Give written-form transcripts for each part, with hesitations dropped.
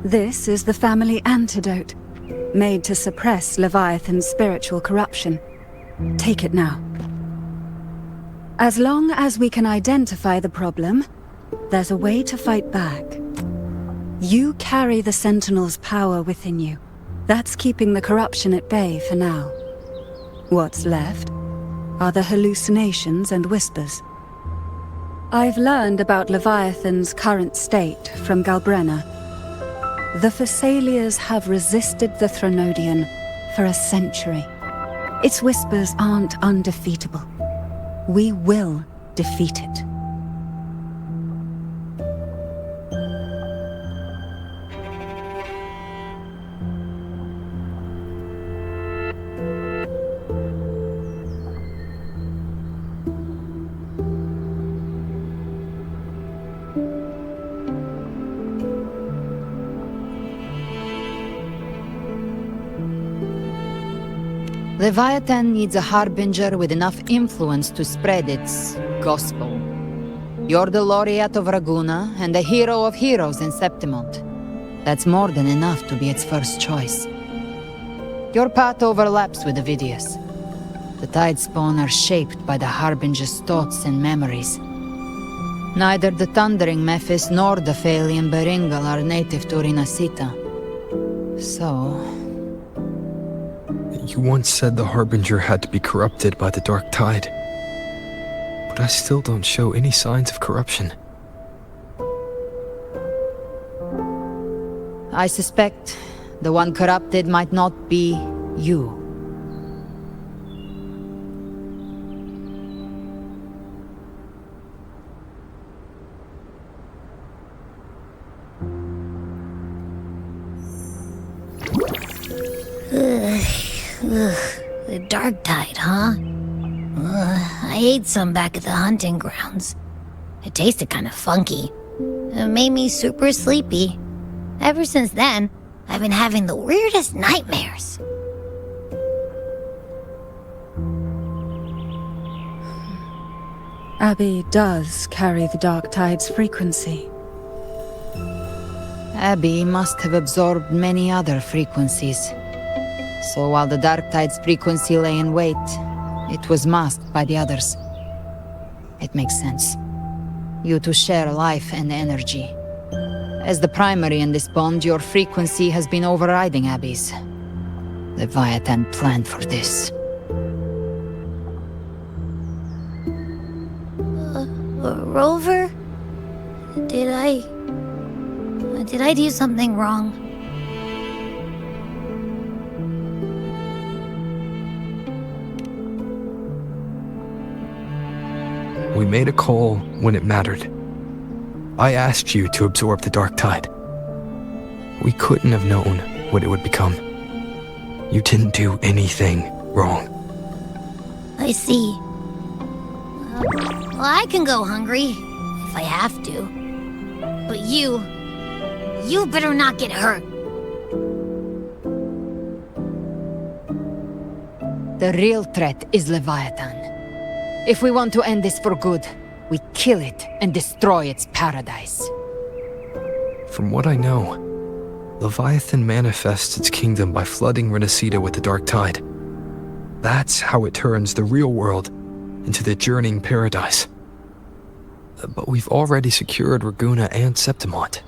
This is the family antidote, made to suppress Leviathan's spiritual corruption. Take it now. As long as we can identify the problem, there's a way to fight back. You carry the Sentinel's power within you. That's keeping the corruption at bay for now. What's left are the hallucinations and whispers. I've learned about Leviathan's current state from Galbrenna. The Thessalias have resisted the Threnodian for a century. Its whispers aren't undefeatable. We will defeat it. Leviathan needs a harbinger with enough influence to spread its gospel. You're the laureate of Raguna and the hero of heroes in Septimont. That's more than enough to be its first choice. Your path overlaps with Avidius. The Tidespawn are shaped by the harbinger's thoughts and memories. Neither the Thundering Mephis nor the Phalian Beringal are native to Rinasita. So... You once said the Harbinger had to be corrupted by the Dark Tide. But I still don't show any signs of corruption. I suspect the one corrupted might not be you. The Dark Tide, huh? I ate some back at the hunting grounds. It tasted kind of funky. It made me super sleepy. Ever since then, I've been having the weirdest nightmares. Abby does carry the Dark Tide's frequency. Abby must have absorbed many other frequencies. So while the Dark Tide's frequency lay in wait, it was masked by the others. It makes sense. You two share life and energy. As the primary in this bond, your frequency has been overriding Abby's. Leviathan planned for this. Rover? Did I do something wrong? We made a call when it mattered. I asked you to absorb the Dark Tide. We couldn't have known what it would become. You didn't do anything wrong. I see. Well, I can go hungry, if I have to. But you better not get hurt. The real threat is Leviathan. If we want to end this for good, we kill it and destroy its paradise. From what I know, Leviathan manifests its kingdom by flooding Renacida with the Dark Tide. That's how it turns the real world into the journeying paradise. But we've already secured Raguna and Septimont.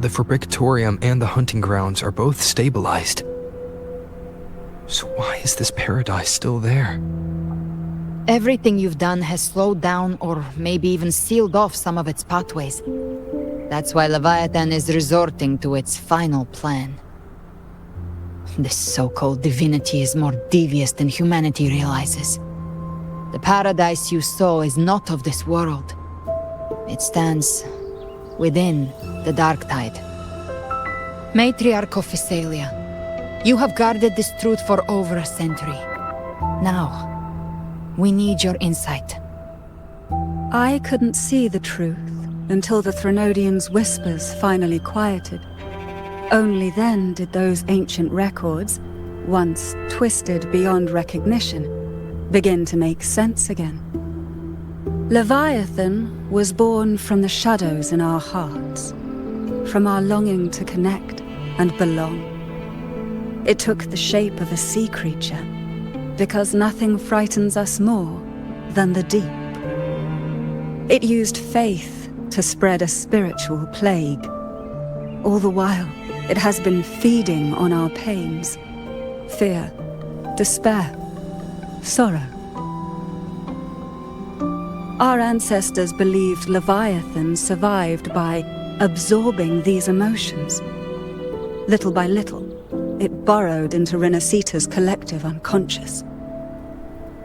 The Fabricatorium and the hunting grounds are both stabilized. So why is this paradise still there? Everything you've done has slowed down or maybe even sealed off some of its pathways. That's why Leviathan is resorting to its final plan. This so-called divinity is more devious than humanity realizes. The paradise you saw is not of this world. It stands within the Dark Tide. Matriarch of Thessalia, you have guarded this truth for over a century. Now, we need your insight. I couldn't see the truth until the Threnodian's whispers finally quieted. Only then did those ancient records, once twisted beyond recognition, begin to make sense again. Leviathan was born from the shadows in our hearts. from our longing to connect and belong. It took the shape of a sea creature, because nothing frightens us more than the deep. It used faith to spread a spiritual plague. All the while, it has been feeding on our pains, fear, despair, sorrow. Our ancestors believed Leviathan survived by absorbing these emotions. Little by little, it burrowed into Renacita's collective unconscious.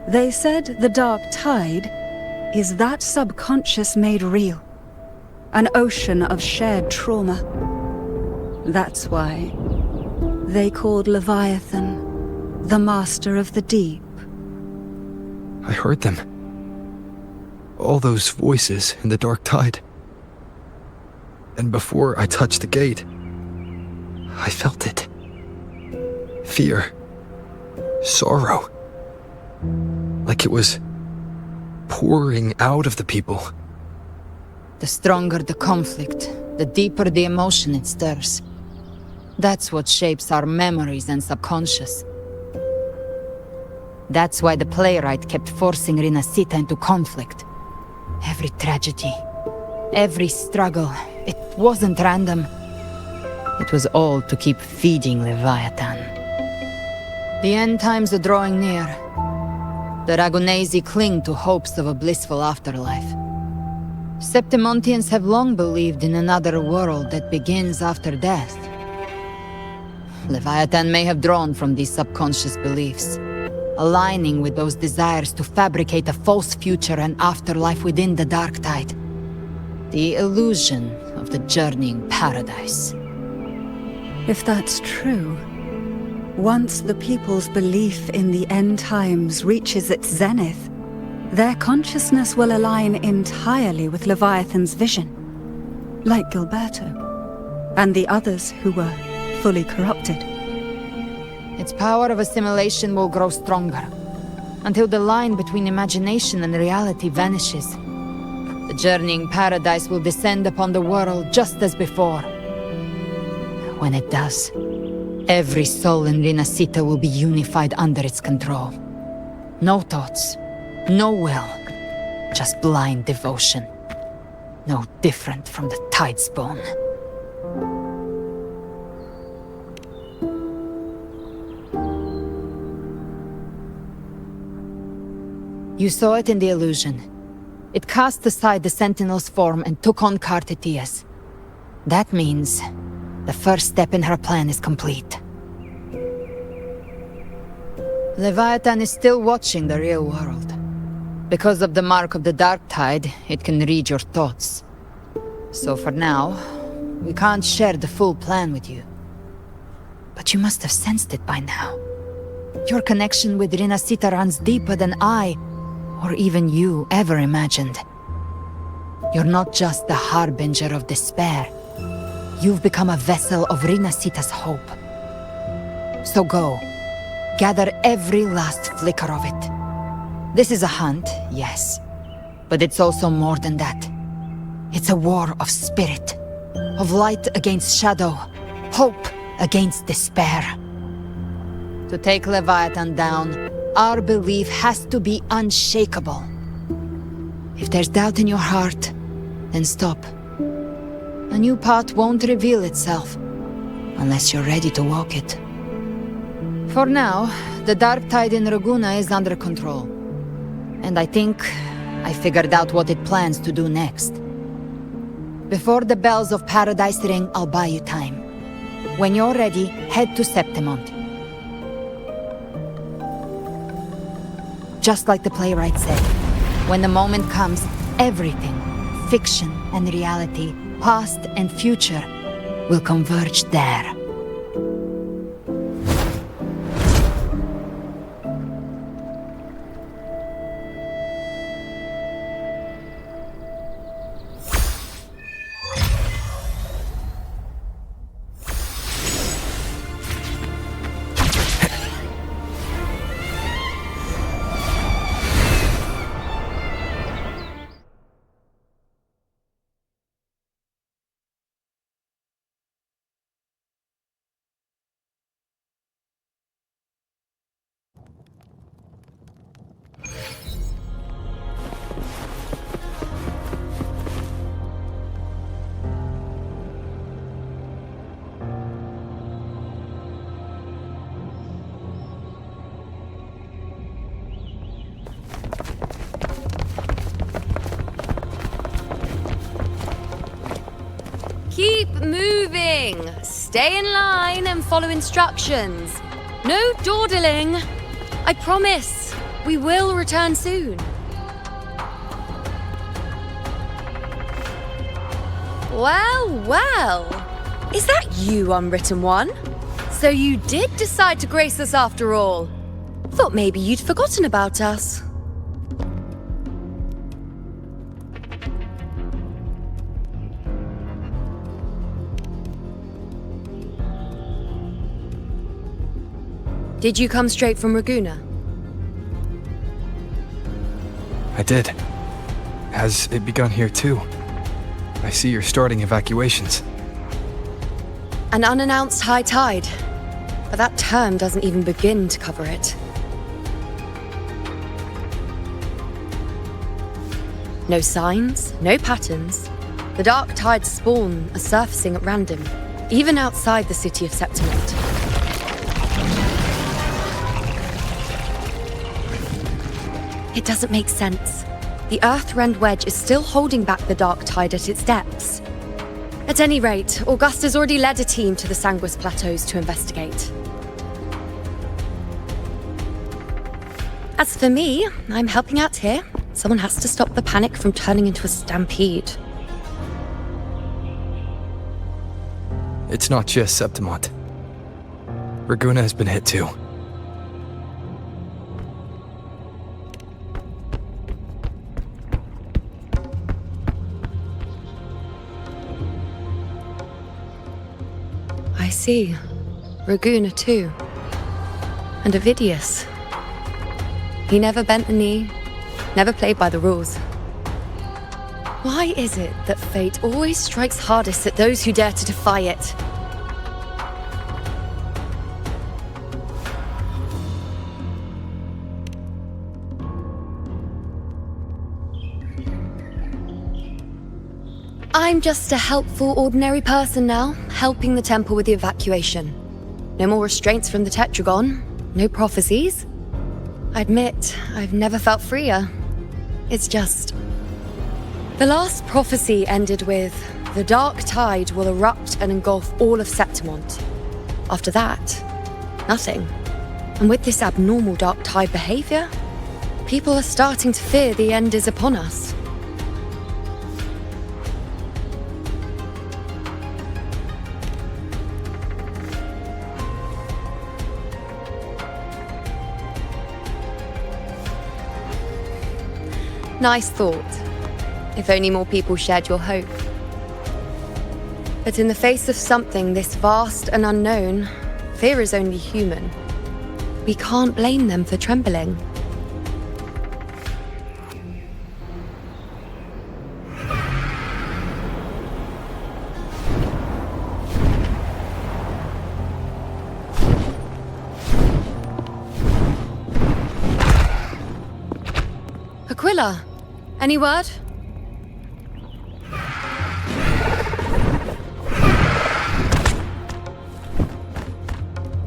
They said the dark tide is that subconscious made real, an ocean of shared trauma. That's why they called Leviathan the master of the deep. I heard them. All those voices in the dark tide. And before I touched the gate, I felt it. Fear. Sorrow. Like it was pouring out of the people. The stronger the conflict, the deeper the emotion it stirs. That's what shapes our memories and subconscious. That's why the playwright kept forcing Renacita into conflict. Every tragedy, every struggle, it wasn't random. It was all to keep feeding Leviathan. The end times are drawing near. The Ragunesi cling to hopes of a blissful afterlife. Septimontians have long believed in another world that begins after death. Leviathan may have drawn from these subconscious beliefs, aligning with those desires to fabricate a false future and afterlife within the dark tide. The illusion of the journeying paradise. If that's true, once the people's belief in the end times reaches its zenith, their consciousness will align entirely with Leviathan's vision, like Gilberto, and the others who were fully corrupted. Its power of assimilation will grow stronger, until the line between imagination and reality vanishes. The journeying paradise will descend upon the world just as before. When it does, every soul in Renacita will be unified under its control. No thoughts, no will, just blind devotion. No different from the Tidespawn. You saw it in the illusion. It cast aside the Sentinel's form and took on Cartetias. That means the first step in her plan is complete. Leviathan is still watching the real world. Because of the mark of the Dark Tide, it can read your thoughts. So for now, we can't share the full plan with you. But you must have sensed it by now. Your connection with Renacita runs deeper than I, or even you, ever imagined. You're not just the harbinger of despair. You've become a vessel of Renacita's hope. So go, gather every last flicker of it. This is a hunt, yes, but it's also more than that. It's a war of spirit, of light against shadow, hope against despair. To take Leviathan down, our belief has to be unshakable. If there's doubt in your heart, then stop. A new path won't reveal itself, unless you're ready to walk it. For now, the dark tide in Raguna is under control. And I think I figured out what it plans to do next. Before the bells of Paradise ring, I'll buy you time. When you're ready, head to Septimont. Just like the playwright said, when the moment comes, everything, fiction and reality, past and future, will converge there. Keep moving. Stay in line and follow instructions. No dawdling. I promise, we will return soon. Well, well. Is that you, Unwritten One? So you did decide to grace us after all. Thought maybe you'd forgotten about us. Did you come straight from Raguna? I did. Has it begun here too? I see you're starting evacuations. An unannounced high tide. But that term doesn't even begin to cover it. No signs, no patterns. The dark tide's spawn are surfacing at random, even outside the city of Septimont. It doesn't make sense. The Earth-rend wedge is still holding back the dark tide at its depths. At any rate, Augusta's already led a team to the Sanguis Plateaus to investigate. As for me, I'm helping out here. Someone has to stop the panic from turning into a stampede. It's not just Septimont. Raguna has been hit too. I see. Raguna too. And Ovidius. He never bent the knee, never played by the rules. Why is it that fate always strikes hardest at those who dare to defy it? I'm just a helpful, ordinary person now, helping the temple with the evacuation. No more restraints from the Tetragon, no prophecies. I admit, I've never felt freer. It's just... The last prophecy ended with, the dark tide will erupt and engulf all of Septimont. After that, nothing. And with this abnormal dark tide behavior, people are starting to fear the end is upon us. Nice thought. If only more people shared your hope. But in the face of something this vast and unknown, fear is only human. We can't blame them for trembling. Aquila, any word?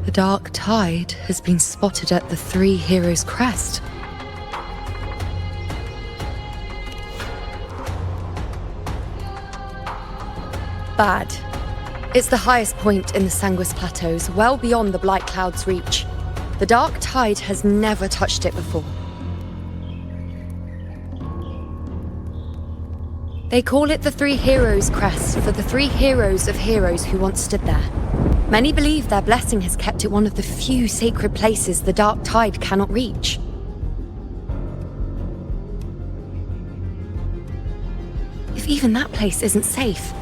The dark tide has been spotted at the Three Heroes' Crest. Bad. It's the highest point in the Sanguis Plateaus, well beyond the Blight Cloud's reach. The dark tide has never touched it before. They call it the Three Heroes' Crest for the three heroes of heroes who once stood there. Many believe their blessing has kept it one of the few sacred places the dark tide cannot reach. If even that place isn't safe,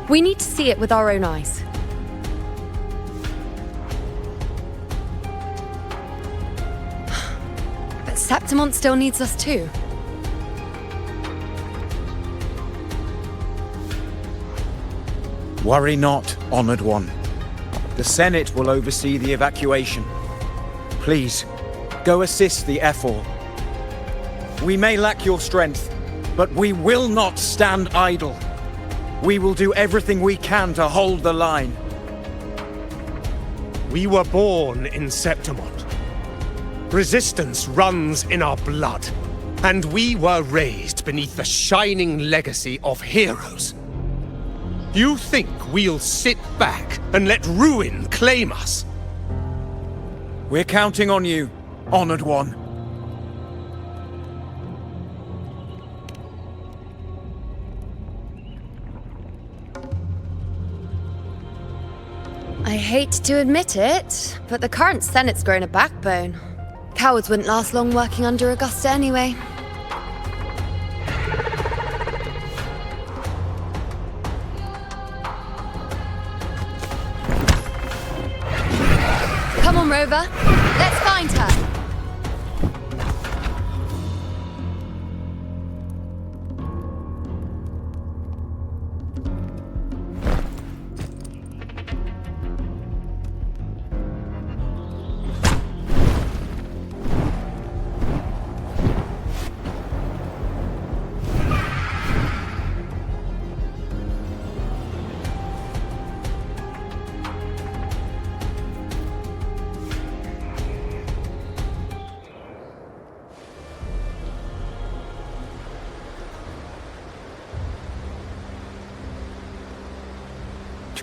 we need to see it with our own eyes. But Septimont still needs us too. Worry not, Honored One. The Senate will oversee the evacuation. Please, go assist the Ephor. We may lack your strength, but we will not stand idle. We will do everything we can to hold the line. We were born in Septimont. Resistance runs in our blood, and we were raised beneath the shining legacy of heroes. You think we'll sit back and let ruin claim us? We're counting on you, Honored One. I hate to admit it, but the current Senate's grown a backbone. Cowards wouldn't last long working under Augusta anyway. Come on, Rover. Let's find her.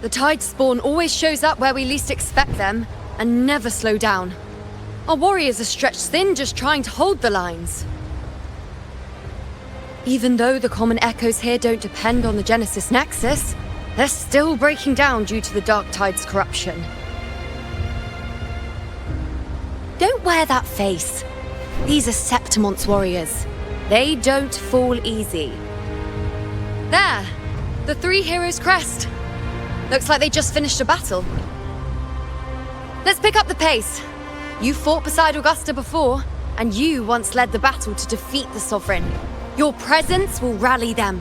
The Tide spawn always shows up where we least expect them, and never slow down. Our warriors are stretched thin just trying to hold the lines. Even though the common echoes here don't depend on the Genesis Nexus, they're still breaking down due to the Dark Tide's corruption. Don't wear that face. These are Septimon's warriors. They don't fall easy. There! The Three Heroes' crest. Looks like they just finished a battle. Let's pick up the pace. You fought beside Augusta before, and you once led the battle to defeat the Sovereign. Your presence will rally them.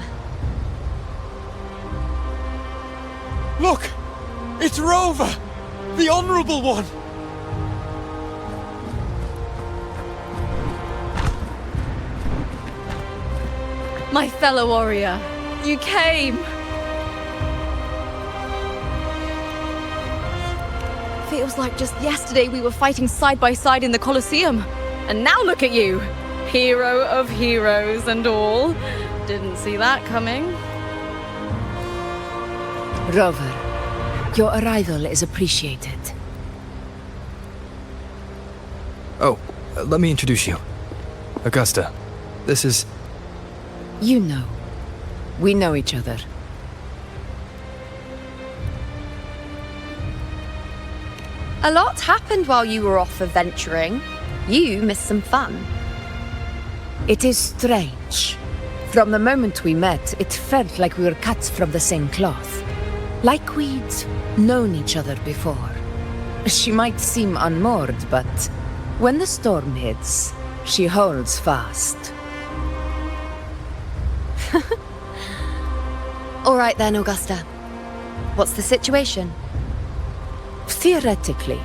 Look! It's Rover! The Honorable One! My fellow warrior, you came! Feels like just yesterday we were fighting side by side in the Colosseum. And now look at you! Hero of heroes and all. Didn't see that coming. Rover, your arrival is appreciated. Oh, let me introduce you. Augusta, this is... You know. We know each other. A lot happened while you were off adventuring. You missed some fun. It is strange. From the moment we met, it felt like we were cut from the same cloth. Like we'd known each other before. She might seem unmoored, but when the storm hits, she holds fast. All right then, Augusta. What's the situation? Theoretically,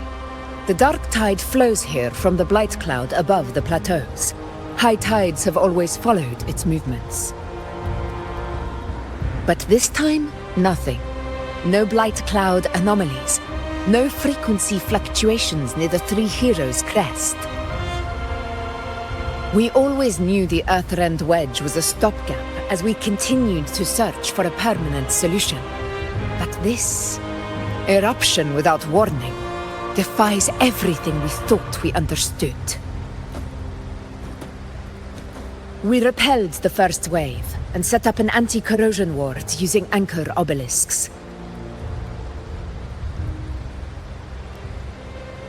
the dark tide flows here from the blight cloud above the plateaus. High tides have always followed its movements. But this time, nothing. No blight cloud anomalies. No frequency fluctuations near the Three Heroes' crest. We always knew the Earthrend Wedge was a stopgap as we continued to search for a permanent solution. But this eruption without warning defies everything we thought we understood. We repelled the first wave and set up an anti-corrosion ward using anchor obelisks.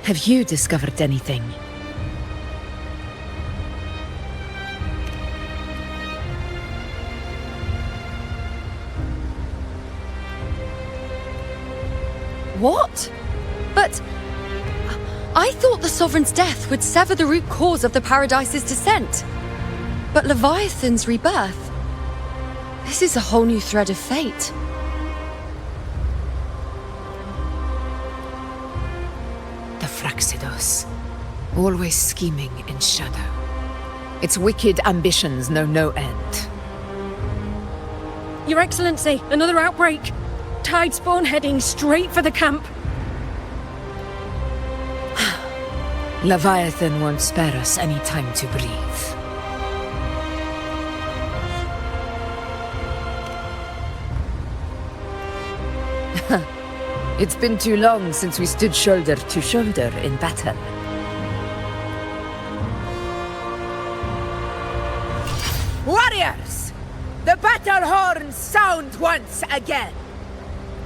Have you discovered anything? What? But... I thought the Sovereign's death would sever the root cause of the Paradise's descent. But Leviathan's rebirth... This is a whole new thread of fate. The Fraxidos. Always scheming in shadow. Its wicked ambitions know no end. Your Excellency, another outbreak. Tide spawn heading straight for the camp. Leviathan won't spare us any time to breathe. It's been too long since we stood shoulder to shoulder in battle. Warriors! The battle horns sound once again!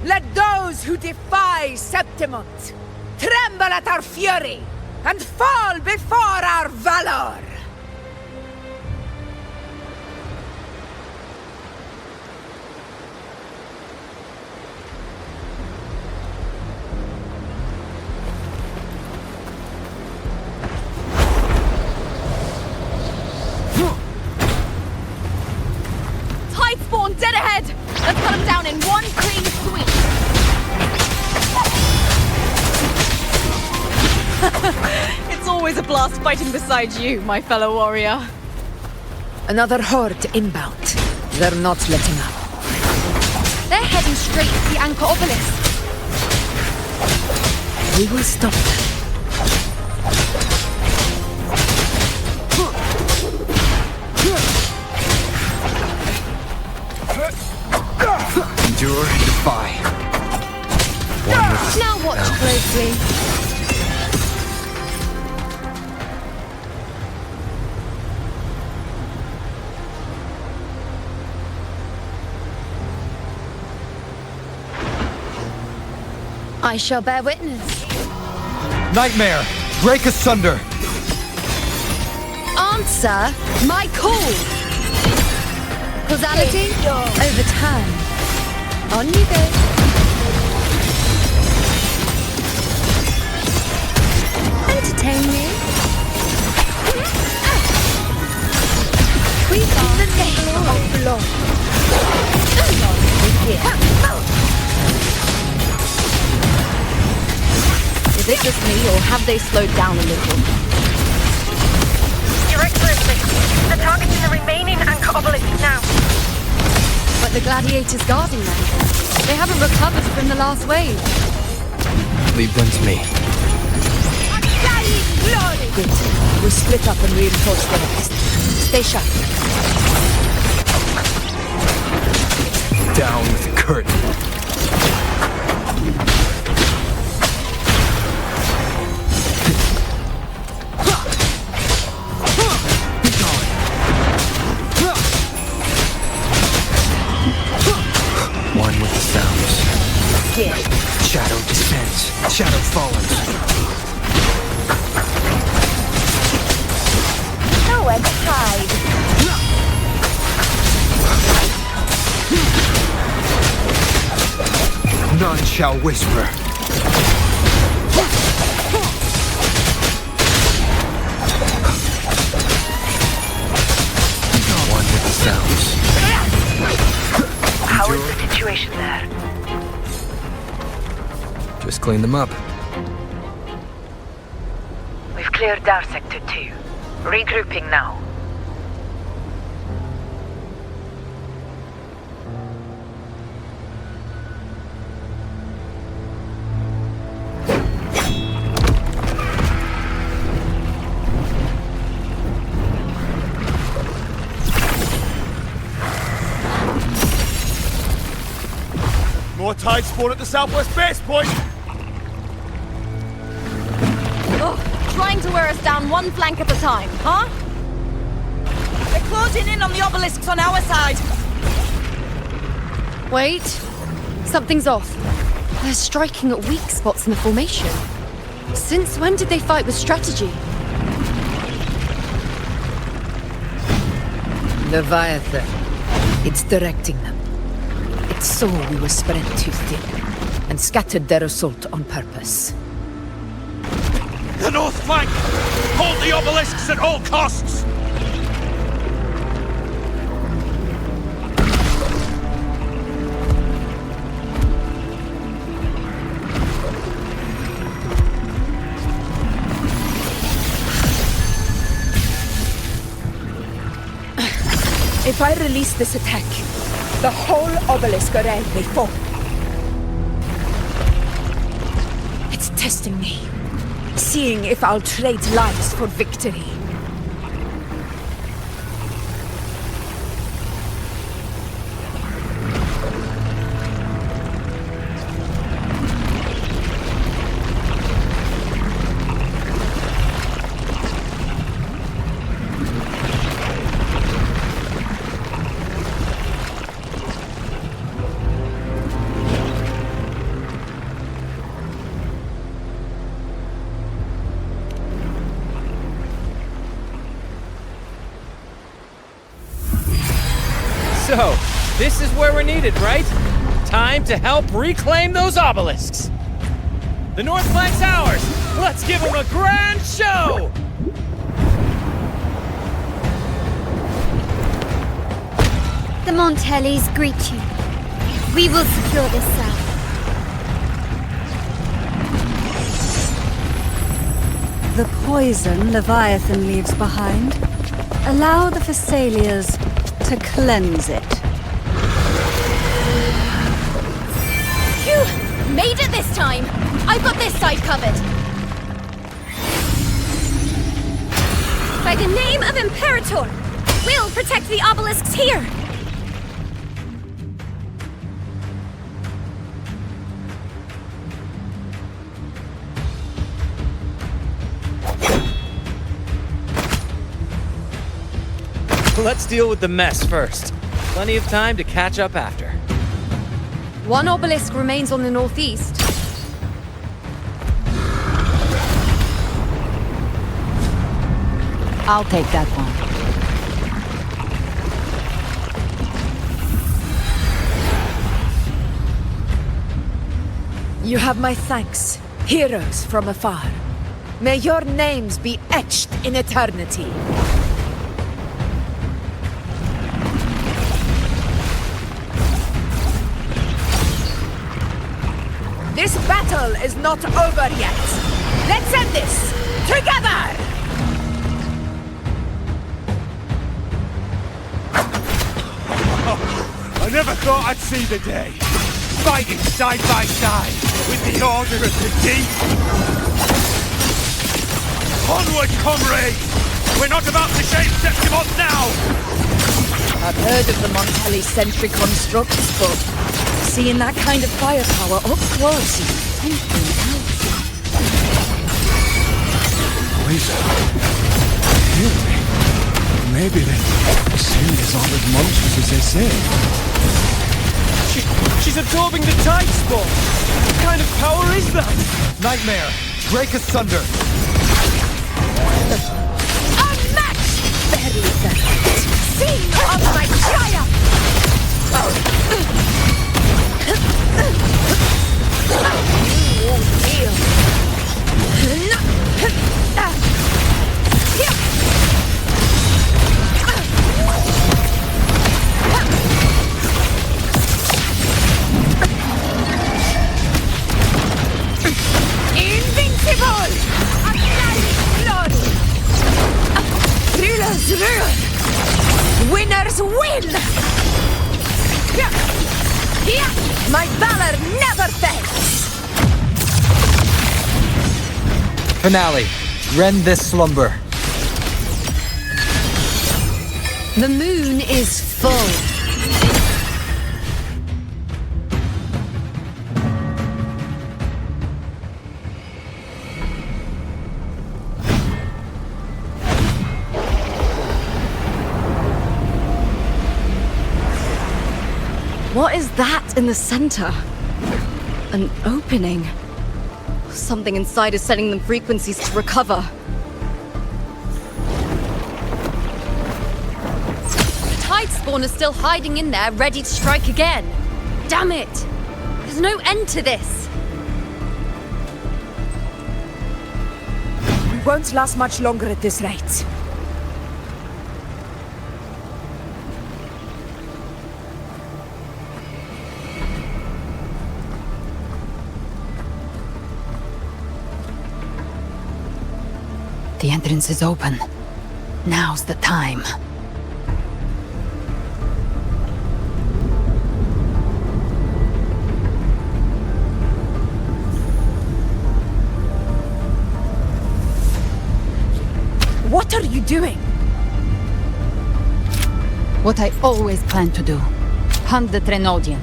Let those who defy Septimont tremble at our fury and fall before our valor! Tidespawn dead ahead! Let's cut him down in one clean sweep! It's always a blast fighting beside you, my fellow warrior. Another horde inbound. They're not letting up. They're heading straight for the Anchor Obelisk. We will stop them. Endure and defy. One with the Now watch closely. I shall bear witness. Nightmare! Break asunder! Answer my call! Causality, overturn. On you go. Entertain me. We are the name of law. Is it just me, or have they slowed down a little? Your Excellency, the target is the remaining Anchor Obelisk now. But the gladiators guarding them, they haven't recovered from the last wave. Leave them to me. Good. We'll split up and reinforce the rest. Stay sharp. Down with the curtain. One with the sounds. Yeah. Shadow descends. Shadow follows. Nowhere to hide. None shall whisper. One with the sounds. How is the situation there? Just clean them up. We've cleared our Sector 2. Regrouping now. More tide spawn at the southwest base point! Oh, trying to wear us down one flank at a time, huh? They're closing in on the obelisks on our side. Wait, something's off. They're striking at weak spots in the formation. Since when did they fight with strategy? Leviathan. It's directing them. It saw we were spread too thin, and scattered their assault on purpose. The north flank! Hold the obelisks at all costs! If I release this attack, the whole obelisk array may fall. It's testing me, seeing if I'll trade lives for victory. This is where we're needed, right? Time to help reclaim those obelisks. The North Flank's ours! Let's give them a grand show! The Montellis greet you. We will secure this cell. The poison Leviathan leaves behind, allow the Thessalians to cleanse it. Phew! Made it this time! I've got this side covered! By the name of Imperator, we'll protect the obelisks here! Let's deal with the mess first. Plenty of time to catch up after. One obelisk remains on the northeast. I'll take that one. You have my thanks, heroes from afar. May your names be etched in eternity. This battle is not over yet. Let's end this together! I never thought I'd see the day. Fighting side by side with the Order of the Deep. Onward, comrades! We're not about to shake Septimos now! I've heard of the Montelli-centric constructs, but seeing that kind of firepower up close is something else. Poison. Really? Maybe they seem as odd as monstrous as they say. She's absorbing the tide spawn! What kind of power is that? Nightmare! Break asunder! Unmatched! Bury the scene of my triumph! You won't deal. Invincible! Glory! Rulers rule! Winners win! My valor never fails! Finale. Rend this slumber. The moon is full. What is that in the center? An opening. Something inside is sending them frequencies to recover. The tide spawn is still hiding in there, ready to strike again. Damn it! There's no end to this. We won't last much longer at this rate. The entrance is open. Now's the time. What are you doing? What I always planned to do. Hunt the Trenodian.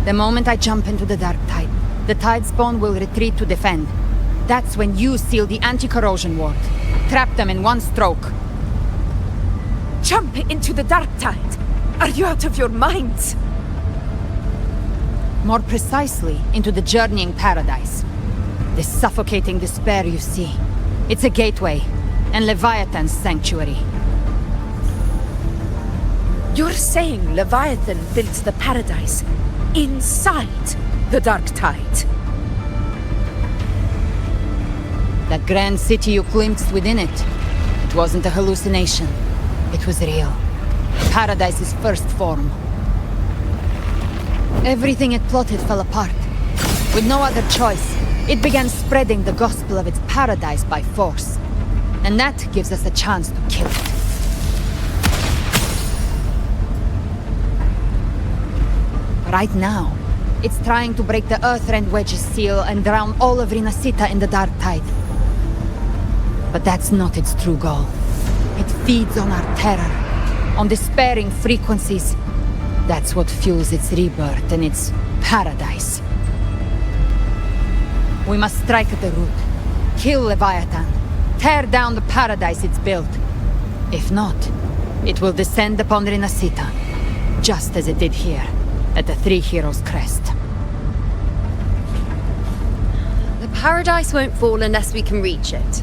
The moment I jump into the dark tide, the tide spawn will retreat to defend. That's when you seal the anti-corrosion ward. Trap them in one stroke. Jump into the dark tide! Are you out of your minds? More precisely, into the journeying paradise. The suffocating despair you see. It's a gateway, and Leviathan's sanctuary. You're saying Leviathan built the paradise inside the Dark Tide? That grand city you glimpsed within it, it wasn't a hallucination. It was real. Paradise's first form. Everything it plotted fell apart. With no other choice, it began spreading the gospel of its paradise by force. And that gives us a chance to kill it. Right now, it's trying to break the Earthrend Wedge's seal and drown all of Rinasita in the Dark Tide. But that's not its true goal. It feeds on our terror, on despairing frequencies. That's what fuels its rebirth and its paradise. We must strike at the root, kill Leviathan, tear down the paradise it's built. If not, it will descend upon Rinasita, just as it did here, at the Three Heroes' Crest. The paradise won't fall unless we can reach it.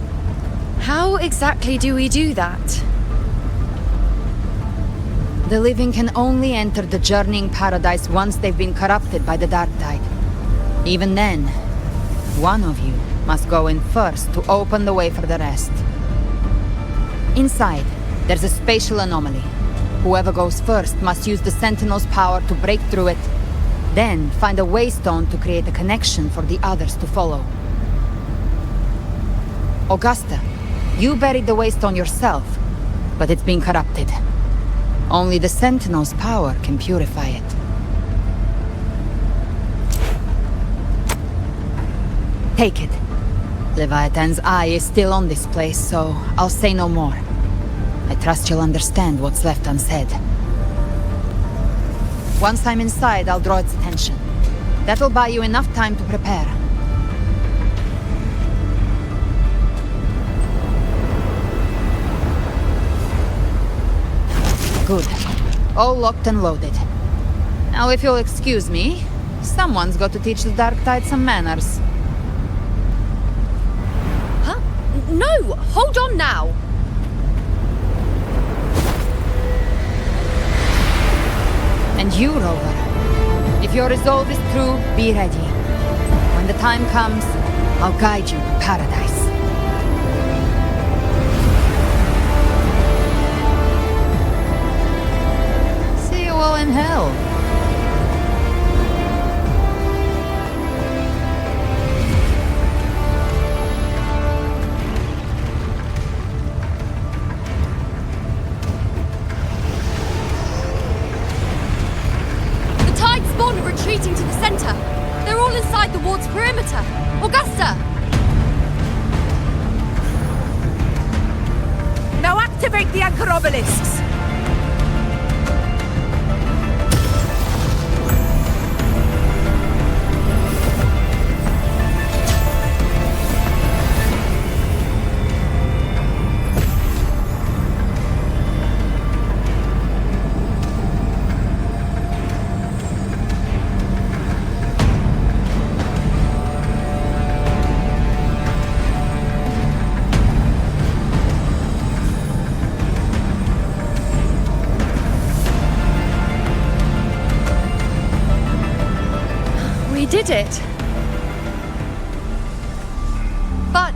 How exactly do we do that? The living can only enter the journeying paradise once they've been corrupted by the Dark Tide. Even then, one of you must go in first to open the way for the rest. Inside, there's a spatial anomaly. Whoever goes first must use the Sentinel's power to break through it, then find a waystone to create a connection for the others to follow. Augusta, you buried the waystone yourself, but it's been corrupted. Only the Sentinel's power can purify it. Take it. Leviathan's eye is still on this place, so I'll say no more. I trust you'll understand what's left unsaid. Once I'm inside, I'll draw its attention. That'll buy you enough time to prepare. Good. All locked and loaded. Now, if you'll excuse me, someone's got to teach the Dark Tide some manners. Huh? No! Hold on now! And you, Rover. If your resolve is true, be ready. When the time comes, I'll guide you to paradise. See you all in hell. Retreating to the center. They're all inside the ward's perimeter. Augusta! Now activate the anchor obelisks! Did it. But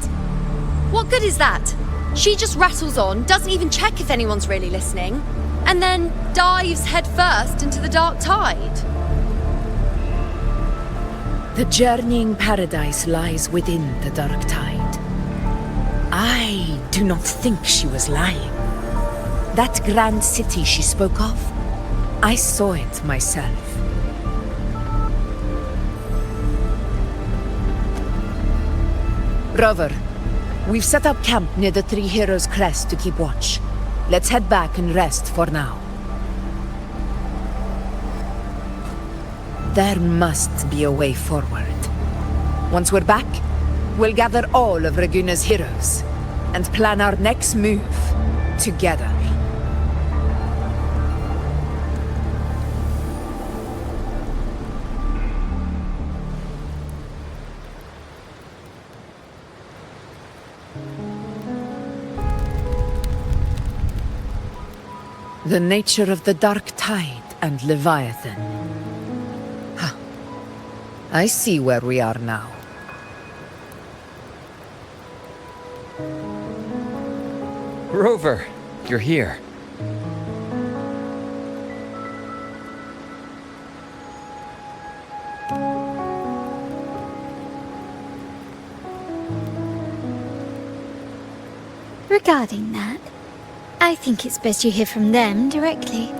what good is that? She just rattles on, doesn't even check if anyone's really listening, and then dives headfirst into the Dark Tide. The journeying paradise lies within the Dark Tide. I do not think she was lying. That grand city she spoke of, I saw it myself. Rover, we've set up camp near the Three Heroes' Crest to keep watch. Let's head back and rest for now. There must be a way forward. Once we're back, we'll gather all of Raguna's heroes and plan our next move together. The nature of the Dark Tide and Leviathan. Huh. I see where we are now. Rover, you're here. Regarding that, I think it's best you hear from them directly.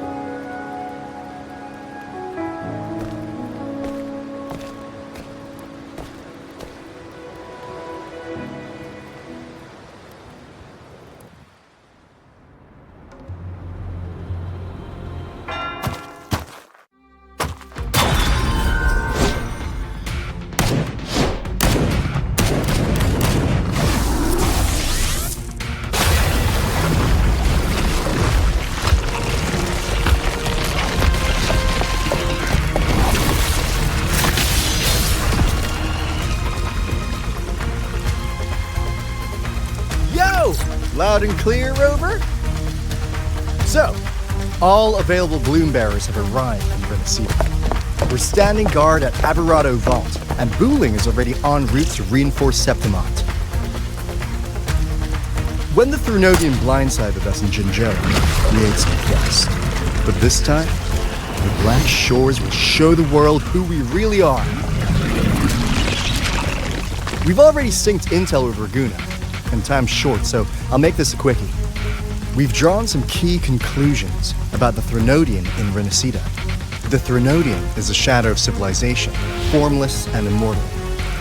Loud and clear, Rover? So, all available bloom bearers have arrived in Renacida. We're standing guard at Aberrado Vault, and Booling is already en route to reinforce Septimont. When the Threnodian blindsided us in Jinzhou, we ate some quest. But this time, the Black Shores will show the world who we really are. We've already synced intel with Raguna, and time's short, so I'll make this a quickie. We've drawn some key conclusions about the Threnodian in Renacida. The Threnodian is a shadow of civilization, formless and immortal.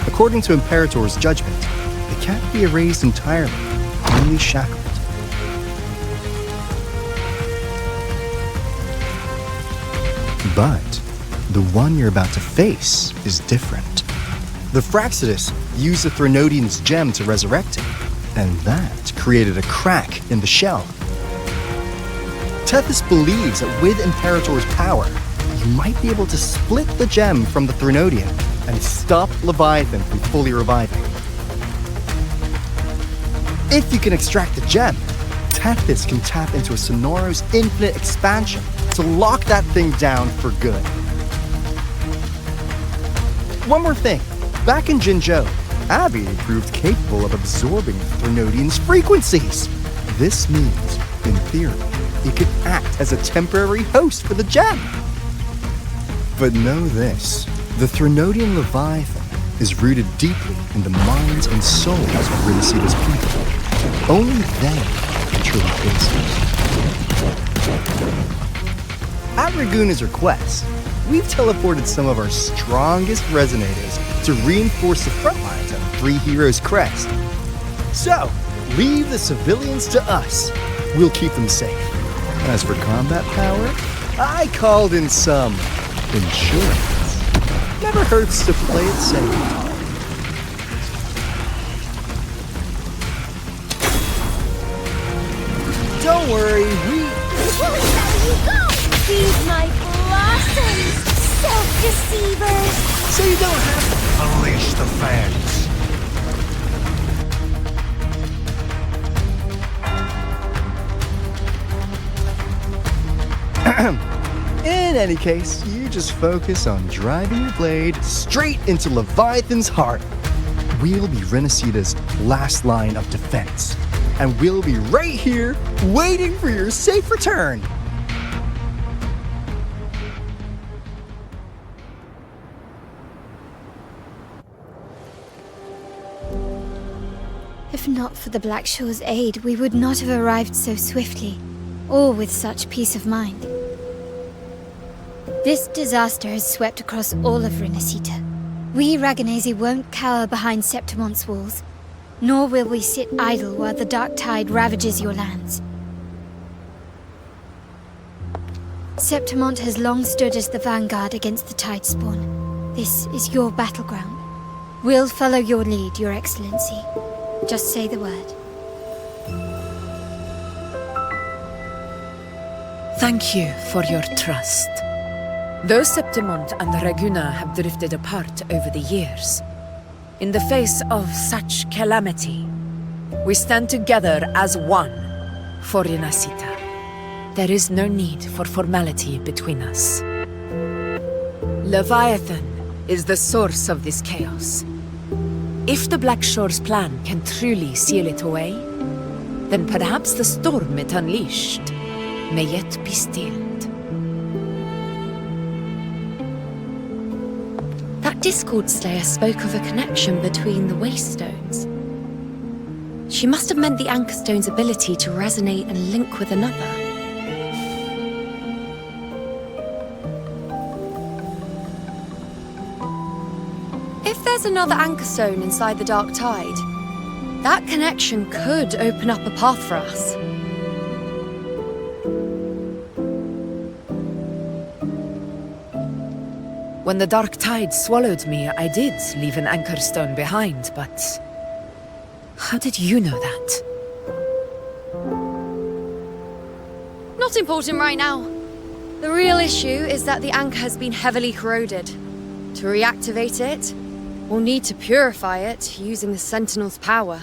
According to Imperator's judgment, it can't be erased entirely, only shackled. But the one you're about to face is different. The Fraxidus used the Threnodian's gem to resurrect him, and that created a crack in the shell. Tethys believes that with Imperator's power, you might be able to split the gem from the Threnodian and stop Leviathan from fully reviving. If you can extract the gem, Tethys can tap into a Sonoro's infinite expansion to lock that thing down for good. One more thing. Back in Jinzhou, Abby proved capable of absorbing Threnodian's frequencies. This means, in theory, it could act as a temporary host for the gem. But know this, the Threnodian Leviathan is rooted deeply in the minds and souls of Renacida's people. Only they can truly face it. At Raguna's request, we've teleported some of our strongest resonators to reinforce the front lines at Three Heroes Crest. So, leave the civilians to us. We'll keep them safe. As for combat power, I called in some insurance. Never hurts to play it safe. Don't worry, Won't let you go! Feed my blossoms, self-deceivers! So you don't have to Unleash the fans. In any case, you just focus on driving your blade straight into Leviathan's heart. We'll be Renacida's last line of defense, and we'll be right here waiting for your safe return. If not for the Black Shore's aid, we would not have arrived so swiftly, or with such peace of mind. This disaster has swept across all of Renacita. We Raganese won't cower behind Septimont's walls, nor will we sit idle while the Dark Tide ravages your lands. Septimont has long stood as the vanguard against the Tidespawn. This is your battleground. We'll follow your lead, Your Excellency. Just say the word. Thank you for your trust. Though Septimont and Raguna have drifted apart over the years, in the face of such calamity, we stand together as one for Renacita. There is no need for formality between us. Leviathan is the source of this chaos. If the Black Shore's plan can truly seal it away, then perhaps the storm it unleashed may yet be stilled. That Discord Slayer spoke of a connection between the Wastestones. She must have meant the Anchor Stone's ability to resonate and link with another. If there's another Anchor Stone inside the Dark Tide, that connection could open up a path for us. When the Dark Tide swallowed me, I did leave an Anchor Stone behind, but... how did you know that? Not important right now. The real issue is that the anchor has been heavily corroded. To reactivate it, we'll need to purify it using the Sentinel's power.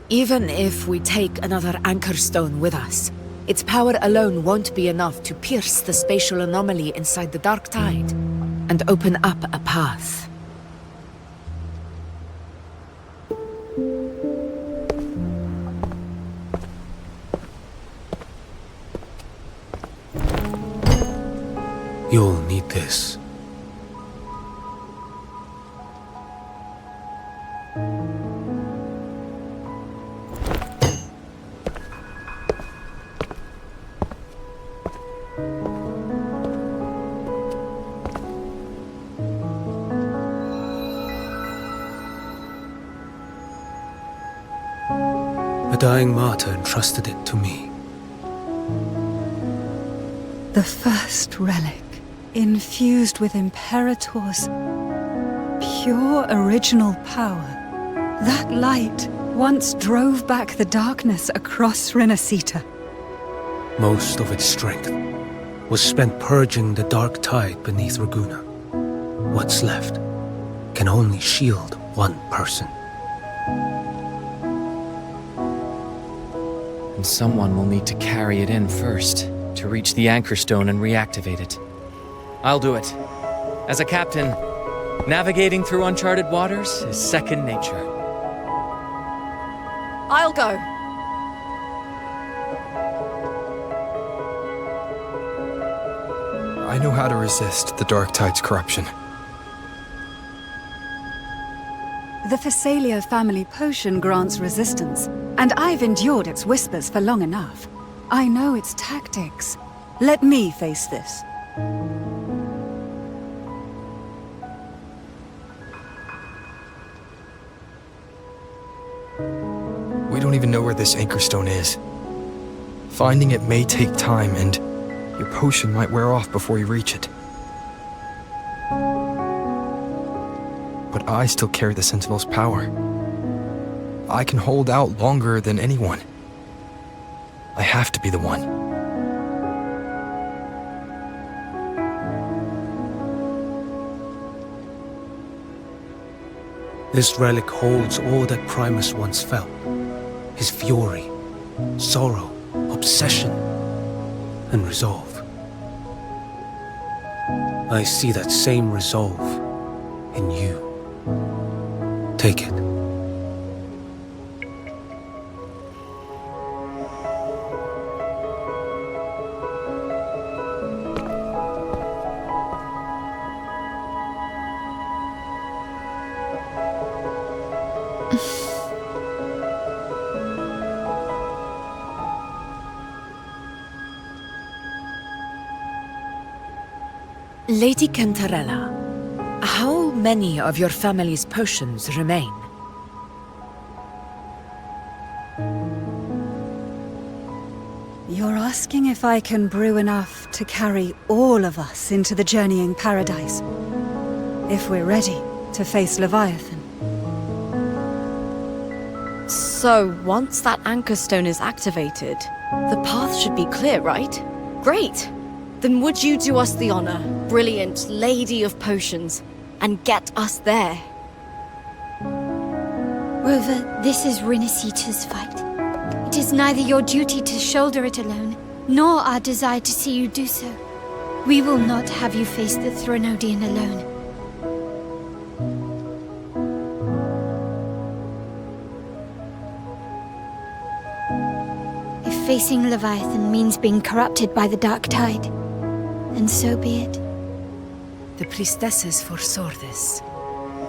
Even if we take another Anchor Stone with us, its power alone won't be enough to pierce the spatial anomaly inside the Dark Tide and open up a path. You'll need this. A dying martyr entrusted it to me. The first relic, infused with Imperator's pure original power. That light once drove back the darkness across Renacita. Most of its strength was spent purging the dark tide beneath Raguna. What's left can only shield one person. And someone will need to carry it in first, to reach the Anchor Stone and reactivate it. I'll do it. As a captain, navigating through uncharted waters is second nature. I'll go. I know how to resist the Dark Tide's corruption. The Phasalia family potion grants resistance, and I've endured its whispers for long enough. I know its tactics. Let me face this. We don't even know where this Anchor Stone is. Finding it may take time, and your potion might wear off before you reach it. But I still carry the Sentinel's power. I can hold out longer than anyone. I have to be the one. This relic holds all that Primus once felt. His fury, sorrow, obsession, and resolve. I see that same resolve in you. Take it. Lady Cantarella, how many of your family's potions remain? You're asking if I can brew enough to carry all of us into the journeying paradise. If we're ready to face Leviathan. So, once that Anchor Stone is activated, the path should be clear, right? Great! Then would you do us the honor, brilliant Lady of Potions, and get us there? Rover, this is Renacita's fight. It is neither your duty to shoulder it alone, nor our desire to see you do so. We will not have you face the Threnodian alone. If facing Leviathan means being corrupted by the Dark Tide, then so be it. The priestesses foresaw this.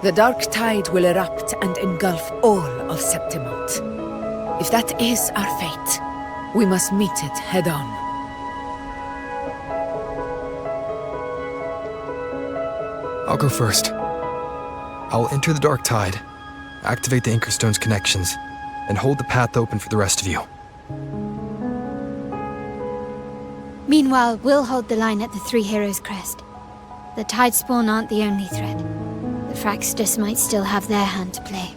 The Dark Tide will erupt and engulf all of Septimont. If that is our fate, we must meet it head-on. I'll go first. I'll enter the Dark Tide, activate the Anchorstone's connections, and hold the path open for the rest of you. Meanwhile, we'll hold the line at the Three Heroes Crest. The Tidespawn aren't the only threat. The Fraxtus might still have their hand to play.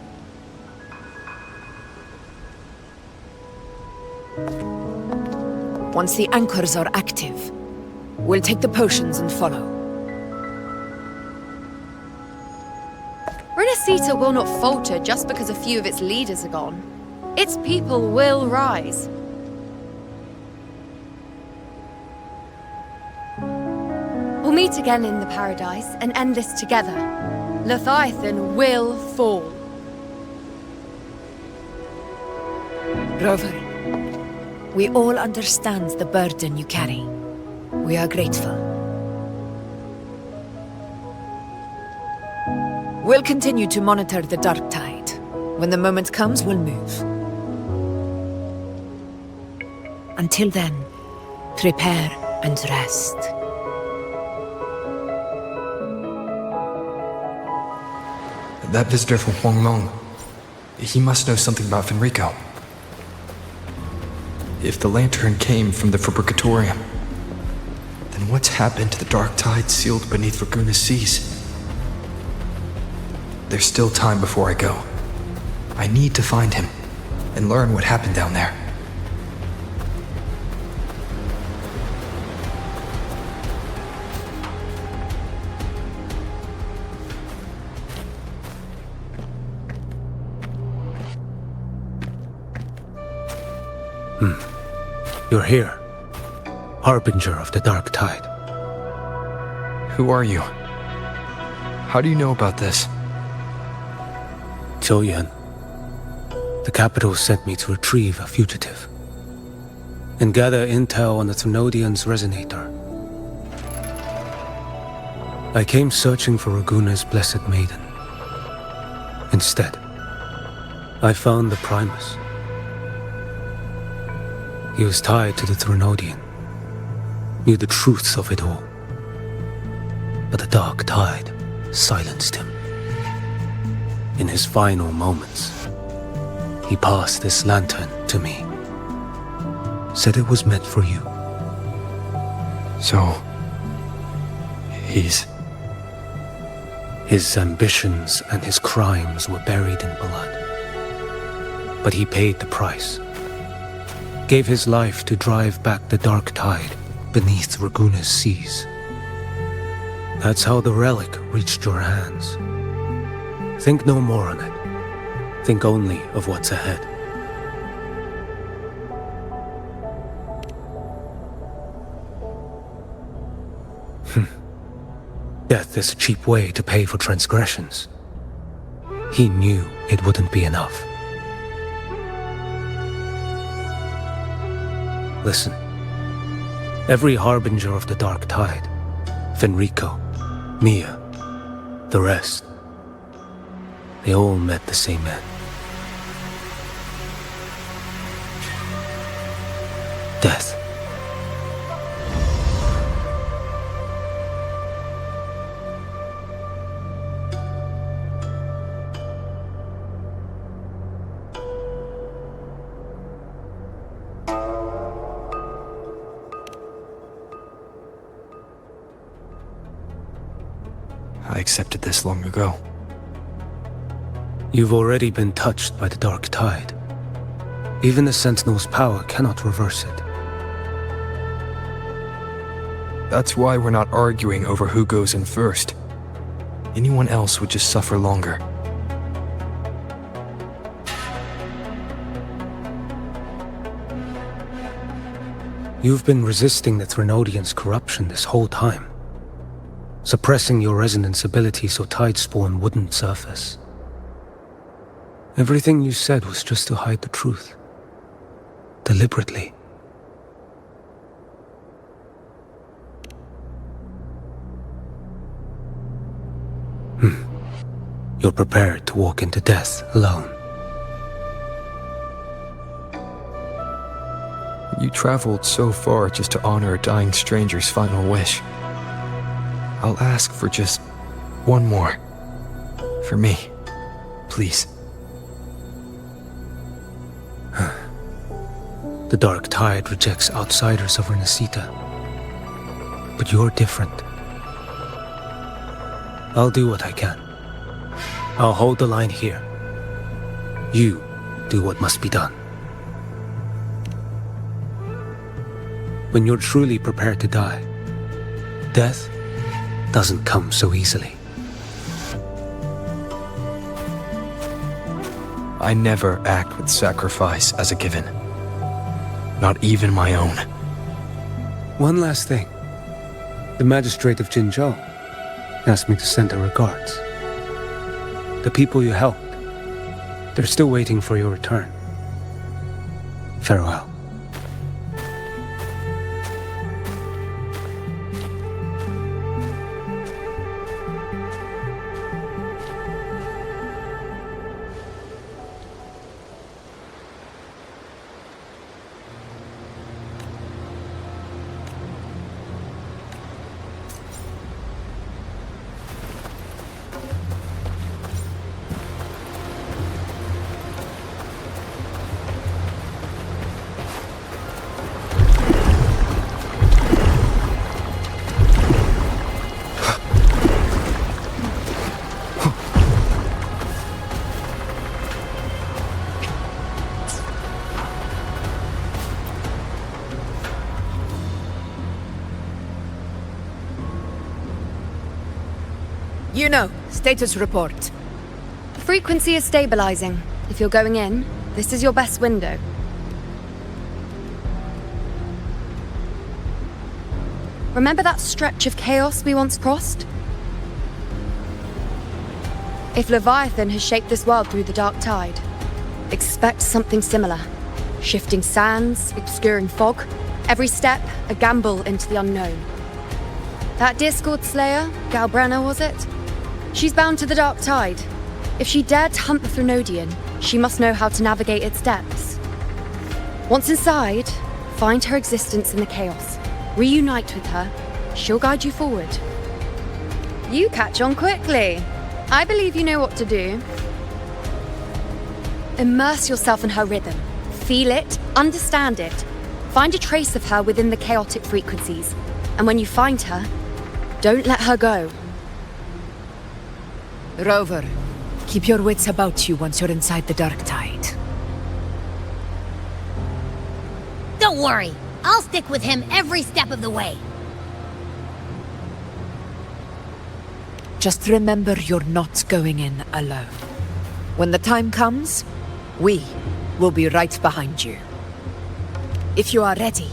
Once the anchors are active, we'll take the potions and follow. Renacita will not falter just because a few of its leaders are gone. Its people will rise. We'll meet again in the Paradise and end this together. Leviathan will fall. Rover, we all understand the burden you carry. We are grateful. We'll continue to monitor the Dark Tide. When the moment comes, we'll move. Until then, prepare and rest. That visitor from Huanglong, he must know something about Fenrico. If the lantern came from the Fabricatorium, then what's happened to the Dark Tide sealed beneath Raguna's seas? There's still time before I go. I need to find him and learn what happened down there. You're here, Harbinger of the Dark Tide. Who are you? How do you know about this? Choyan. The capital sent me to retrieve a fugitive and gather intel on the Threnodian's resonator. I came searching for Raguna's Blessed Maiden. Instead, I found the Primus. He was tied to the Threnodian, knew the truths of it all. But the Dark Tide silenced him. In his final moments, he passed this lantern to me. Said it was meant for you. So, he's... His ambitions and his crimes were buried in blood. But he paid the price. Gave his life to drive back the Dark Tide beneath Raguna's seas. That's how the relic reached your hands. Think no more on it. Think only of what's ahead. Death is a cheap way to pay for transgressions. He knew it wouldn't be enough. Listen. Every harbinger of the Dark Tide, Fenrico, Mia, the rest, they all met the same end. Death. I accepted this long ago. You've already been touched by the Dark Tide. Even the Sentinel's power cannot reverse it. That's why we're not arguing over who goes in first. Anyone else would just suffer longer. You've been resisting the Threnodians' corruption this whole time, suppressing your resonance ability so Tidespawn wouldn't surface. Everything you said was just to hide the truth. Deliberately. You're prepared to walk into death alone. You traveled so far just to honor a dying stranger's final wish. I'll ask for just one more. For me. Please. The Dark Tide rejects outsiders of Renacita. But you're different. I'll do what I can. I'll hold the line here. You do what must be done. When you're truly prepared to die, death doesn't come so easily. I never act with sacrifice as a given. Not even my own. One last thing. The magistrate of Jinzhou asked me to send her regards. The people you helped, they're still waiting for your return. Farewell. You know, status report. Frequency is stabilizing. If you're going in, this is your best window. Remember that stretch of chaos we once crossed? If Leviathan has shaped this world through the Dark Tide, expect something similar. Shifting sands, obscuring fog, every step a gamble into the unknown. That Discord Slayer, Galbrenna was it? She's bound to the Dark Tide. If she dared to hunt the Threnodian, she must know how to navigate its depths. Once inside, find her existence in the chaos. Reunite with her. She'll guide you forward. You catch on quickly. I believe you know what to do. Immerse yourself in her rhythm. Feel it, understand it. Find a trace of her within the chaotic frequencies. And when you find her, don't let her go. Rover, keep your wits about you once you're inside the Dark Tide. Don't worry. I'll stick with him every step of the way. Just remember you're not going in alone. When the time comes, we will be right behind you. If you are ready,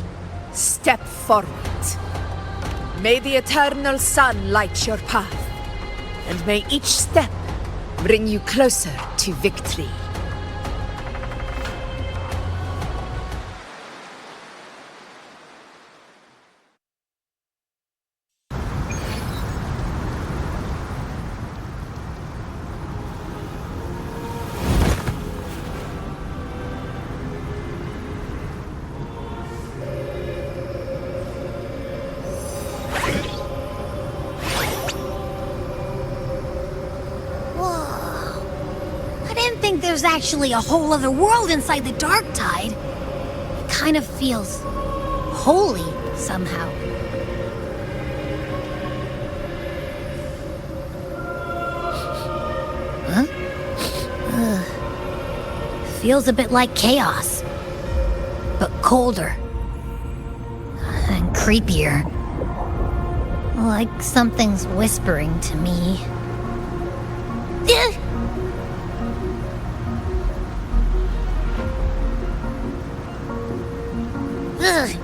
step forward. May the eternal sun light your path, and may each step bring you closer to victory. There's actually a whole other world inside the Dark Tide. It kind of feels holy somehow. Huh? Feels a bit like chaos, but colder and creepier. Like something's whispering to me.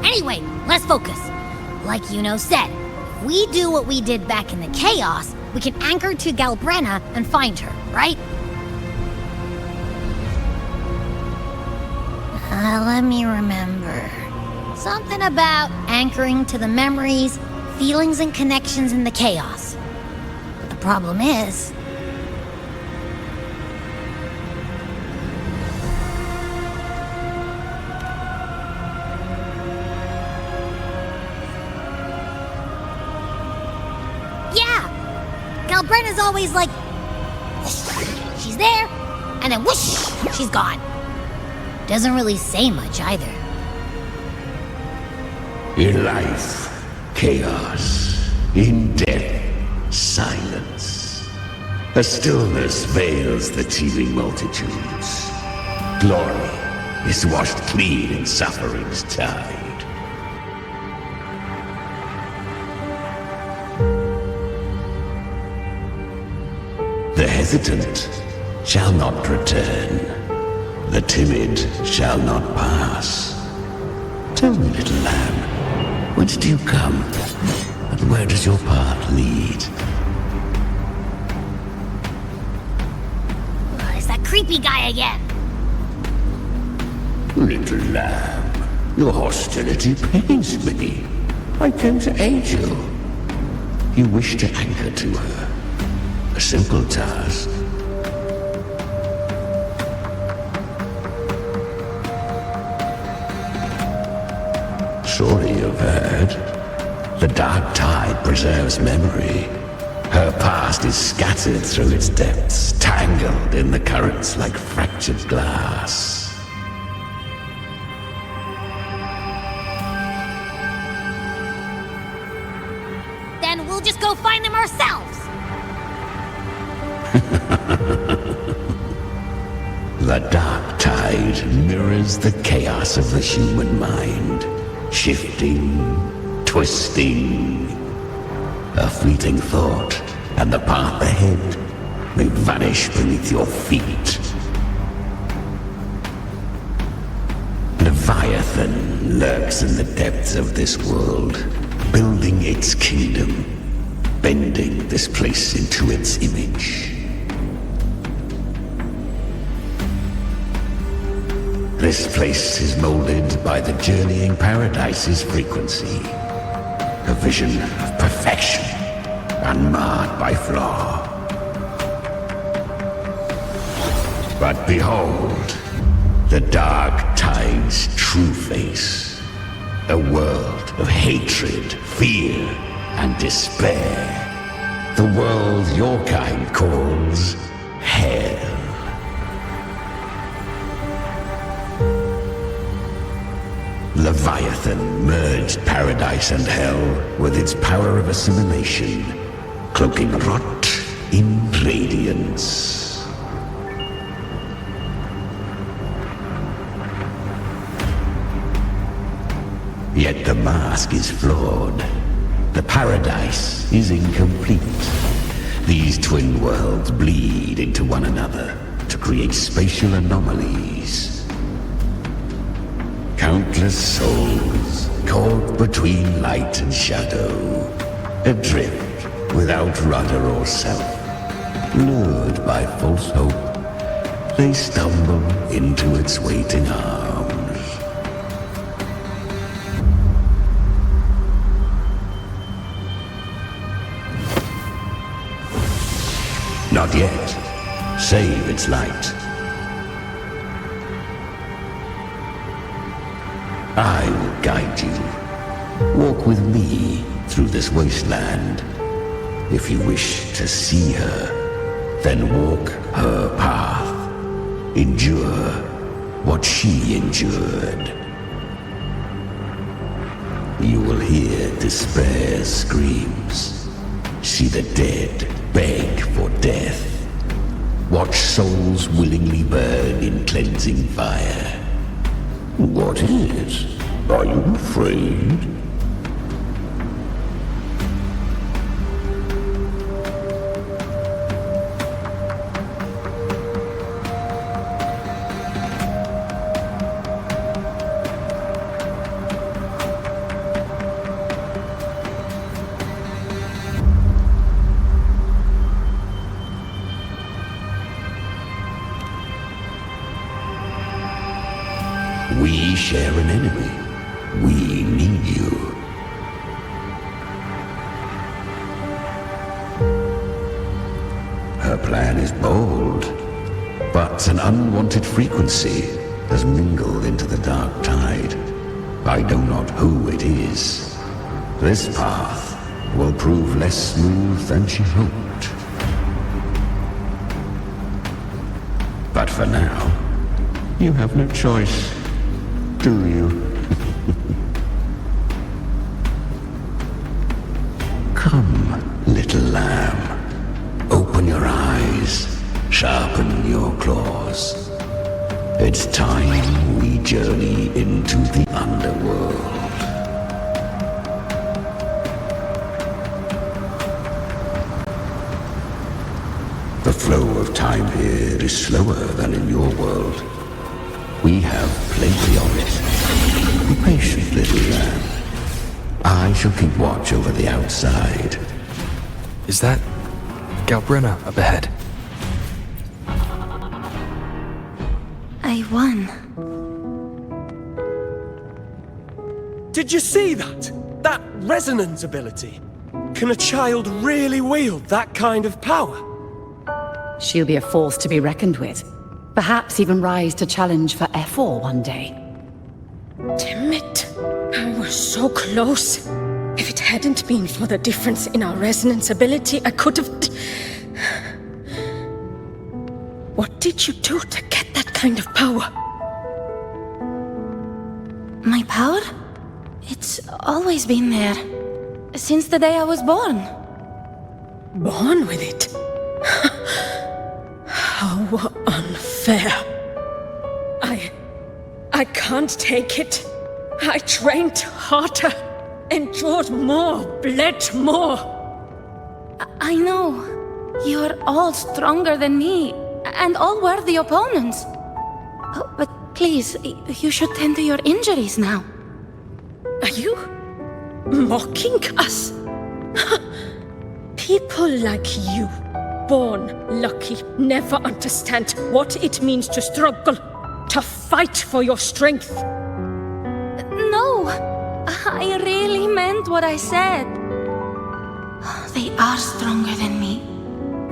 Anyway, let's focus. Like Yuno said, if we do what we did back in the Chaos, we can anchor to Galbrenna and find her, right? Let me remember. Something about anchoring to the memories, feelings, and connections in the Chaos. But the problem is... yeah! Galbrenna's always like... whoosh, she's there, and then whoosh, she's gone. Doesn't really say much either. In life, chaos. In death, silence. A stillness veils the teeming multitudes. Glory is washed clean in suffering's tide. The hesitant shall not return. The timid shall not pass. Tell me, little lamb, whence do you come? And where does your path lead? It's that creepy guy again. Little lamb, your hostility pains me. I came to aid you. You wish to anchor to her. A simple task. Surely you've heard. The dark tide preserves memory. Her past is scattered through its depths, tangled in the currents like fractured glass. Then we'll just go find them ourselves. The dark tide mirrors the chaos of the human mind. Shifting, twisting. A fleeting thought, and the path ahead may vanish beneath your feet. Leviathan lurks in the depths of this world, building its kingdom, bending this place into its image. This place is molded by the journeying paradise's frequency. A vision of perfection, unmarred by flaw. But behold, the dark tide's true face. A world of hatred, fear, and despair. The world your kind calls hell. Leviathan merged paradise and hell with its power of assimilation, cloaking rot in radiance. Yet the mask is flawed. The paradise is incomplete. These twin worlds bleed into one another to create spatial anomalies. Countless souls caught between light and shadow, adrift without rudder or self, lured by false hope, they stumble into its waiting arms. Not yet. Save its light. I will guide you. Walk with me through this wasteland. If you wish to see her, then walk her path. Endure what she endured. You will hear despair's screams. See the dead beg for death. Watch souls willingly burn in cleansing fire. What is? Are you afraid? share an enemy. We need you. Her plan is bold, but an unwanted frequency has mingled into the dark tide. I know not who it is. This path will prove less smooth than she hoped. But for now, you have no choice, do you? Come, little lamb. Open your eyes, sharpen your claws. It's time we journey into the underworld. The flow of time here is slower than in your world. We have plenty of it. Be patient, little lamb. I shall keep watch over the outside. Is that Galbrina up ahead? I won. Did you see that? That resonance ability? Can a child really wield that kind of power? She'll be a force to be reckoned with. Perhaps even rise to challenge for F4 one day. Damn it. I was so close. If it hadn't been for the difference in our resonance ability, I could have... What did you do to get that kind of power? My power? It's always been there. Since the day I was born. Born with it? How unfair. I can't take it. I trained harder, endured more, bled more. I know. You're all stronger than me, and all worthy opponents. Oh, but please, you should tend to your injuries now. Are you mocking us? People like you, born lucky, never understand what it means to struggle, to fight for your strength. No, I really meant what I said. They are stronger than me,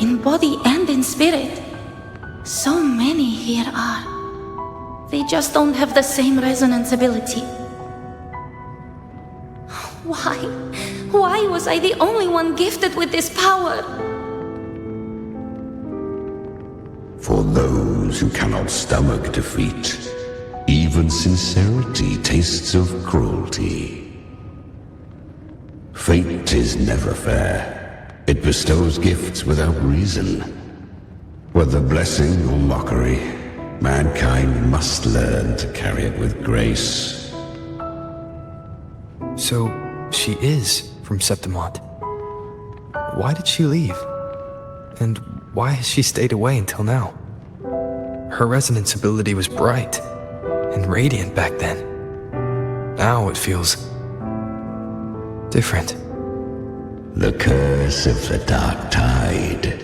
in body and in spirit. So many here are. They just don't have the same resonance ability. Why? Why was I the only one gifted with this power? For those who cannot stomach defeat, even sincerity tastes of cruelty. Fate is never fair. It bestows gifts without reason. Whether blessing or mockery, mankind must learn to carry it with grace. So, she is from Septimont. Why did she leave? And why has she stayed away until now? Her resonance ability was bright and radiant back then. Now it feels different. The curse of the dark tide.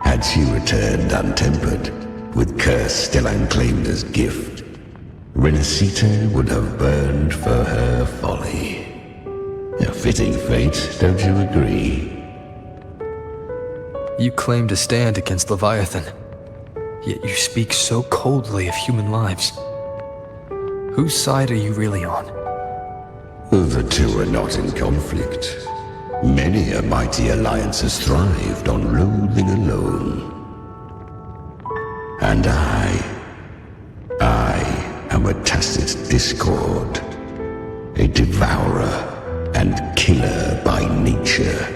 Had she returned untempered, with curse still unclaimed as gift, Renacita would have burned for her folly. A fitting fate, don't you agree? You claim to stand against Leviathan, yet you speak so coldly of human lives. Whose side are you really on? The two are not in conflict. Many a mighty alliance has thrived on loathing alone. And I am a tacit discord, a devourer and killer by nature.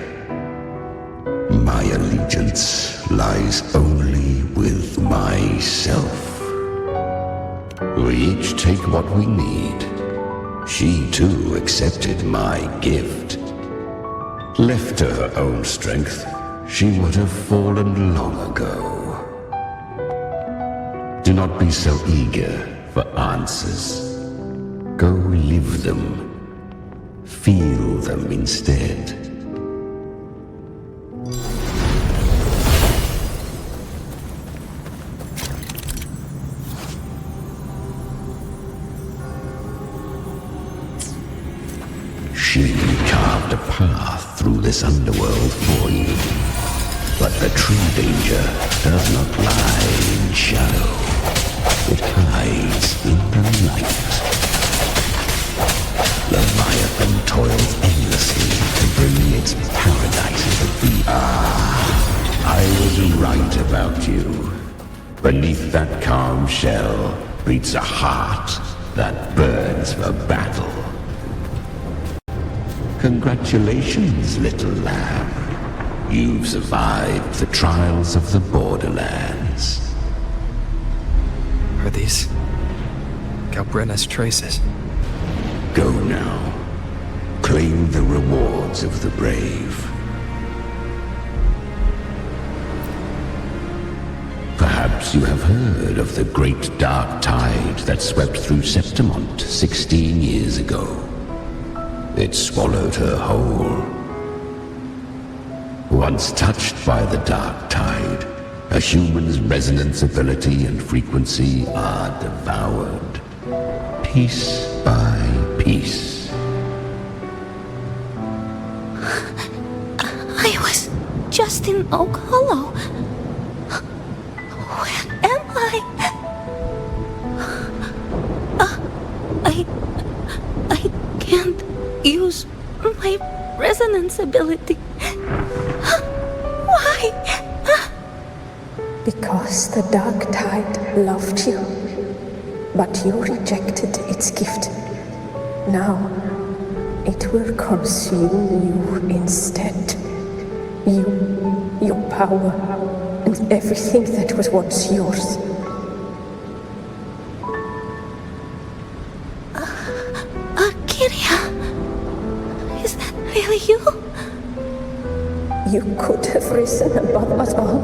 My allegiance lies only with myself. We each take what we need. She too accepted my gift. Left to her own strength, she would have fallen long ago. Do not be so eager for answers. Go live them. Feel them instead. carved a path through this underworld for you. But the true danger does not lie in shadow. It hides in the light. Leviathan toils endlessly to bring its paradise to the I was right about you. Beneath that calm shell beats a heart that burns for battle. Congratulations, little lamb. You've survived the trials of the Borderlands. Are these Galbrenna's traces? Go now. Claim the rewards of the brave. Perhaps you have heard of the great dark tide that swept through Septimont 16 years ago. It swallowed her whole. Once touched by the dark tide, a human's resonance ability and frequency are devoured, piece by piece. I was just in Oak Hollow. Where am I? I can't use my resonance ability. Why? Because the dark tide loved you, but you rejected its gift. Now, it will consume you instead. You, your power, and everything that was once yours. Kiria, is that really you? You could have risen above us all.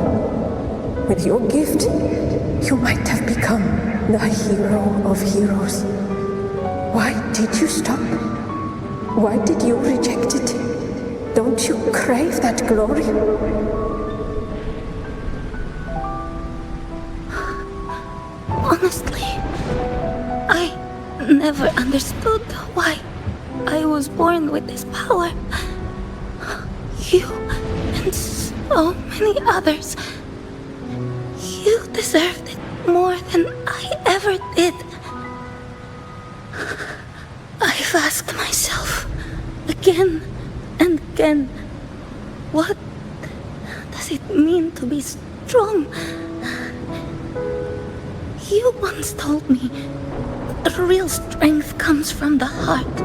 With your gift, you might have become the hero of heroes. Why did you stop? Why did you reject it? Don't you crave that glory? Honestly, I never understood why I was born with this power. You and so many others, you deserved it more than I ever did. I've asked myself again and again, what does it mean to be strong? You once told me that real strength comes from the heart,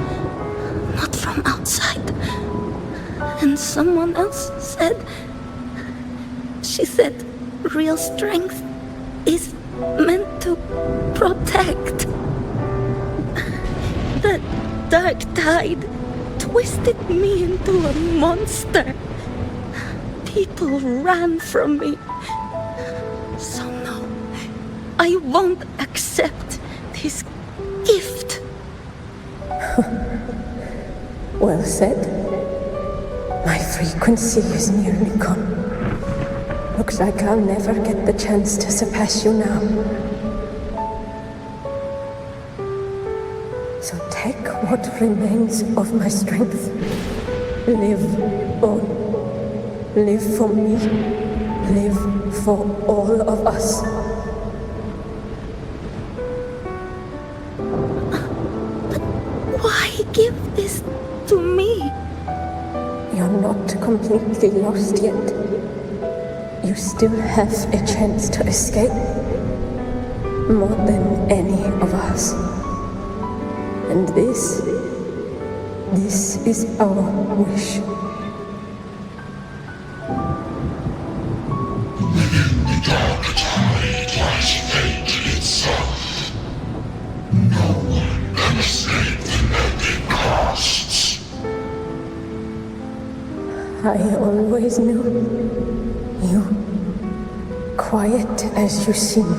not from outside. And someone else said, she said, real strength is meant to protect. The dark tide twisted me into a monster. People ran from me. So no, I won't accept this gift. Well said. My frequency is nearly gone. Looks like I'll never get the chance to surpass you now. So take what remains of my strength. Live on. Live for me. Live for all of us. But why give this to me? You're not completely lost yet. You still have a chance to escape. More than any of us. And this is our wish. Within the dark tide lies fate itself. No one can escape the net it casts. I always knew you, quiet as you seem.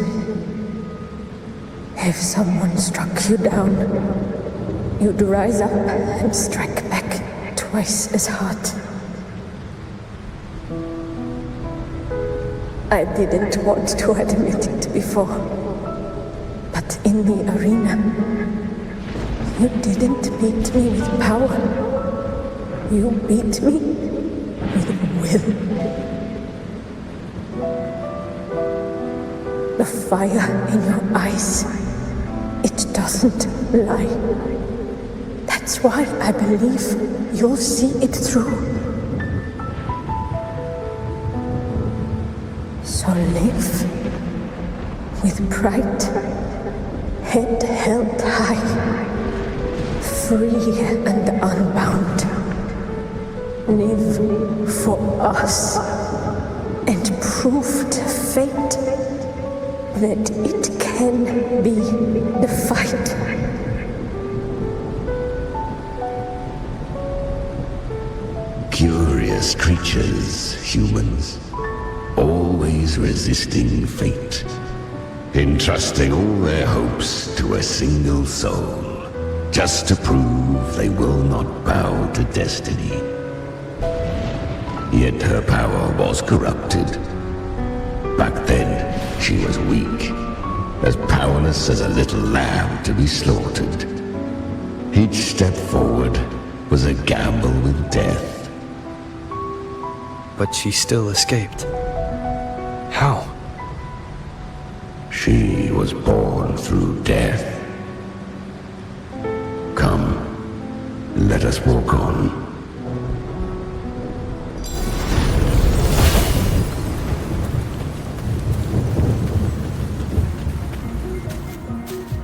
If someone struck you down, you'd rise up and strike back twice as hard. I didn't want to admit it before, but in the arena, you didn't beat me with power. You beat me with will. The fire in your eyes, it doesn't lie. That's why I believe you'll see it through. So live with pride, head held high, free and unbound. Live for us and prove to fate that it can be defied. Curious creatures, humans, always resisting fate, entrusting all their hopes to a single soul, just to prove they will not bow to destiny. Yet her power was corrupted. Back then, she was weak, as powerless as a little lamb to be slaughtered. Each step forward was a gamble with death. But she still escaped. How? She was born through death. Come, let us walk on.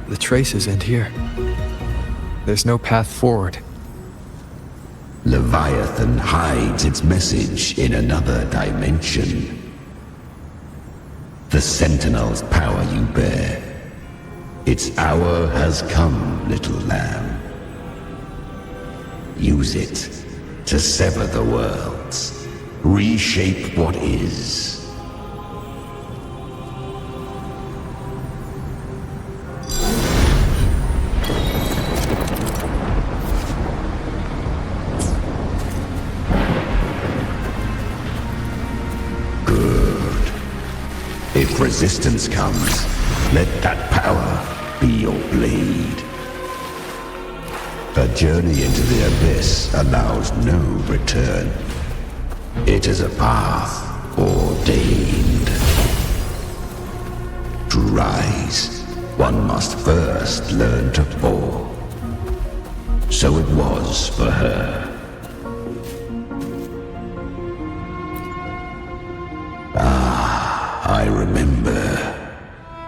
The traces end here. There's no path forward. Leviathan hides its message in another dimension. The Sentinel's power you bear. Its hour has come, little lamb. Use it to sever the worlds, reshape what is. If resistance comes, let that power be your blade. A journey into the abyss allows no return. It is a path ordained. To rise, one must first learn to fall. So it was for her. I remember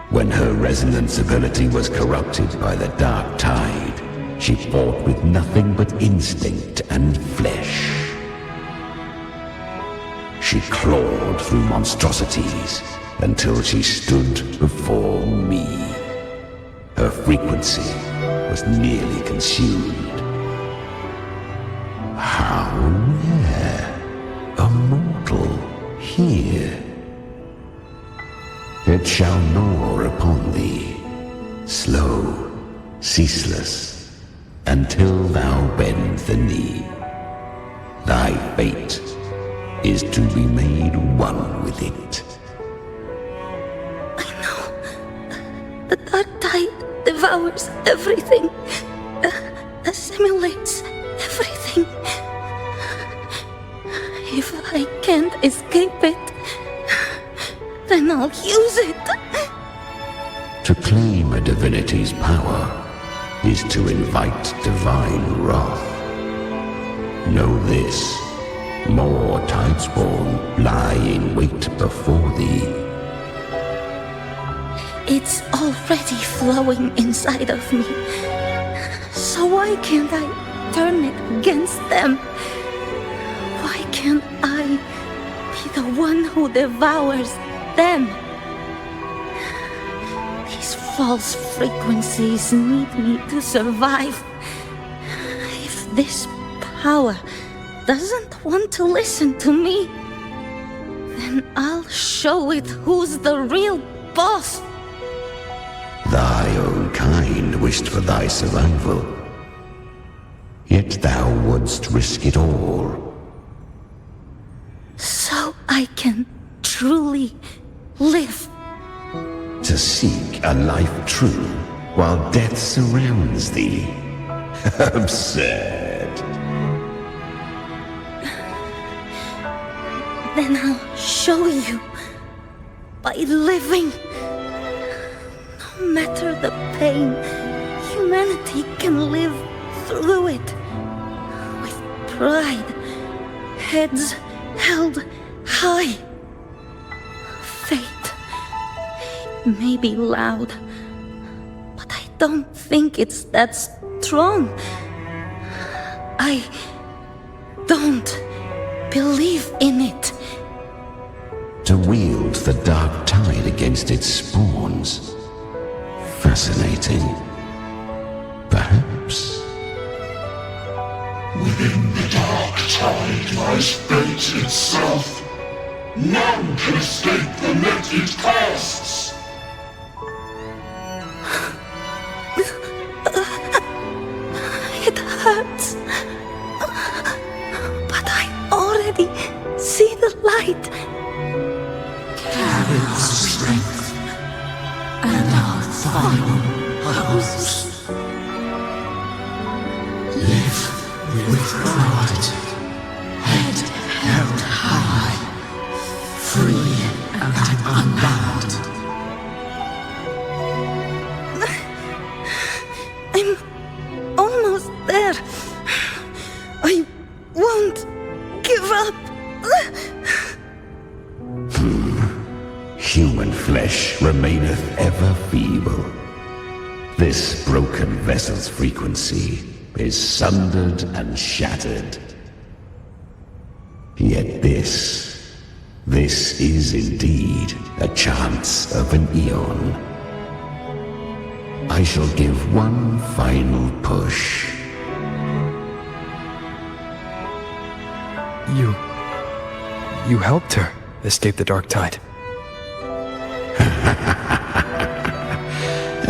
when her resonance ability was corrupted by the dark tide. She fought with nothing but instinct and flesh. She clawed through monstrosities until she stood before me. Her frequency was nearly consumed. How rare! A mortal here. It shall gnaw upon thee, slow, ceaseless, until thou bend the knee. Thy fate is to be made one with it. I know. The dark tide devours everything, assimilates everything. If I can't escape it, then I'll use it. To claim a divinity's power is to invite divine wrath. Know this, more Tidespawn lie in wait before thee. It's already flowing inside of me. So why can't I turn it against them? Why can't I be the one who devours them? These false frequencies need me to survive. If this power doesn't want to listen to me, then I'll show it who's the real boss. Thy own kind wished for thy survival, yet thou wouldst risk it all. So I can truly live. To seek a life true while death surrounds thee. Absurd. Then I'll show you. By living. No matter the pain, humanity can live through it. With pride. Heads held high. Fate. It may be loud, but I don't think it's that strong. I don't believe in it. To wield the dark tide against its spawns. Fascinating. Perhaps. Within the dark tide lies fate itself. None can escape the net it casts. It hurts. But I already see the light. Carry our strength and our final hopes. Live with pride, head held high, free and unbound. I'm almost there. I won't give up. Human flesh remaineth ever feeble. This broken vessel's frequency is sundered and shattered. Yet this is indeed a chance of an eon. I shall give one final push. You helped her escape the dark tide.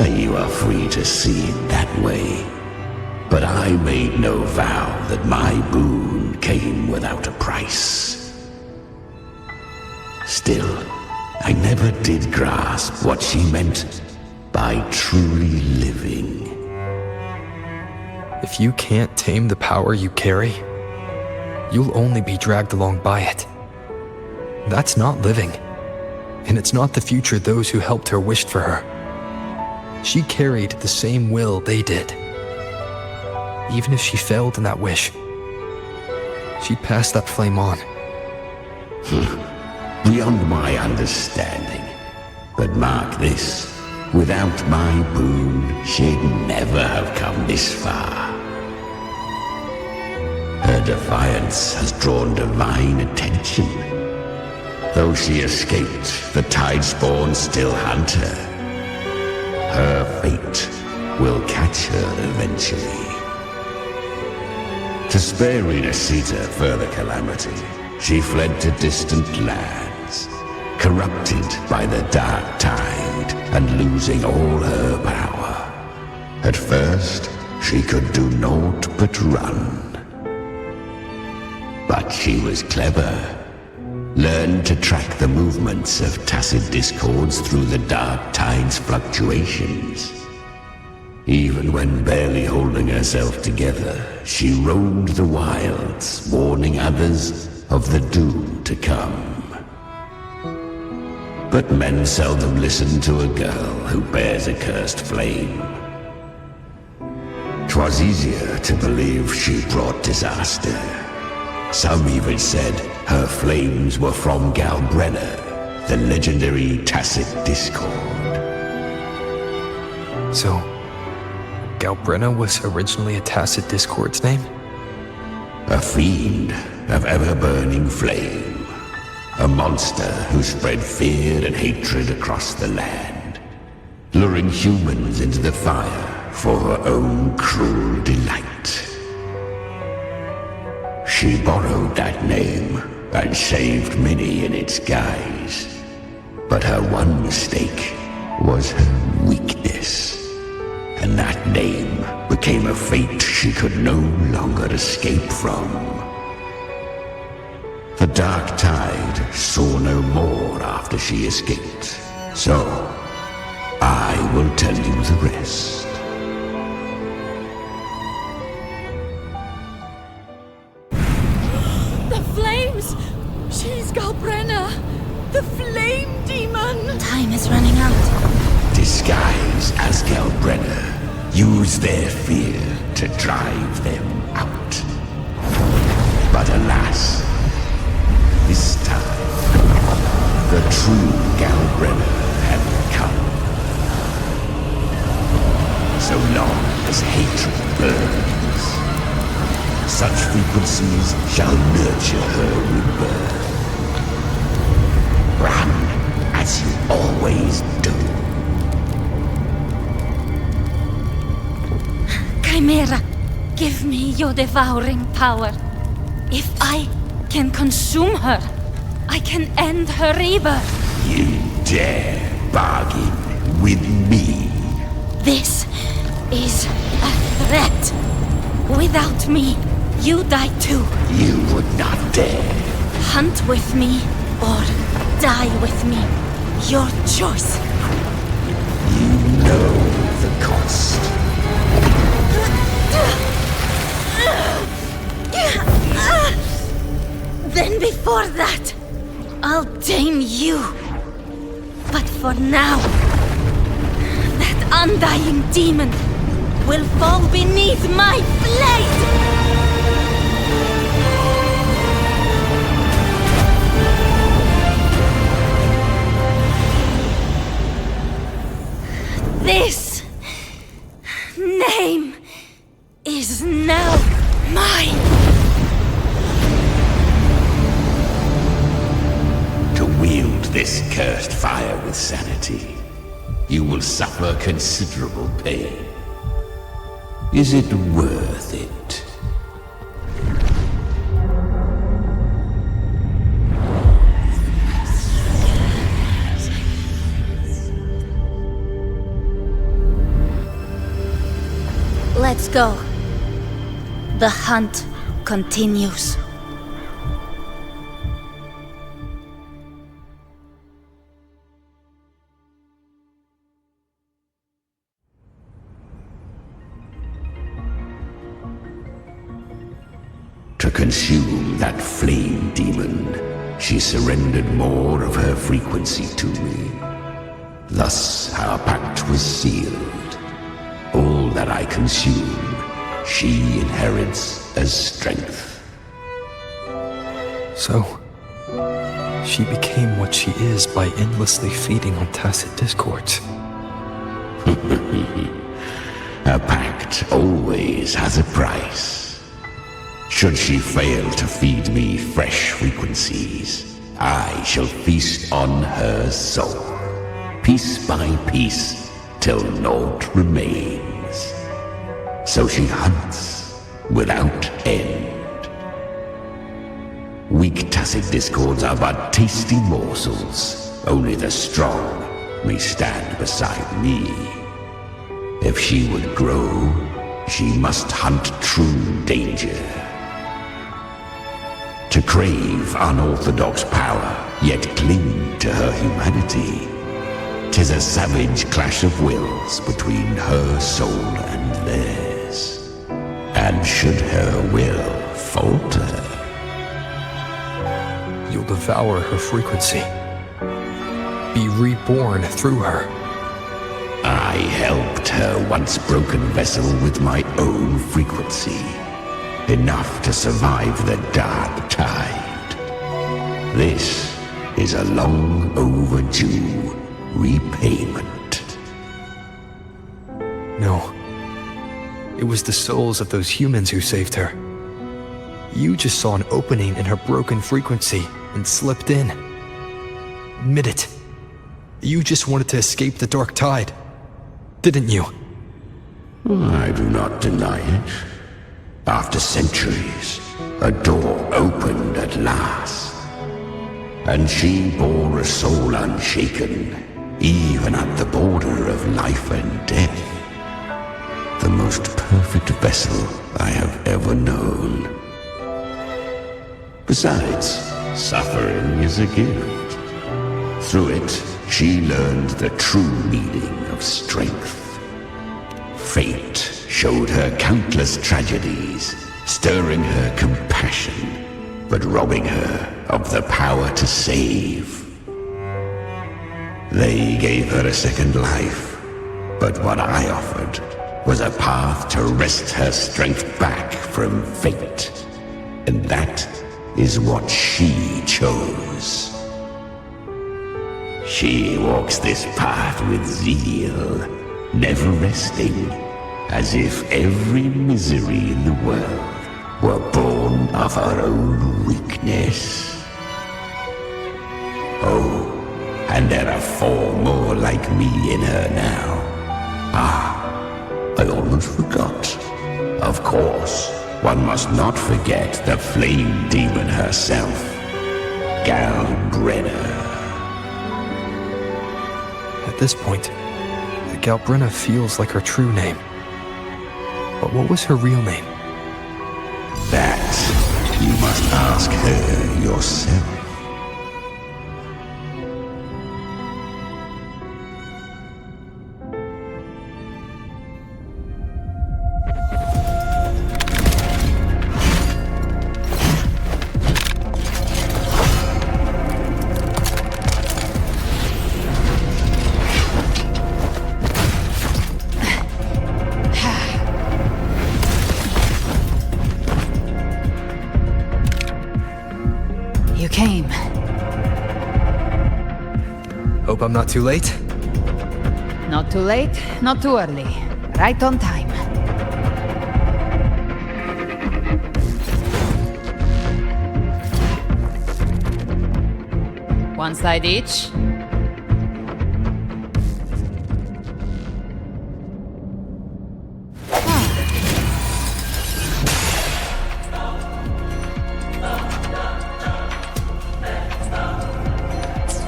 You are free to see it that way. But I made no vow that my boon came without a price. Still, I never did grasp what she meant by truly living. If you can't tame the power you carry, you'll only be dragged along by it. That's not living. And it's not the future those who helped her wished for her. She carried the same will they did. Even if she failed in that wish, she'd pass that flame on. Beyond my understanding. But mark this, without my boon, she'd never have come this far. Her defiance has drawn divine attention. Though she escaped, the tide spawn still hunt her. Her fate will catch her eventually. To spare Renacita further calamity, she fled to distant lands, corrupted by the dark tide and losing all her power. At first, she could do naught but run. But she was clever. Learned to track the movements of tacit discords through the dark tide's fluctuations. Even when barely holding herself together, she roamed the wilds, warning others of the doom to come. But men seldom listen to a girl who bears a cursed flame. 'Twas easier to believe she brought disaster. Some even said her flames were from Galbrenna, the legendary tacit discord. So, Galbrenna was originally a tacit discord's name? A fiend of ever-burning flame. A monster who spread fear and hatred across the land, luring humans into the fire for her own cruel delight. She borrowed that name and saved many in its guise. But her one mistake was her weakness. And that name became a fate she could no longer escape from. The dark tide saw no more after she escaped. So, I will tell you the rest. The flames! She's Galbrenna, the flame demon! Time is running out. Disguise as Galbrenna. Use their fear to drive them out. But alas, this time, the true Galbrenna had come. So long as hatred burns, such frequencies shall nurture her rebirth. Run as you always do. Chimera, give me your devouring power. If I can consume her, I can end her rebirth. You dare bargain with me? This is a threat. Without me, you die too. You would not dare. Hunt with me or die with me. Your choice. You know the cost. Then before that, I'll tame you. But for now, that undying demon will fall beneath my blade! This name is now mine! To wield this cursed fire with sanity, you will suffer considerable pain. Is it worth it? Let's go. The hunt continues. To consume that flame demon, she surrendered more of her frequency to me. Thus our pact was sealed. All that I consume, she inherits as strength. So, she became what she is by endlessly feeding on tacit discords. A pact always has a price. Should she fail to feed me fresh frequencies, I shall feast on her soul, piece by piece, till naught remains. So she hunts without end. Weak tacit discords are but tasty morsels. Only the strong may stand beside me. If she would grow, she must hunt true danger. To crave unorthodox power, yet cling to her humanity, 'tis a savage clash of wills between her soul and theirs. And should her will falter, you'll devour her frequency. Be reborn through her. I helped her once broken vessel with my own frequency. Enough to survive the dark tide. This is a long overdue repayment. No. It was the souls of those humans who saved her. You just saw an opening in her broken frequency and slipped in. Admit it. You just wanted to escape the dark tide, didn't you? I do not deny it. After centuries, a door opened at last. And she bore a soul unshaken, even at the border of life and death. The most perfect vessel I have ever known. Besides, suffering is a gift. Through it, she learned the true meaning of strength. Fate showed her countless tragedies, stirring her compassion, but robbing her of the power to save. They gave her a second life, but what I offered was a path to wrest her strength back from fate. And that is what she chose. She walks this path with zeal, never resting, as if every misery in the world were born of her own weakness. Oh, and there are 4 more like me in her now. I almost forgot. Of course, one must not forget the flame demon herself, Galbrenna. At this point, Galbrenna feels like her true name. But what was her real name? That you must ask her yourself. Hope I'm not too late? Not too late, not too early. Right on time. One side each.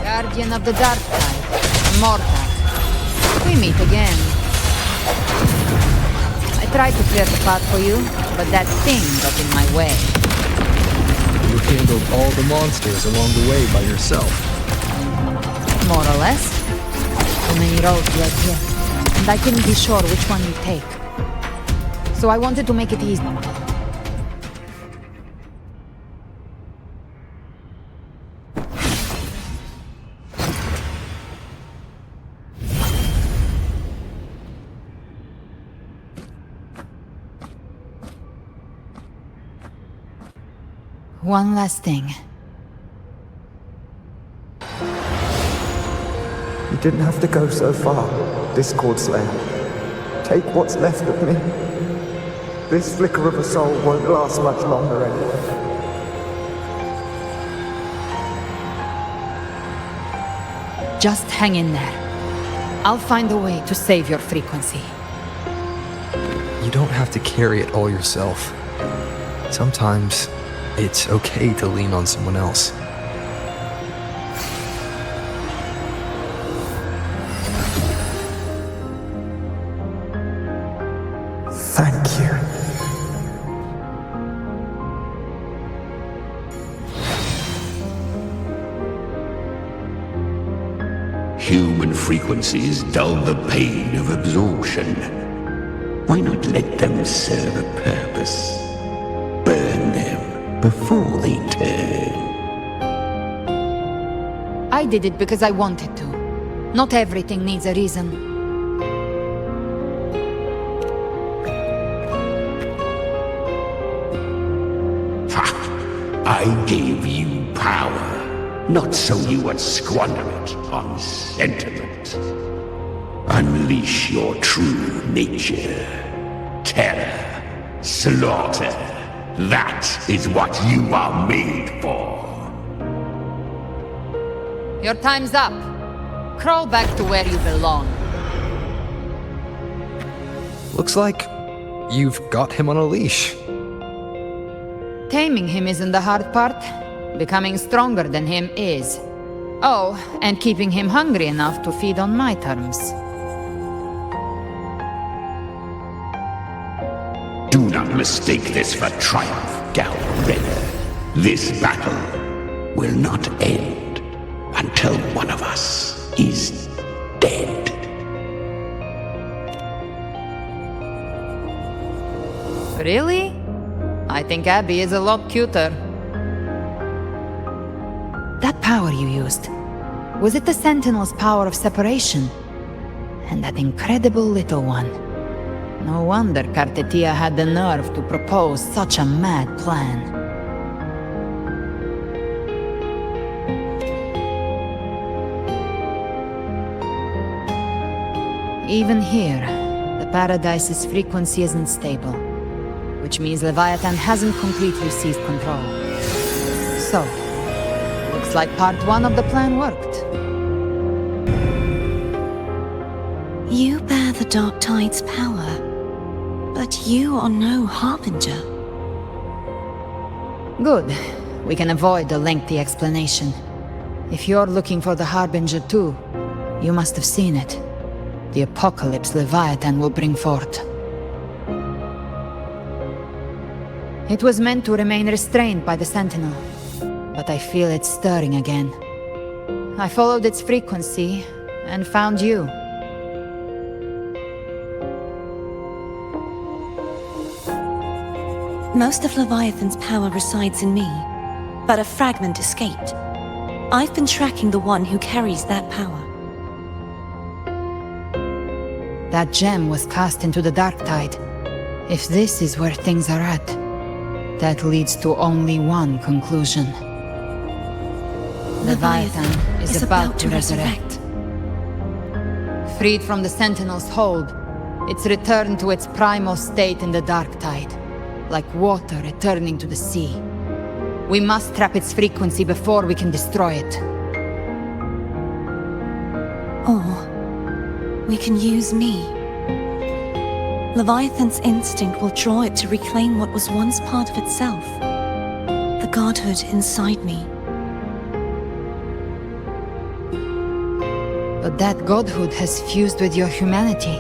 Guardian of the Dark Tide, Mortak. We meet again. I tried to clear the path for you, but that thing got in my way. You handled all the monsters along the way by yourself. More or less. Too many roads led here, and I couldn't be sure which one you'd take. So I wanted to make it easy. One last thing. You didn't have to go so far, Discord Slayer. Take what's left of me. This flicker of a soul won't last much longer anyway. Just hang in there. I'll find a way to save your frequency. You don't have to carry it all yourself. Sometimes it's okay to lean on someone else. Thank you. Human frequencies dull the pain of absorption. Why not let them serve a purpose? Burn them before they turn. I did it because I wanted to. Not everything needs a reason. Ha! I gave you power, not so you would squander it on sentiment. Unleash your true nature. Terror, slaughter. That is what you are made for. Your time's up. Crawl back to where you belong. Looks like you've got him on a leash. Taming him isn't the hard part. Becoming stronger than him is. Oh, and keeping him hungry enough to feed on my terms. Do not mistake this for triumph, Galbrenna. This battle will not end until one of us is dead. Really? I think Abby is a lot cuter. That power you used, was it the Sentinel's power of separation? And that incredible little one. No wonder Cartetia had the nerve to propose such a mad plan. Even here, the Paradise's frequency isn't stable, which means Leviathan hasn't completely seized control. So, looks like part 1 of the plan worked. You bear the Dark Tide's power, but you are no Harbinger. Good. We can avoid a lengthy explanation. If you're looking for the Harbinger too, you must have seen it. The apocalypse Leviathan will bring forth. It was meant to remain restrained by the Sentinel, but I feel it stirring again. I followed its frequency and found you. Most of Leviathan's power resides in me, but a fragment escaped. I've been tracking the one who carries that power. That gem was cast into the Dark Tide. If this is where things are at, that leads to only one conclusion. Leviathan is about to resurrect. Freed from the Sentinel's hold, it's returned to its primal state in the Dark Tide, like water returning to the sea. We must trap its frequency before we can destroy it. Or we can use me. Leviathan's instinct will draw it to reclaim what was once part of itself. The godhood inside me. But that godhood has fused with your humanity.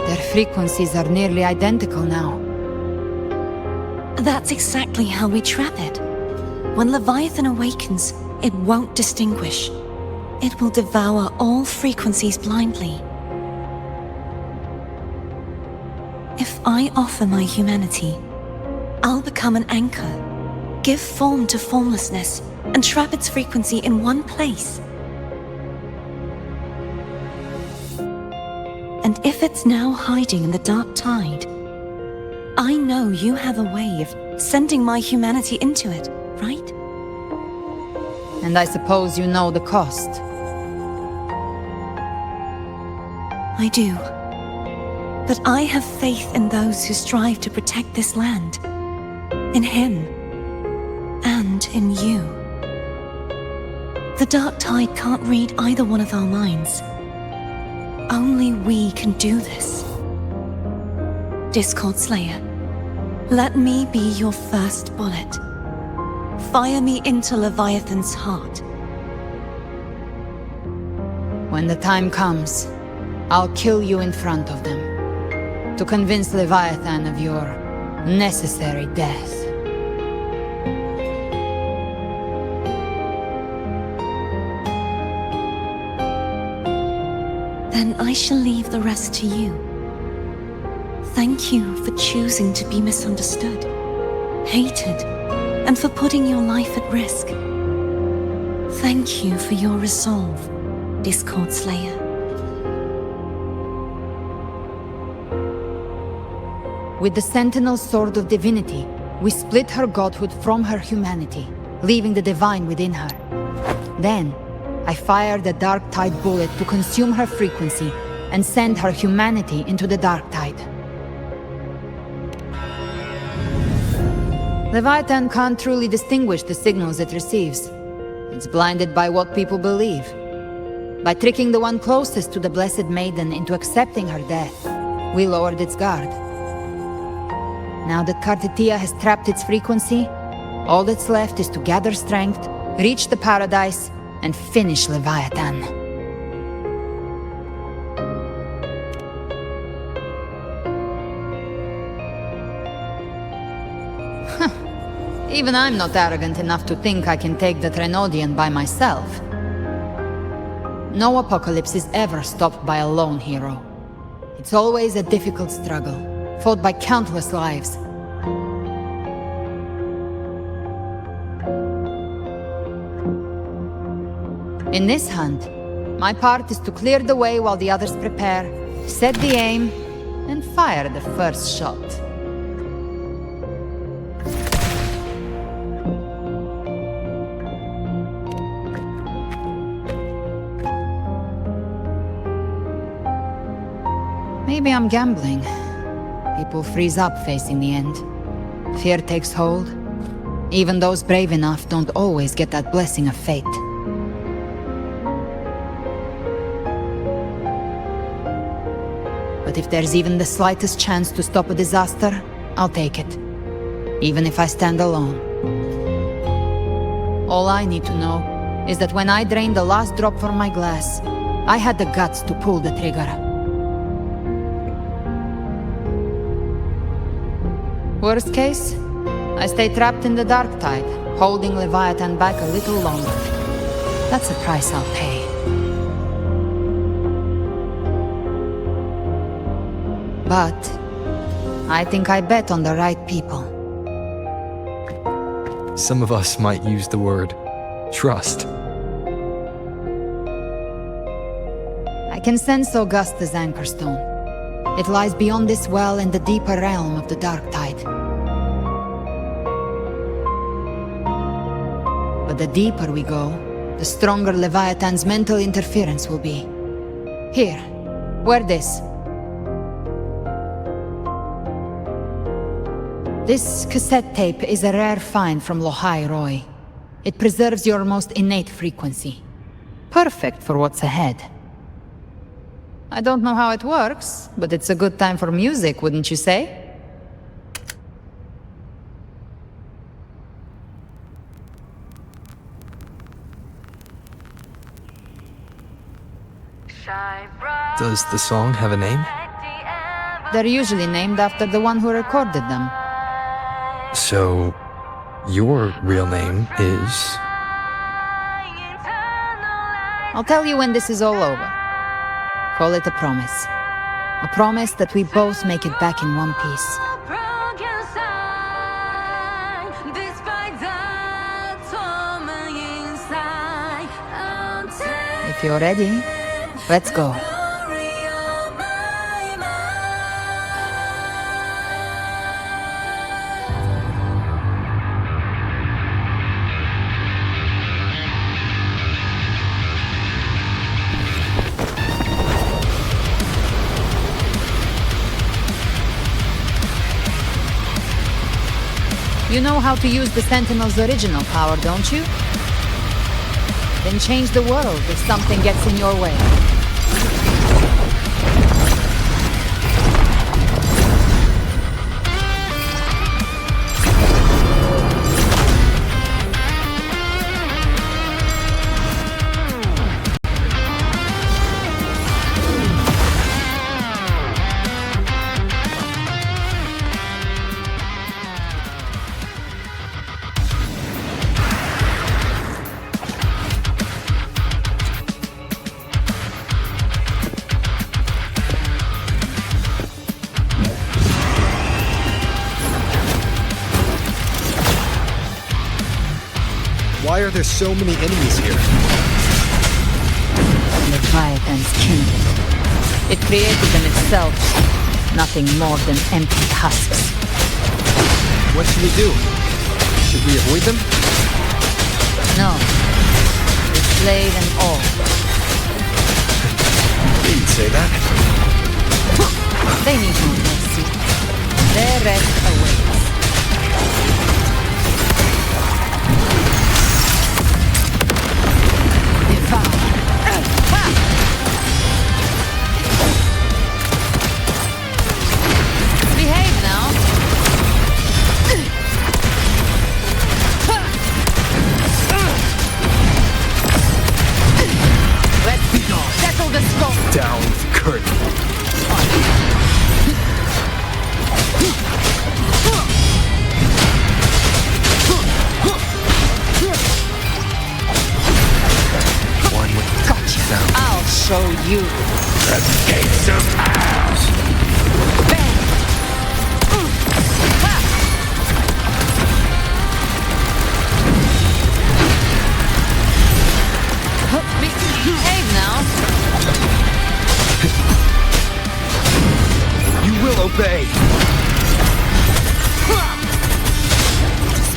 Their frequencies are nearly identical now. That's exactly how we trap it. When Leviathan awakens, it won't distinguish. It will devour all frequencies blindly. If I offer my humanity, I'll become an anchor, give form to formlessness, and trap its frequency in one place. And if it's now hiding in the Dark Tide, I know you have a way of sending my humanity into it, right? And I suppose you know the cost. I do. But I have faith in those who strive to protect this land. In him. And in you. The Dark Tide can't read either one of our minds. Only we can do this. Discord Slayer, let me be your first bullet. Fire me into Leviathan's heart. When the time comes, I'll kill you in front of them, to convince Leviathan of your necessary death. Then I shall leave the rest to you. Thank you for choosing to be misunderstood, hated, and for putting your life at risk. Thank you for your resolve, Discord Slayer. With the Sentinel's Sword of Divinity, we split her godhood from her humanity, leaving the divine within her. Then, I fired a Dark Tide bullet to consume her frequency and send her humanity into the Dark Tide. Leviathan can't truly distinguish the signals it receives. It's blinded by what people believe. By tricking the one closest to the Blessed Maiden into accepting her death, we lowered its guard. Now that Cartetia has trapped its frequency, all that's left is to gather strength, reach the Paradise, and finish Leviathan. Even I'm not arrogant enough to think I can take the Trenodian by myself. No apocalypse is ever stopped by a lone hero. It's always a difficult struggle, fought by countless lives. In this hunt, my part is to clear the way while the others prepare, set the aim, and fire the first shot. Maybe I'm gambling. People freeze up facing the end. Fear takes hold. Even those brave enough don't always get that blessing of fate. But if there's even the slightest chance to stop a disaster, I'll take it. Even if I stand alone. All I need to know is that when I drained the last drop from my glass, I had the guts to pull the trigger. Worst case, I stay trapped in the dark tide, holding Leviathan back a little longer. That's a price I'll pay. But I think I bet on the right people. Some of us might use the word trust. I can sense Augusta's Anchorstone. It lies beyond this well in the deeper realm of the dark tide. But the deeper we go, the stronger Leviathan's mental interference will be. Here, wear this. This cassette tape is a rare find from Lohai Roy. It preserves your most innate frequency. Perfect for what's ahead. I don't know how it works, but it's a good time for music, wouldn't you say? Does the song have a name? They're usually named after the one who recorded them. So, your real name is... I'll tell you when this is all over. Call it a promise. A promise that we both make it back in one piece. If you're ready, let's go. You know how to use the Sentinel's original power, don't you? Then change the world if something gets in your way. Why are there so many enemies here? Leviathan's kingdom. It created them itself. Nothing more than empty husks. What should we do? Should we avoid them? No. We slay them all. You'd say that. They need no mercy. Their rest awaits. Behave now. Let's settle the score. Down with the curtain. One with the Gotcha. sound. I'll show you. The gates of hell! obey.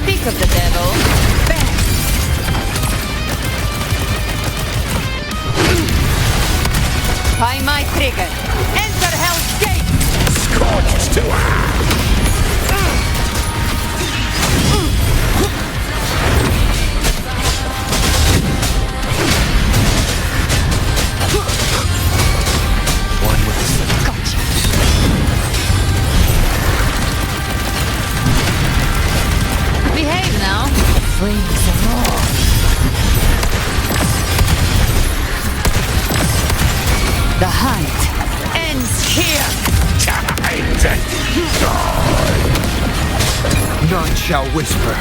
Speak of the devil. Bang! By my trigger. Enter Hell's Gate! Scorched to One with the sun. Gotcha! Behave now. Bring some more. The hunt ends here. None shall whisper.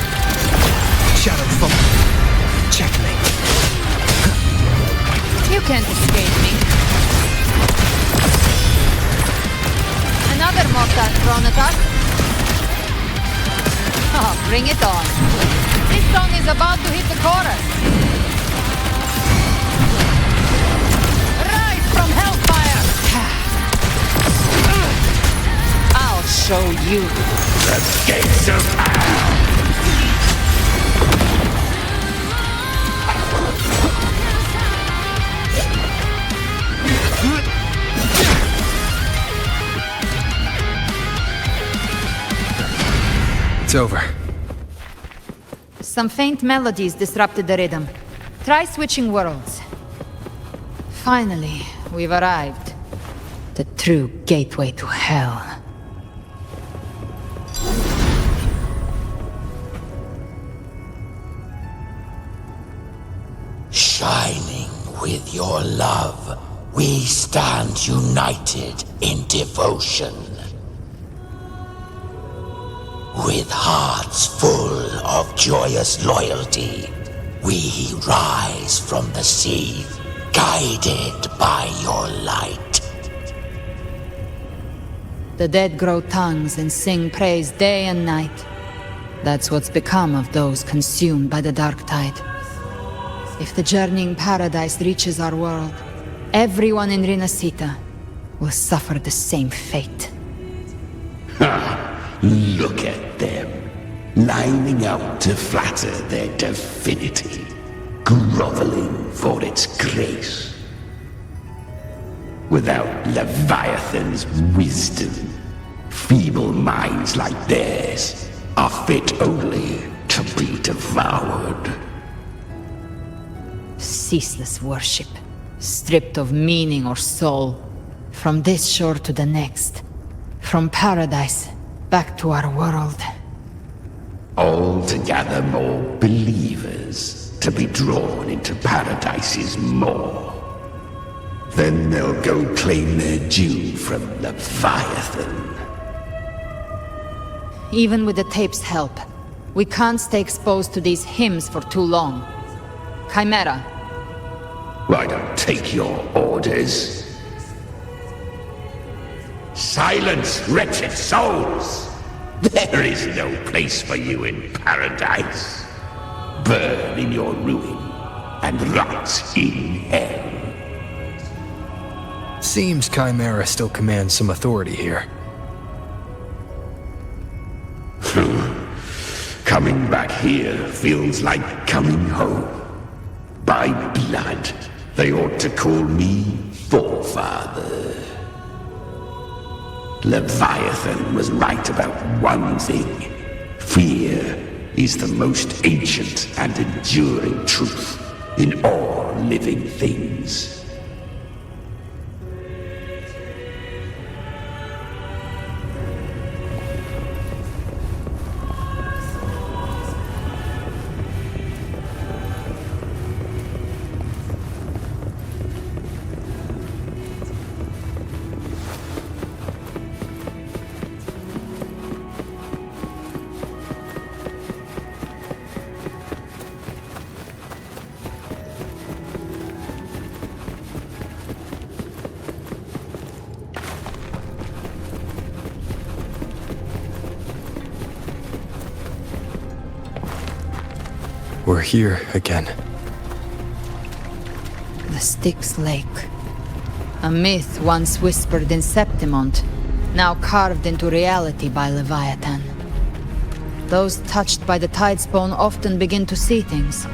Shadow folk. Checkmate. You can't escape me. Another mortar thrown at us. Oh, bring it on. This song is about to hit the chorus. Rise from hellfire! I'll show you. the gates of hell. It's over. Some faint melodies disrupted the rhythm. Try switching worlds. Finally, we've arrived. The true gateway to hell. Shining with your love, we stand united in devotion. With hearts full of joyous loyalty, we rise from the sea, guided by your light. The dead grow tongues and sing praise day and night. That's what's become of those consumed by the dark tide. If the journeying paradise reaches our world, everyone in Rinasita will suffer the same fate. Look at them, lining up to flatter their divinity, groveling for its grace. Without Leviathan's wisdom, feeble minds like theirs are fit only to be devoured. Ceaseless worship, stripped of meaning or soul, from this shore to the next, from paradise back to our world. All to gather more believers to be drawn into Paradise's maw. Then they'll go claim their due from Leviathan. Even with the tape's help, we can't stay exposed to these hymns for too long. Chimera. I don't take your orders. Silence, wretched souls! There is no place for you in paradise. Burn in your ruin and rot in hell. Seems Chimera still commands some authority here. Coming back here feels like coming home. By blood, they ought to call me Forefather. Leviathan was right about one thing. Fear is the most ancient and enduring truth in all living things. We're here again. The Styx Lake. A myth once whispered in Septimont, now carved into reality by Leviathan. Those touched by the Tidespawn often begin to see things,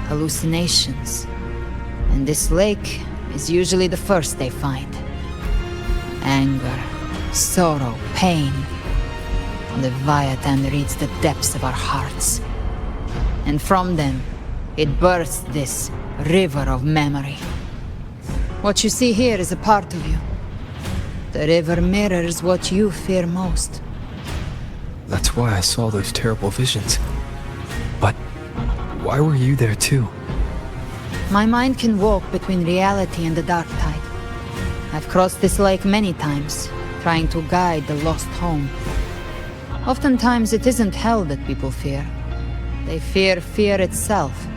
hallucinations. And this lake is usually the first they find. Anger, sorrow, pain. Leviathan reads the depths of our hearts. And from them, it births this river of memory. What you see here is a part of you. The river mirrors what you fear most. That's why I saw those terrible visions. But why were you there too? My mind can walk between reality and the dark tide. I've crossed this lake many times, trying to guide the lost home. Oftentimes it isn't hell that people fear. They fear fear itself,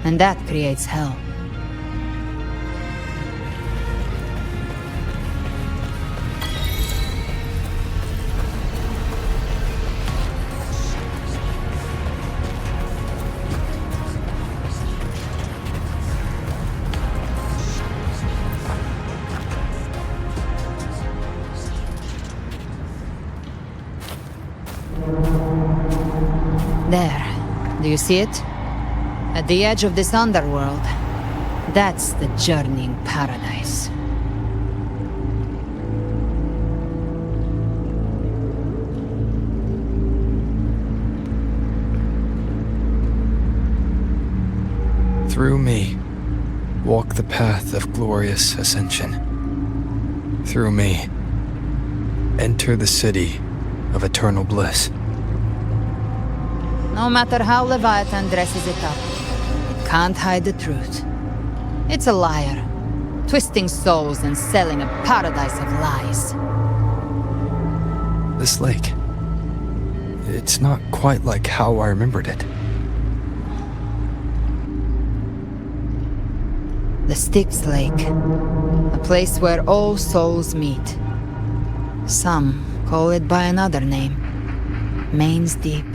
and that creates hell. There. Do you see it? At the edge of this underworld. That's the journeying paradise. Through me, walk the path of glorious ascension. Through me, enter the city of eternal bliss. No matter how Leviathan dresses it up, it can't hide the truth. It's a liar, twisting souls and selling a paradise of lies. This lake, it's not quite like how I remembered it. The Styx Lake, a place where all souls meet. Some call it by another name, Main's Deep.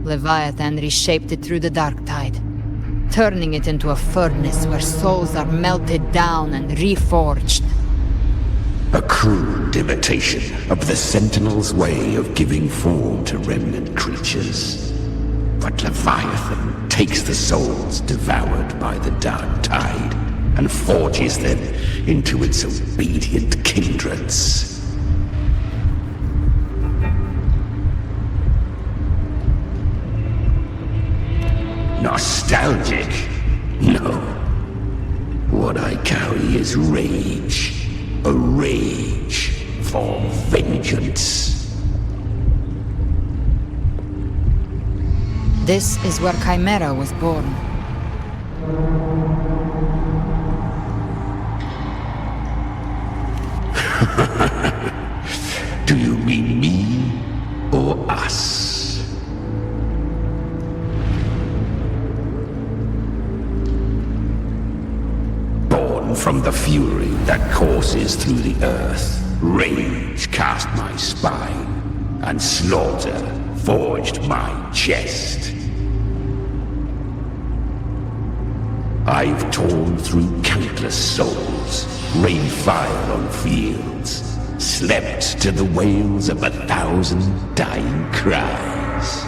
Leviathan reshaped it through the dark tide, turning it into a furnace where souls are melted down and reforged. A crude imitation of the Sentinel's way of giving form to remnant creatures. But Leviathan takes the souls devoured by the dark tide and forges them into its obedient kindreds. Nostalgic? No. What I carry is rage. A rage for vengeance. This is where Chimera was born. Do you mean me or us? From the fury that courses through the earth, rage cast my spine, and slaughter forged my chest. I've torn through countless souls, rained fire on fields, slept to the wails of 1,000 dying cries.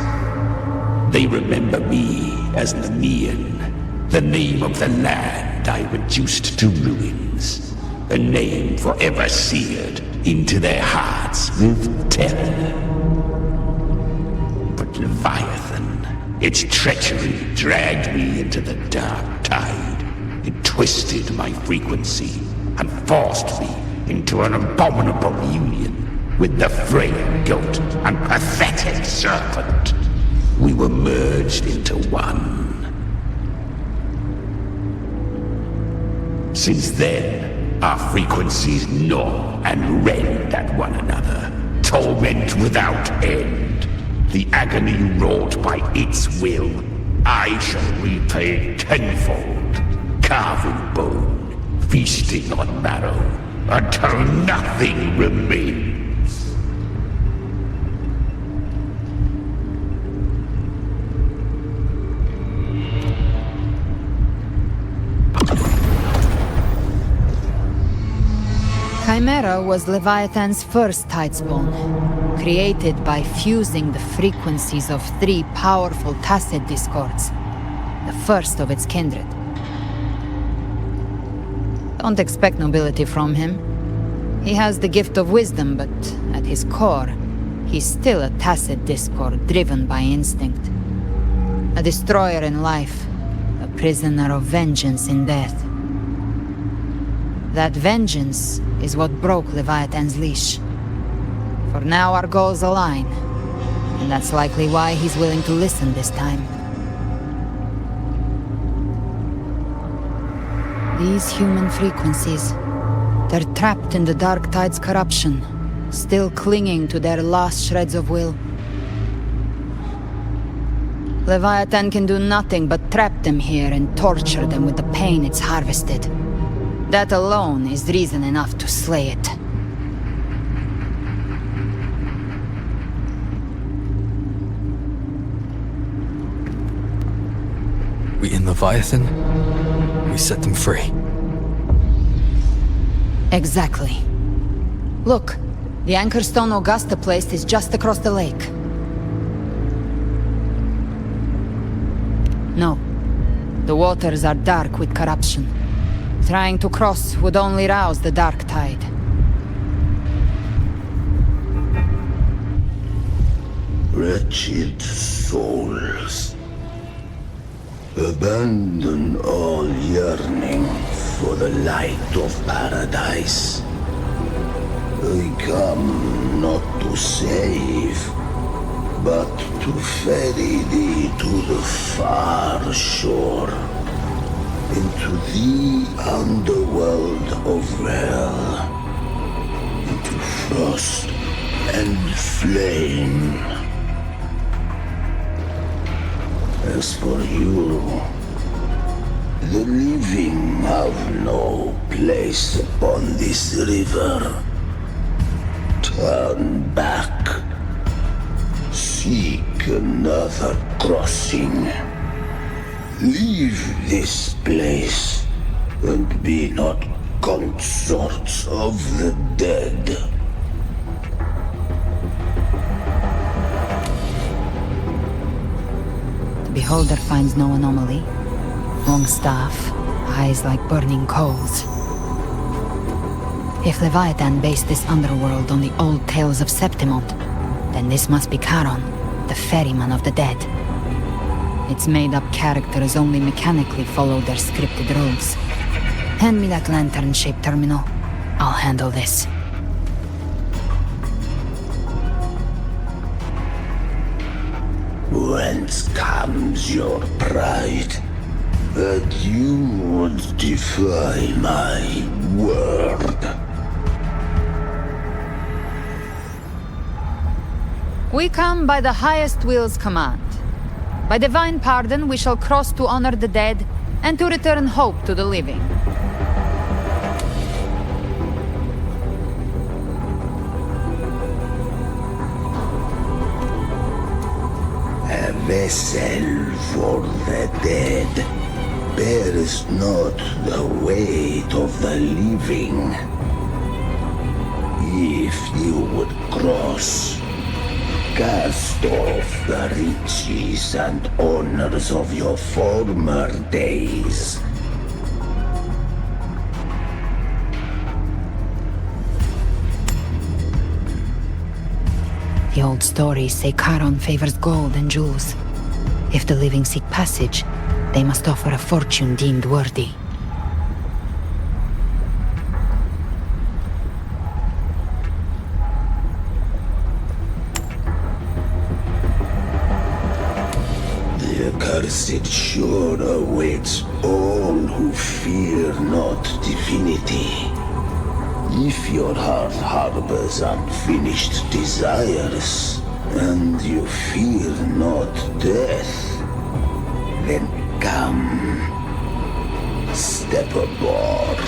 They remember me as Nemean, the name of the land I reduced to ruins, a name forever seared into their hearts with terror. But Leviathan, its treachery dragged me into the dark tide. It twisted my frequency and forced me into an abominable union with the frail goat and pathetic serpent. We were merged into one. Since then, our frequencies gnaw and rend at one another, torment without end. The agony wrought by its will, I shall repay tenfold, carving bone, feasting on marrow, until nothing remains. Chimera was Leviathan's first tidespawn, created by fusing the frequencies of 3 powerful tacit discords, the first of its kindred. Don't expect nobility from him. He has the gift of wisdom, but at his core, he's still a tacit discord driven by instinct. A destroyer in life, a prisoner of vengeance in death. That vengeance is what broke Leviathan's leash. For now our goals align, and that's likely why he's willing to listen this time. These human frequencies, they're trapped in the Dark Tide's corruption, still clinging to their last shreds of will. Leviathan can do nothing but trap them here and torture them with the pain it's harvested. That alone is reason enough to slay it. We end Leviathan, we set them free. Exactly. Look, the Anchorstone Augusta place is just across the lake. No. The waters are dark with corruption. Trying to cross would only rouse the Dark Tide. Wretched souls, abandon all yearning for the light of paradise. I come not to save, but to ferry thee to the far shore, into the underworld of hell, into frost and flame. As for you, the living have no place upon this river. Turn back. Seek another crossing. Leave this place, and be not consorts of the dead. The beholder finds no anomaly. Long staff, eyes like burning coals. If Leviathan based this underworld on the old tales of Septimont, then this must be Charon, the ferryman of the dead. Its made-up characters only mechanically follow their scripted roles. Hand me that lantern-shaped terminal. I'll handle this. Whence comes your pride? That you would defy my word? We come by the highest will's command. By divine pardon, we shall cross to honor the dead and to return hope to the living. A vessel for the dead bears not the weight of the living. If you would cross, cast off the riches and honors of your former days. The old stories say Charon favors gold and jewels. If the living seek passage, they must offer a fortune deemed worthy. The accursed shore awaits all who fear not divinity. If your heart harbors unfinished desires, and you fear not death, then come, step aboard.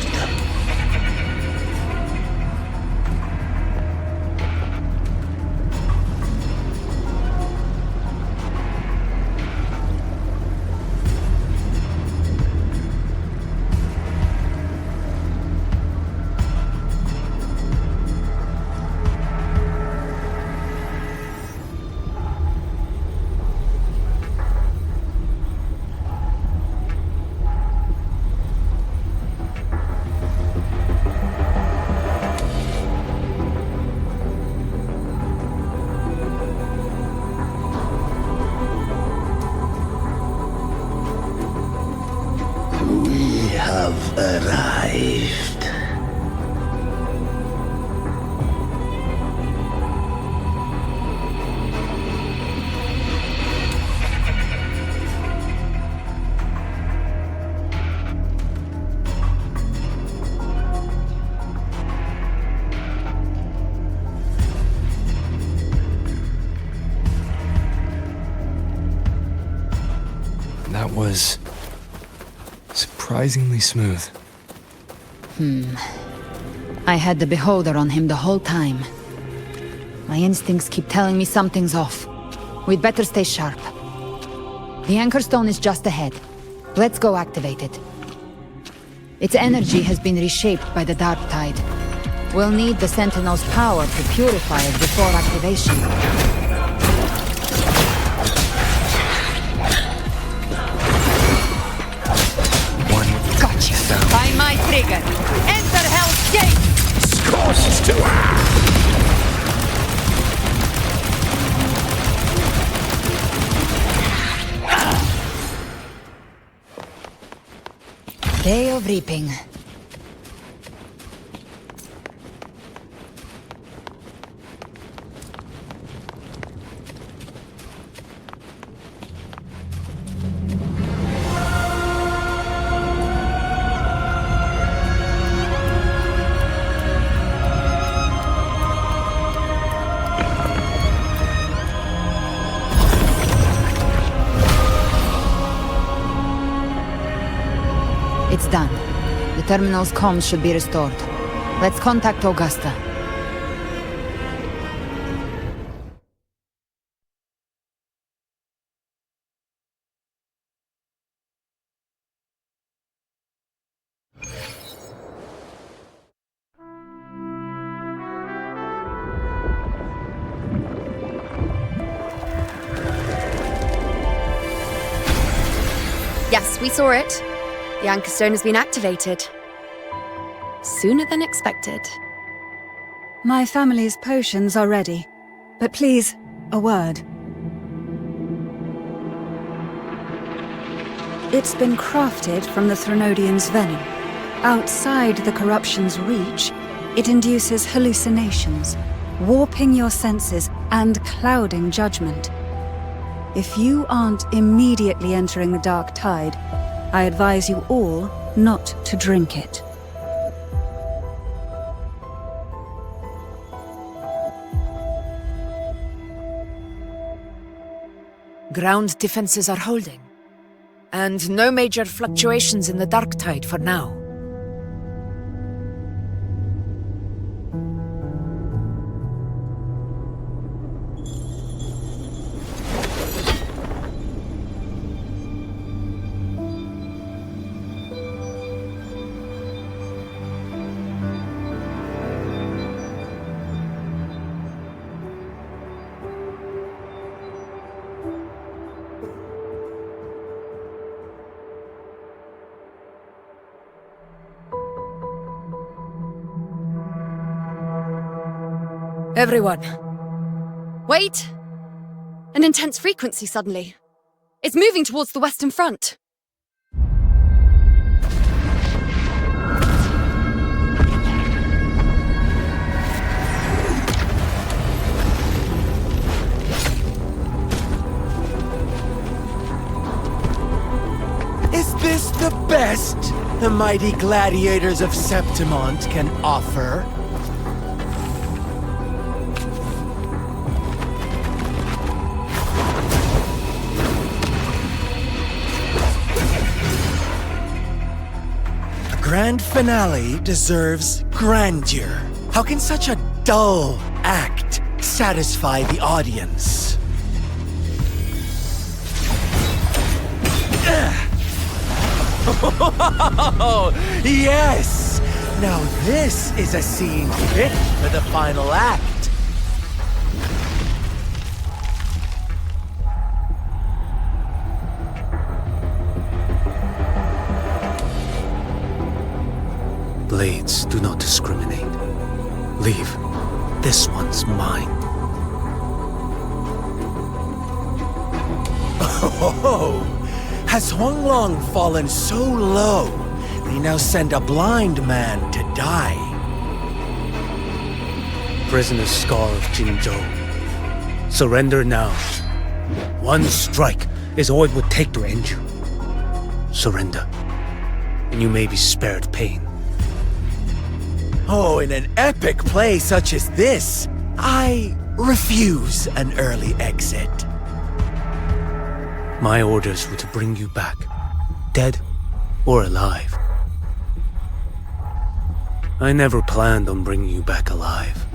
arrived. That was surprisingly smooth. I had the beholder on him the whole time. My instincts keep telling me something's off. We'd better stay sharp. The anchor stone is just ahead. Let's go activate it. Its energy has been reshaped by the dark tide. We'll need the Sentinel's power to purify it before activation. By my trigger! Enter Hell's Gate! Scorched to Day of Reaping. It's done. The terminal's comms should be restored. Let's contact Augusta. Yes, we saw it. The anchor stone has been activated. Sooner than expected. My family's potions are ready. But please, a word. It's been crafted from the Threnodian's venom. Outside the corruption's reach, it induces hallucinations, warping your senses and clouding judgment. If you aren't immediately entering the dark tide, I advise you all not to drink it. Ground defenses are holding. And no major fluctuations in the dark tide for now. Everyone. Wait! An intense frequency suddenly. It's moving towards the Western Front. Is this the best the mighty gladiators of Septimont can offer? Grand finale deserves grandeur. How can such a dull act satisfy the audience? Yes! Now this is a scene fit for the final act. Blades do not discriminate. Leave. This one's mine. Oh, has Huanglong fallen so low They now send a blind man to die. Prisoner's Scar of Jinzhou. Surrender now. One strike is all it would take to end you. Surrender, and you may be spared pain. Oh, in an epic play such as this, I refuse an early exit. My orders were to bring you back, dead or alive. I never planned on bringing you back alive.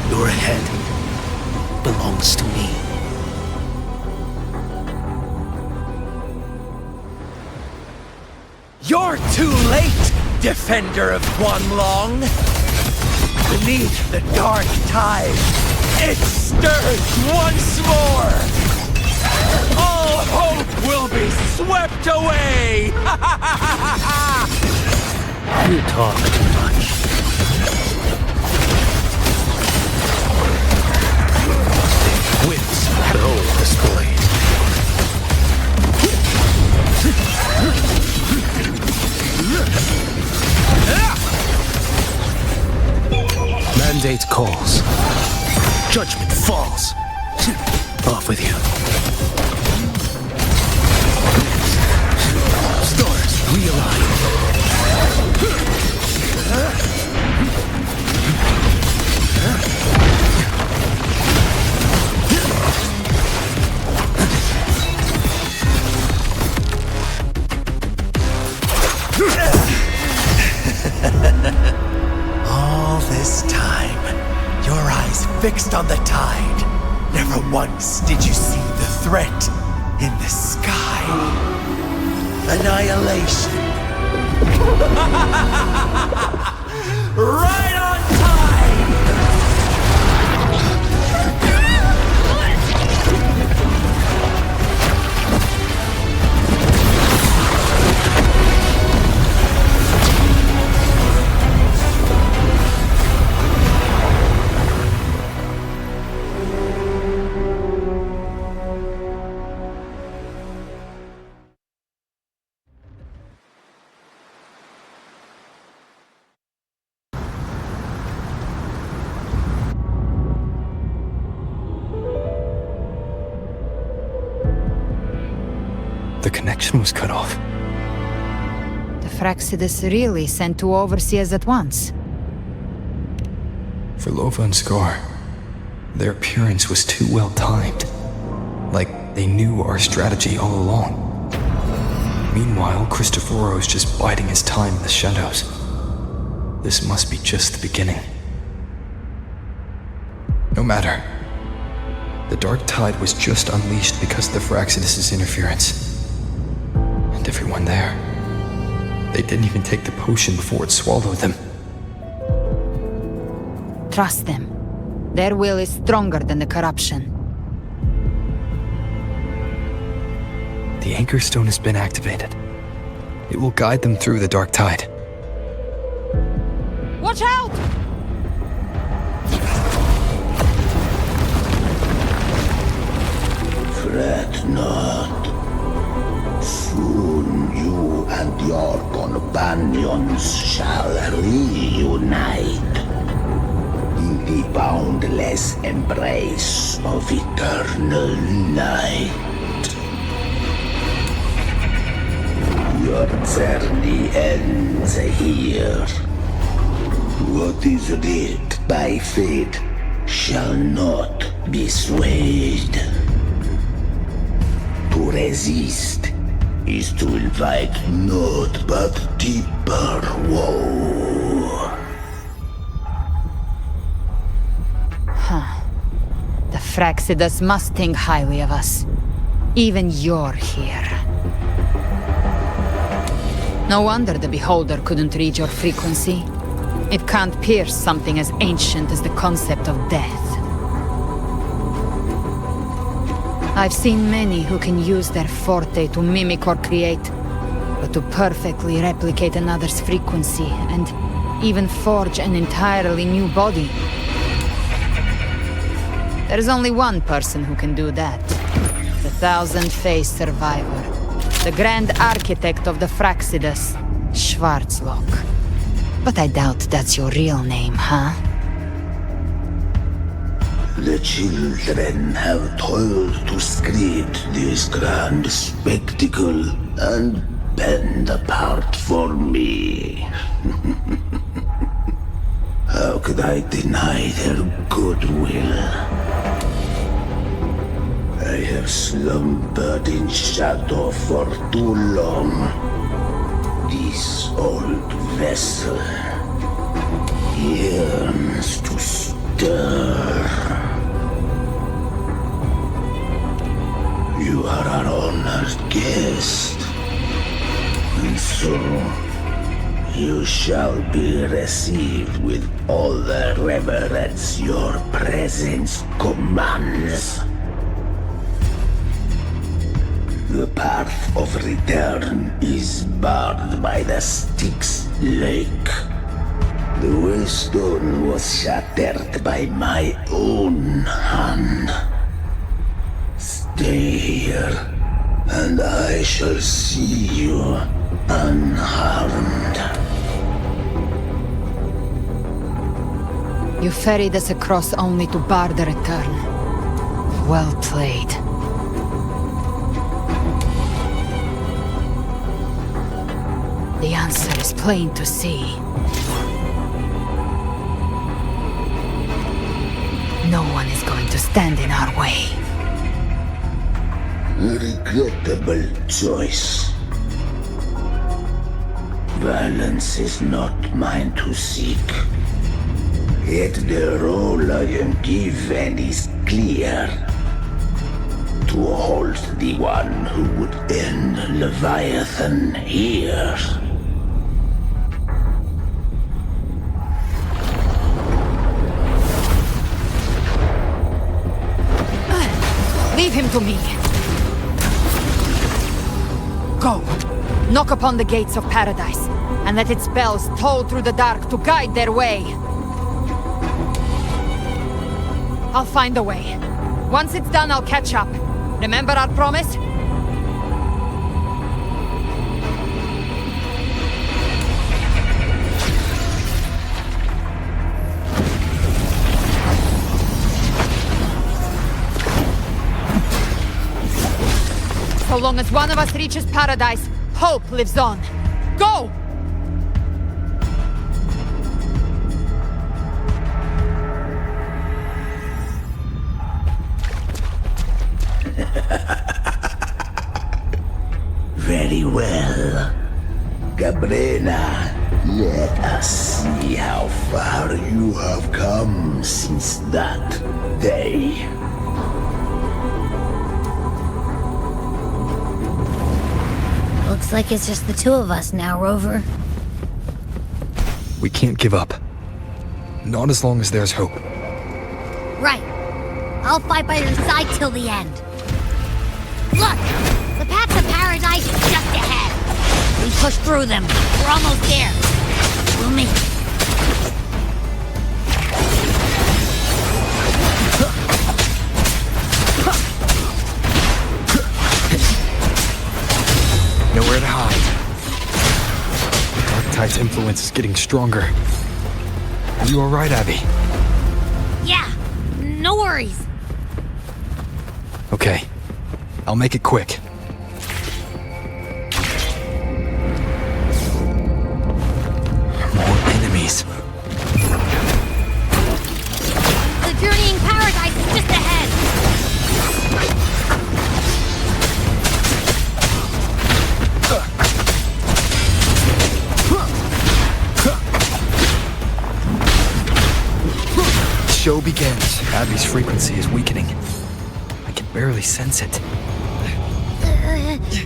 Your head belongs to me. You're too late, defender of Guanlong! Beneath the dark tide, it stirs once more! All hope will be swept away! You talk too much. Wits at all displayed. Mandate calls. Judgment falls. Off with you. Stars realign. All this time, your eyes fixed on the tide. Never once did you see the threat in the sky. Annihilation. Right on time! The connection was cut off. The Fraxidus really sent two overseers at once. For Lova and Scar, their appearance was too well timed. Like they knew our strategy all along. Meanwhile, Christophero's just biding his time in the shadows. This must be just the beginning. No matter. The Dark Tide was just unleashed because of the Fraxidus' interference. And everyone there, they didn't even take the potion before it swallowed them. Trust them. Their will is stronger than the corruption. The Anchor Stone has been activated. It will guide them through the Dark Tide. Watch out! Fret not. Soon you and your companions shall reunite in the boundless embrace of eternal light. Your journey ends here. What is writ by fate shall not be swayed. To resist is to invite naught but deeper woe. Huh. The Fraxidus must think highly of us. Even you're here. No wonder the Beholder couldn't read your frequency. It can't pierce something as ancient as the concept of death. I've seen many who can use their forte to mimic or create, but to perfectly replicate another's frequency and even forge an entirely new body. There's only one person who can do that. The thousand-faced survivor. The grand architect of the Fraxidus, Schwarzlock. But I doubt that's your real name, huh? The children have toiled to create this grand spectacle and bend apart for me. How could I deny their goodwill? I have slumbered in shadow for too long. This old vessel yearns to stir. You are our honored guest, and so you shall be received with all the reverence your presence commands. The path of return is barred by the Styx Lake. The waystone was shattered by my own hand. Stay here, and I shall see you unharmed. You ferried us across only to bar the return. Well played. The answer is plain to see. No one is going to stand in our way. A regrettable choice. Violence is not mine to seek. Yet the role I am given is clear. To hold the one who would end Leviathan here. Leave him to me. Go. Knock upon the gates of paradise, and let its bells toll through the dark to guide their way. I'll find a way. Once it's done, I'll catch up. Remember our promise? So long as one of us reaches paradise, hope lives on. Go! Very well. Cabrera, let us see how far you have come since that day. Looks like it's just the two of us now, Rover. We can't give up. Not as long as there's hope. Right. I'll fight by your side till the end. Look! The path to paradise is just ahead. We push through them. We're almost there. We'll make it. Nowhere to hide. Darktide's influence is getting stronger. Are you alright, Abby? Yeah, no worries. Okay. I'll make it quick. More enemies. The journeying paradise is just ahead. Show begins. Abby's frequency is weakening. I can barely sense it.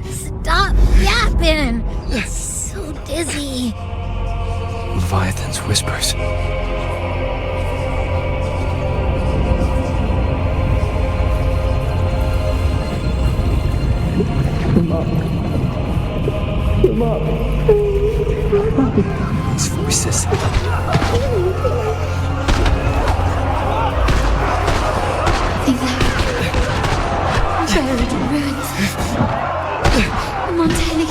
Stop yapping. It's so dizzy. Leviathan's whispers. Come on. Come on. these voices? Buried in ruins. Montelli.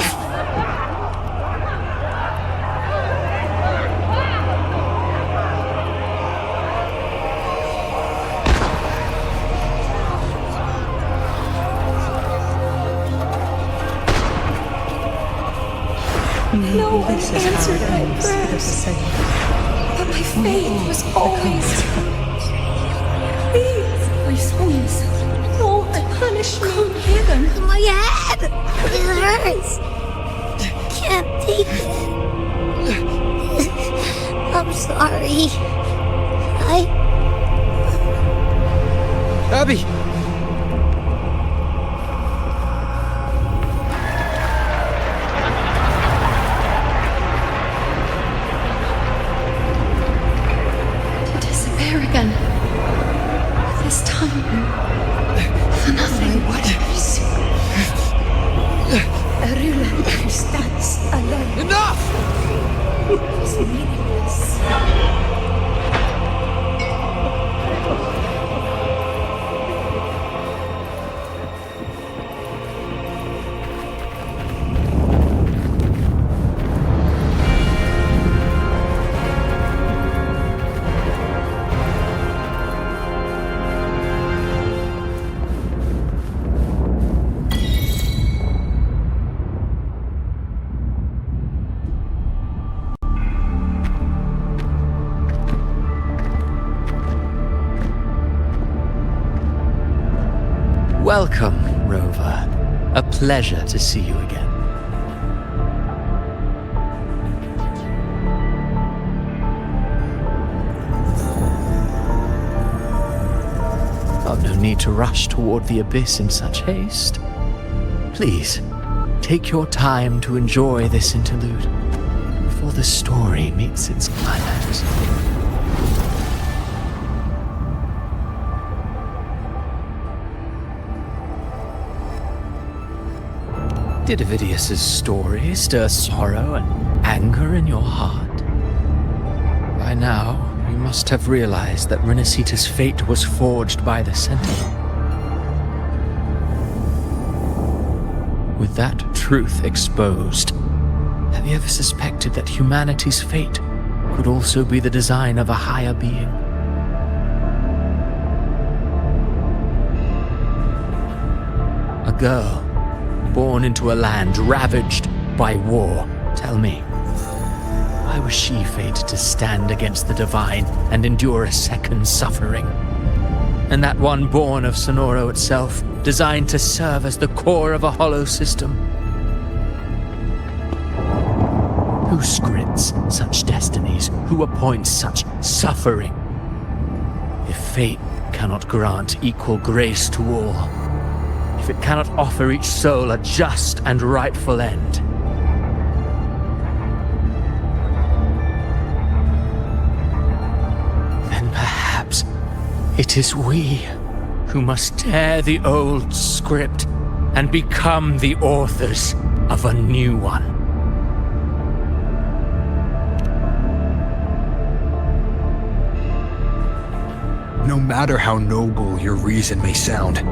No one answered my prayers, but my faith was always. Please, my souls, don't punish me. Heaven. My head! It hurts! Can't take it. I'm sorry. Abby! Again. This time, for nothing. What is? Arula stands alone. Enough! It's meaningless. Welcome, Rover. A pleasure to see you again. Oh, no need to rush toward the abyss in such haste. Please, take your time to enjoy this interlude before the story meets its climax. Did Ovidius's story stir sorrow and anger in your heart? By now, you must have realized that Renacita's fate was forged by the Sentinel. With that truth exposed, have you ever suspected that humanity's fate could also be the design of a higher being? A girl born into a land ravaged by war. Tell me, why was she fated to stand against the divine and endure a second suffering? And that one born of Sonoro itself, designed to serve as the core of a hollow system? Who scripts such destinies? Who appoints such suffering? If fate cannot grant equal grace to all, if it cannot offer each soul a just and rightful end, then perhaps it is we who must tear the old script and become the authors of a new one. No matter how noble your reason may sound,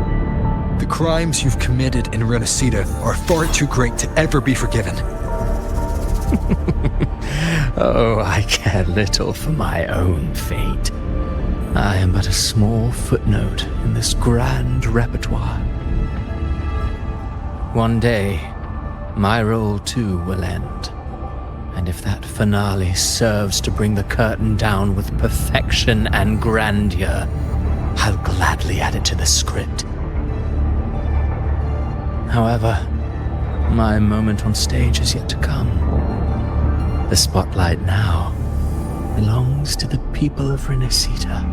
the crimes you've committed in Renacita are far too great to ever be forgiven. Oh, I care little for my own fate. I am but a small footnote in this grand repertoire. One day, my role too will end. And if that finale serves to bring the curtain down with perfection and grandeur, I'll gladly add it to the script. However, my moment on stage is yet to come. The spotlight now belongs to the people of Renacita.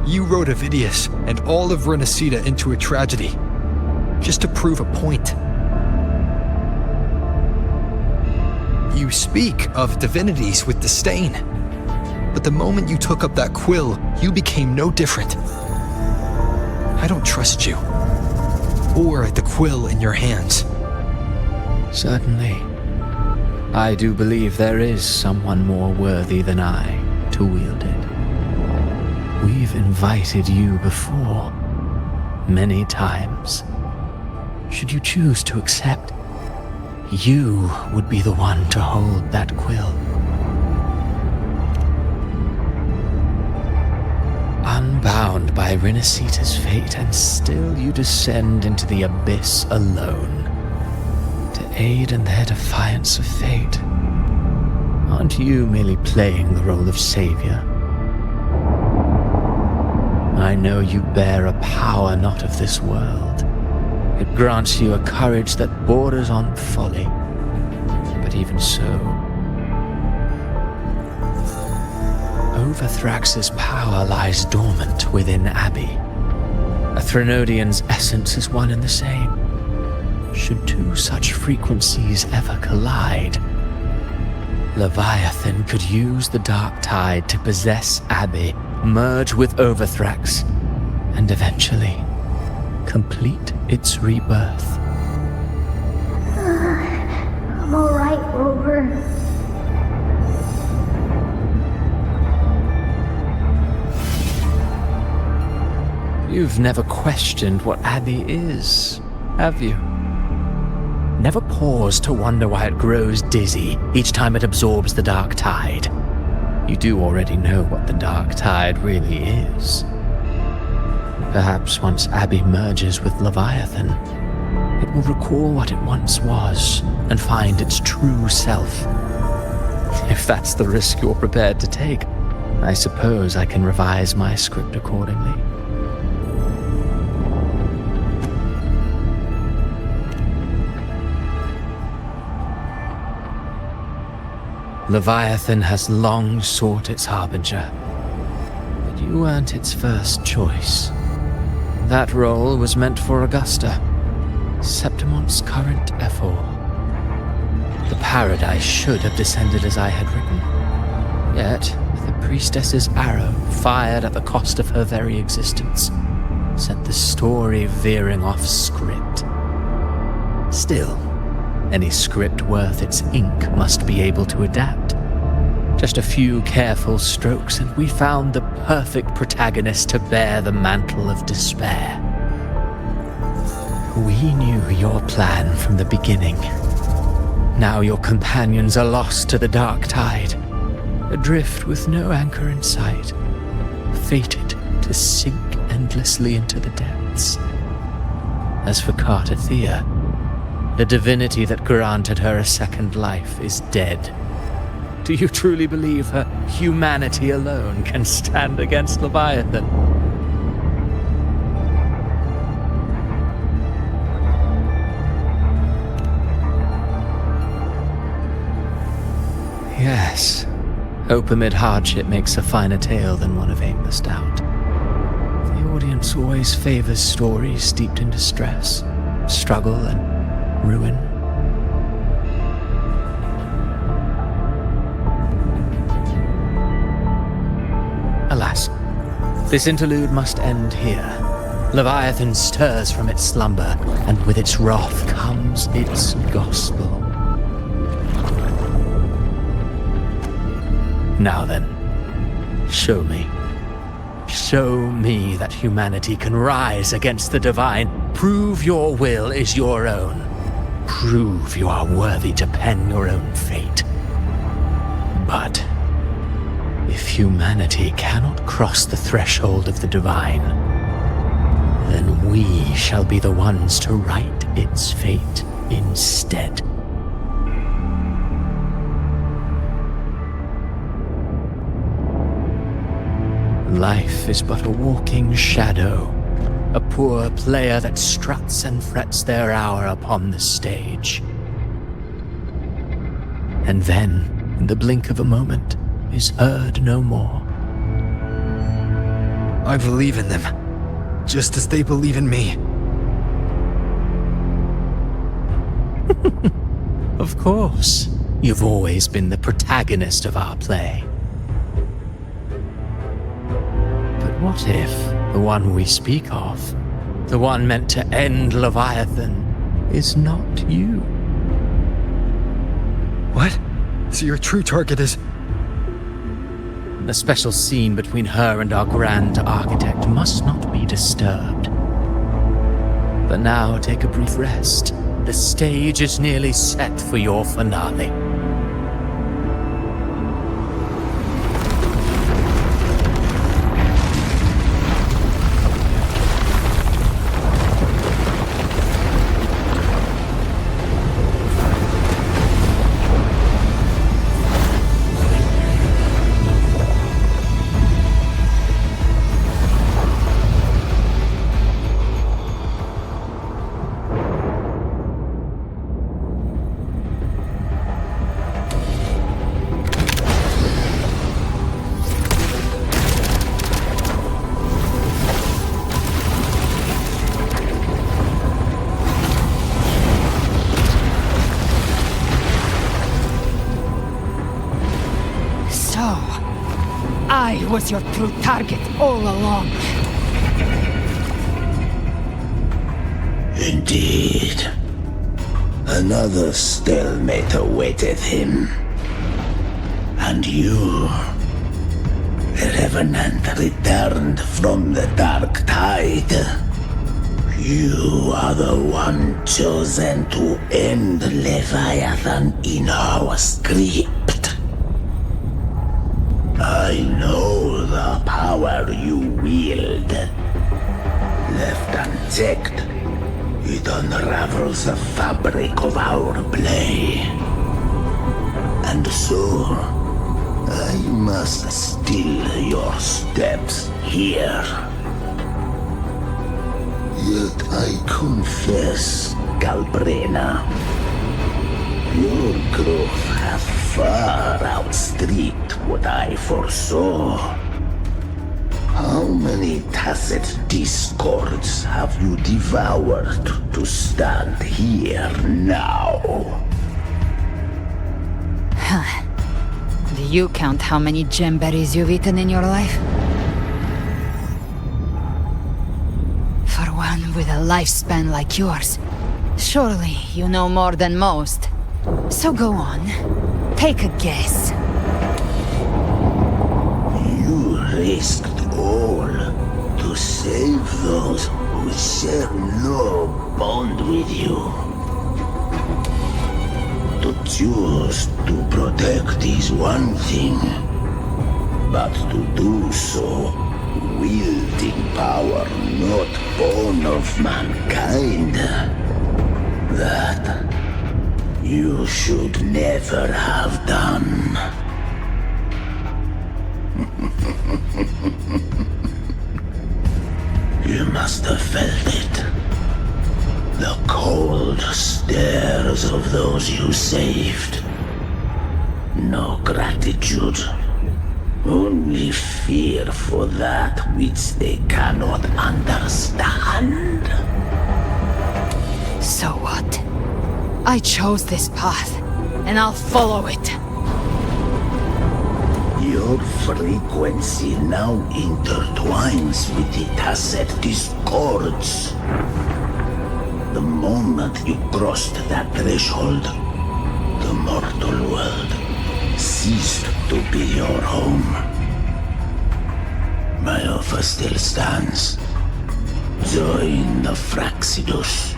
You wrote Ovidius and all of Renacita into a tragedy, just to prove a point. You speak of divinities with disdain, but the moment you took up that quill, you became no different. I don't trust you, or the quill in your hands. Certainly. I do believe there is someone more worthy than I to wield it. We've invited you before, many times. Should you choose to accept, you would be the one to hold that quill. Unbound by Renacita's fate, and still you descend into the abyss alone, to aid in their defiance of fate. Aren't you merely playing the role of savior? I know you bear a power not of this world. It grants you a courage that borders on folly. But even so, Overthrax's power lies dormant within Abbey. A Threnodian's essence is one and the same. Should two such frequencies ever collide, Leviathan could use the dark tide to possess Abbey, merge with Overthrax, and eventually complete its rebirth. I'm alright, Rover. You've never questioned what Abbey is, have you? Never paused to wonder why it grows dizzy each time it absorbs the dark tide. You do already know what the dark tide really is. Perhaps once Abbey merges with Leviathan, it will recall what it once was and find its true self. If that's the risk you're prepared to take, I suppose I can revise my script accordingly. Leviathan has long sought its harbinger, but you weren't its first choice. That role was meant for Augusta, Septimon's current Ephor. The paradise should have descended as I had written. Yet, the priestess's arrow, fired at the cost of her very existence, sent the story veering off script. Still, any script worth its ink must be able to adapt. Just a few careful strokes, and we found the perfect protagonist to bear the mantle of despair. We knew your plan from the beginning. Now your companions are lost to the dark tide, adrift with no anchor in sight, fated to sink endlessly into the depths. As for Cartathea, the divinity that granted her a second life is dead. Do you truly believe her humanity alone can stand against Leviathan? Yes, hope amid hardship makes a finer tale than one of aimless doubt. The audience always favors stories steeped in distress, struggle, and ruin. Alas, this interlude must end here. Leviathan stirs from its slumber, and with its wrath comes its gospel. Now then, show me. Show me that humanity can rise against the divine. Prove your will is your own. Prove you are worthy to pen your own fate. But if humanity cannot cross the threshold of the divine, then we shall be the ones to write its fate instead. Life is but a walking shadow, a poor player that struts and frets their hour upon the stage. And then, in the blink of a moment, is heard no more. I believe in them, just as they believe in me. Of course, you've always been the protagonist of our play. But what if the one we speak of, the one meant to end Leviathan, is not you? What? So your true target is... The special scene between her and our Grand Architect must not be disturbed. But now take a brief rest. The stage is nearly set for your finale. I was your true target all along. Indeed. Another stalemate awaited him. And you, the Revenant returned from the Dark Tide. You are the one chosen to end Leviathan in our script. I know the power you wield. Left unchecked, it unravels the fabric of our play. And so, I must still your steps here. Yet I confess, Galbrena, your growth hath far outstripped what I foresaw. How many tacit discords have you devoured to stand here now? Do you count how many gemberries you've eaten in your life? For one with a lifespan like yours, surely you know more than most. So go on, take a guess. You risked all to save those who share no bond with you. To choose to protect is one thing, but to do so wielding power not born of mankind, that you should never have done. You must have felt it. The cold stares of those you saved. No gratitude. Only fear for that which they cannot understand. So what? I chose this path, and I'll follow it. Your frequency now intertwines with the tacit discords. The moment you crossed that threshold, the mortal world ceased to be your home. My offer still stands. Join the Fraxidus.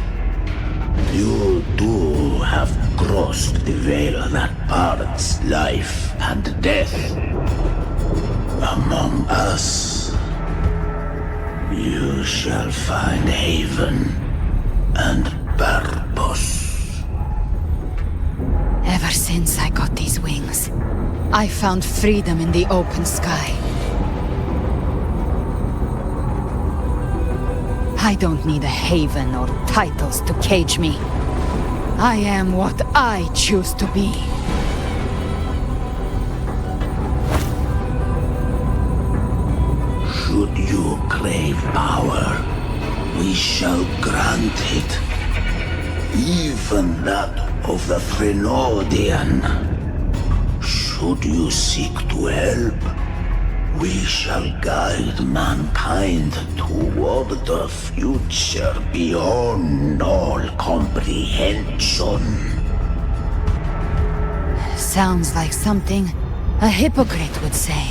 You too have crossed the veil that parts life and death. Among us, you shall find haven and purpose. Ever since I got these wings, I found freedom in the open sky. I don't need a haven or titles to cage me. I am what I choose to be. Should you crave power, we shall grant it. Even that of the Threnodian. Should you seek to help, we shall guide mankind toward the future beyond all comprehension. Sounds like something a hypocrite would say.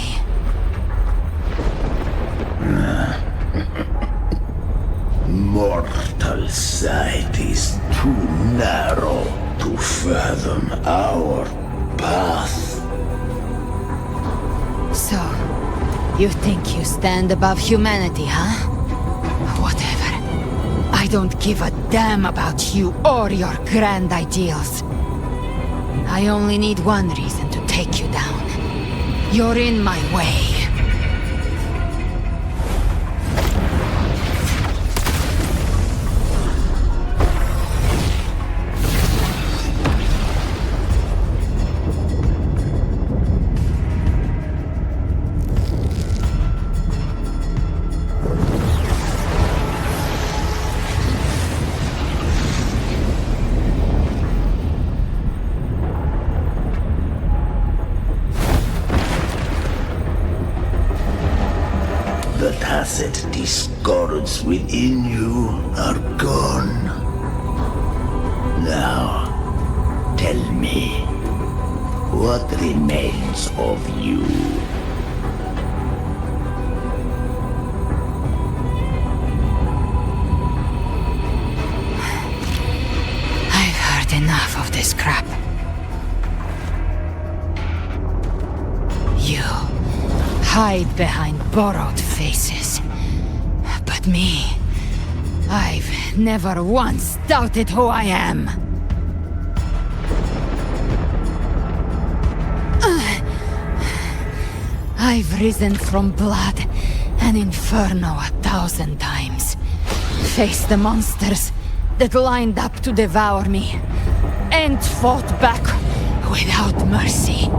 Mortal sight is too narrow to fathom our path. So, you think you stand above humanity, huh? Whatever. I don't give a damn about you or your grand ideals. I only need one reason to take you down. You're in my way. The tacit discords within you are gone. Now, tell me, what remains of you? I've heard enough of this crap. You hide behind borrowed faces. But me, I've never once doubted who I am. I've risen from blood and inferno 1,000 times. Faced the monsters that lined up to devour me, and fought back without mercy.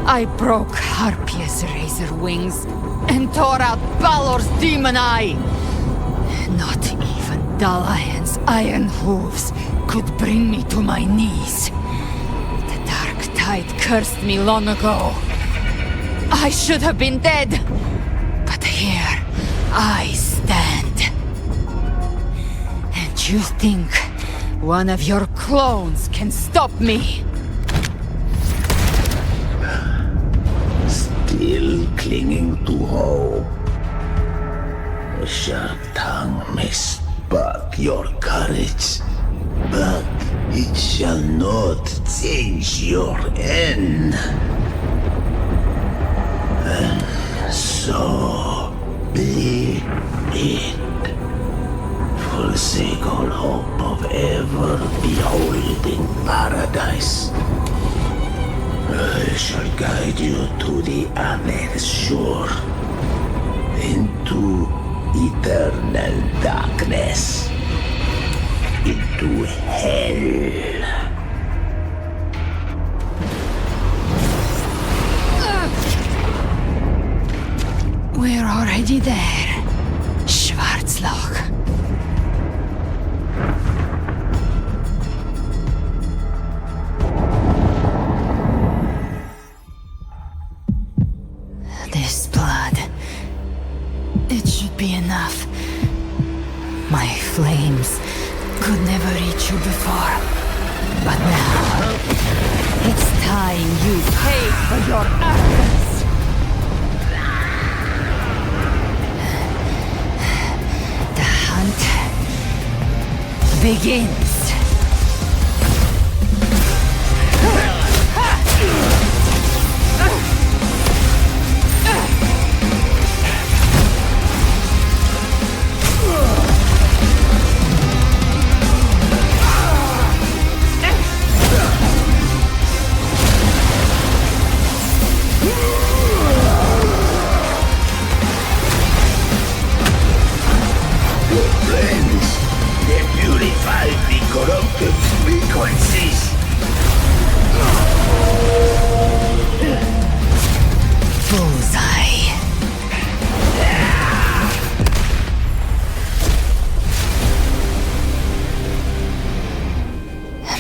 I broke Harpia's razor wings and tore out Balor's demon eye. Not even Dalahan's iron hooves could bring me to my knees. The dark tide cursed me long ago. I should have been dead, but here I stand. And you think one of your clones can stop me? Still clinging to hope. A sharp tongue may spark your courage, but it shall not change your end. And so be it. Forsake all hope of ever beholding paradise. I shall guide you to the other shore, into eternal darkness, into hell. We're already there, Schwarzloch. This blood, it should be enough. My flames could never reach you before, but now it's time you pay for your actions. The hunt begins. Corrupted frequencies. Bullseye.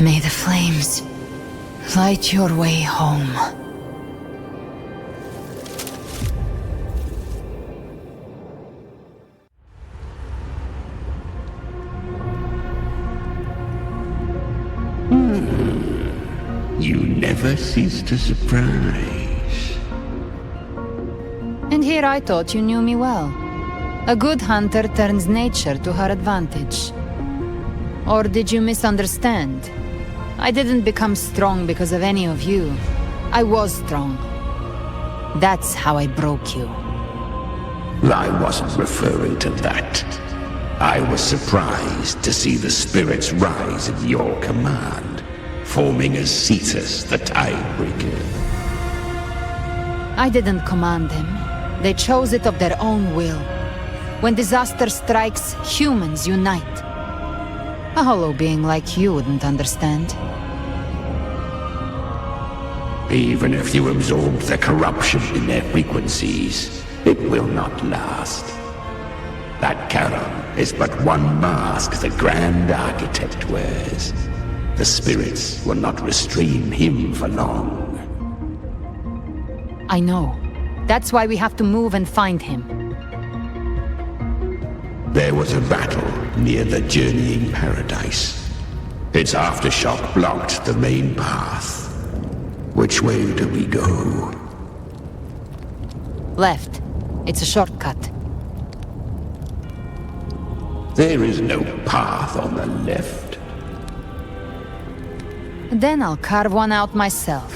May the flames light your way home. You never cease to surprise. And here I thought you knew me well. A good hunter turns nature to her advantage. Or did you misunderstand? I didn't become strong because of any of you. I was strong. That's how I broke you. I wasn't referring to that. I was surprised to see the spirits rise at your command, forming as Cetus the Tidebreaker. I didn't command them. They chose it of their own will. When disaster strikes, humans unite. A hollow being like you wouldn't understand. Even if you absorb the corruption in their frequencies, it will not last. That Charon is but one mask the Grand Architect wears. The spirits will not restrain him for long. I know. That's why we have to move and find him. There was a battle near the Journeying Paradise. Its aftershock blocked the main path. Which way do we go? Left. It's a shortcut. There is no path on the left. Then I'll carve one out myself.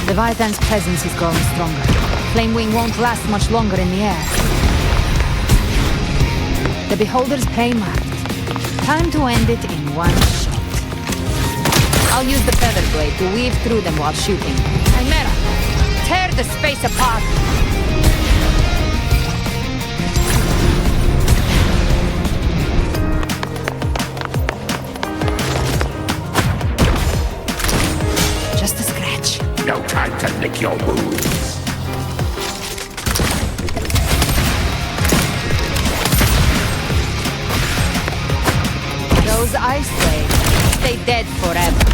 Leviathan's presence is growing stronger. Flamewing won't last much longer in the air. The Beholder's prey marked. Time to end it in one shot. I'll use the feather blade to weave through them while shooting. Chimera, tear the space apart! Just a scratch. No time to lick your wounds. Those ice blades stay dead forever.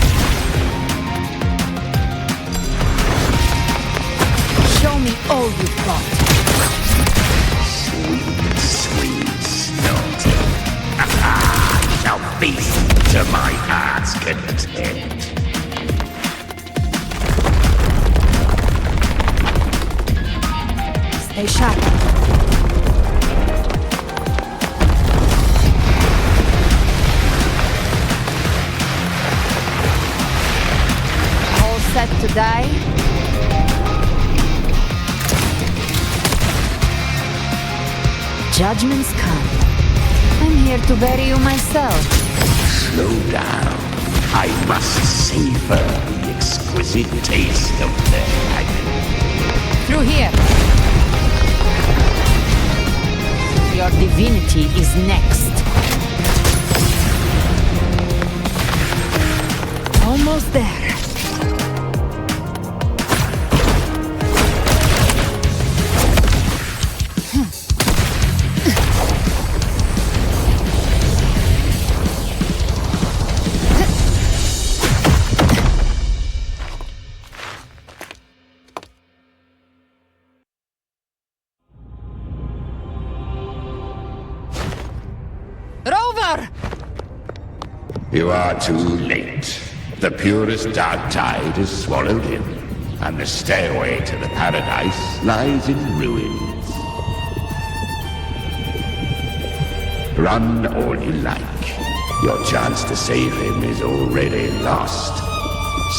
Show me all you've got. Sweet, sweet snot. Shall feast to my heart's content. Stay sharp. All set to die? Judgment's come. I'm here to bury you myself. Slow down. I must savor the exquisite taste of their agony. Through here. Your divinity is next. Almost there. You are too late. The purest dark tide is swallowed in, and the stairway to the paradise lies in ruins. Run all you like. Your chance to save him is already lost.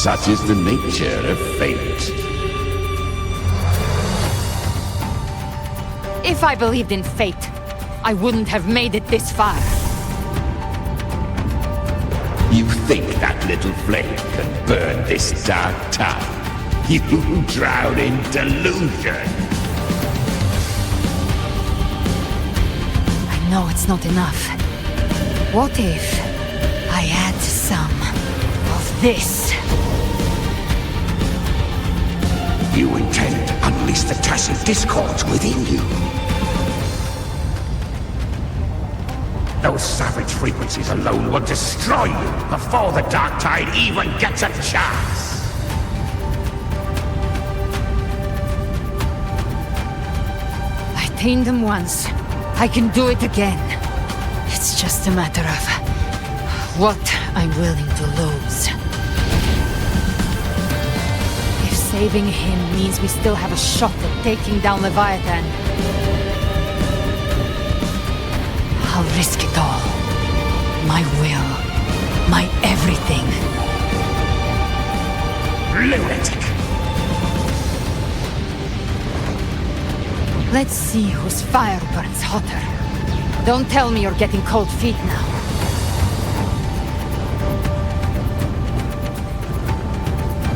Such is the nature of fate. If I believed in fate, I wouldn't have made it this far. You think that little flame can burn this dark town? You drown in delusion! I No, it's not enough. What if I add some of this? You intend to unleash the tacit discords within you. Those savage frequencies alone will destroy you before the Dark Tide even gets a chance. I tamed them once. I can do it again. It's just a matter of what I'm willing to lose. If saving him means we still have a shot at taking down Leviathan, I'll risk it all. My will. My everything. Lunatic! Let's see whose fire burns hotter. Don't tell me you're getting cold feet now.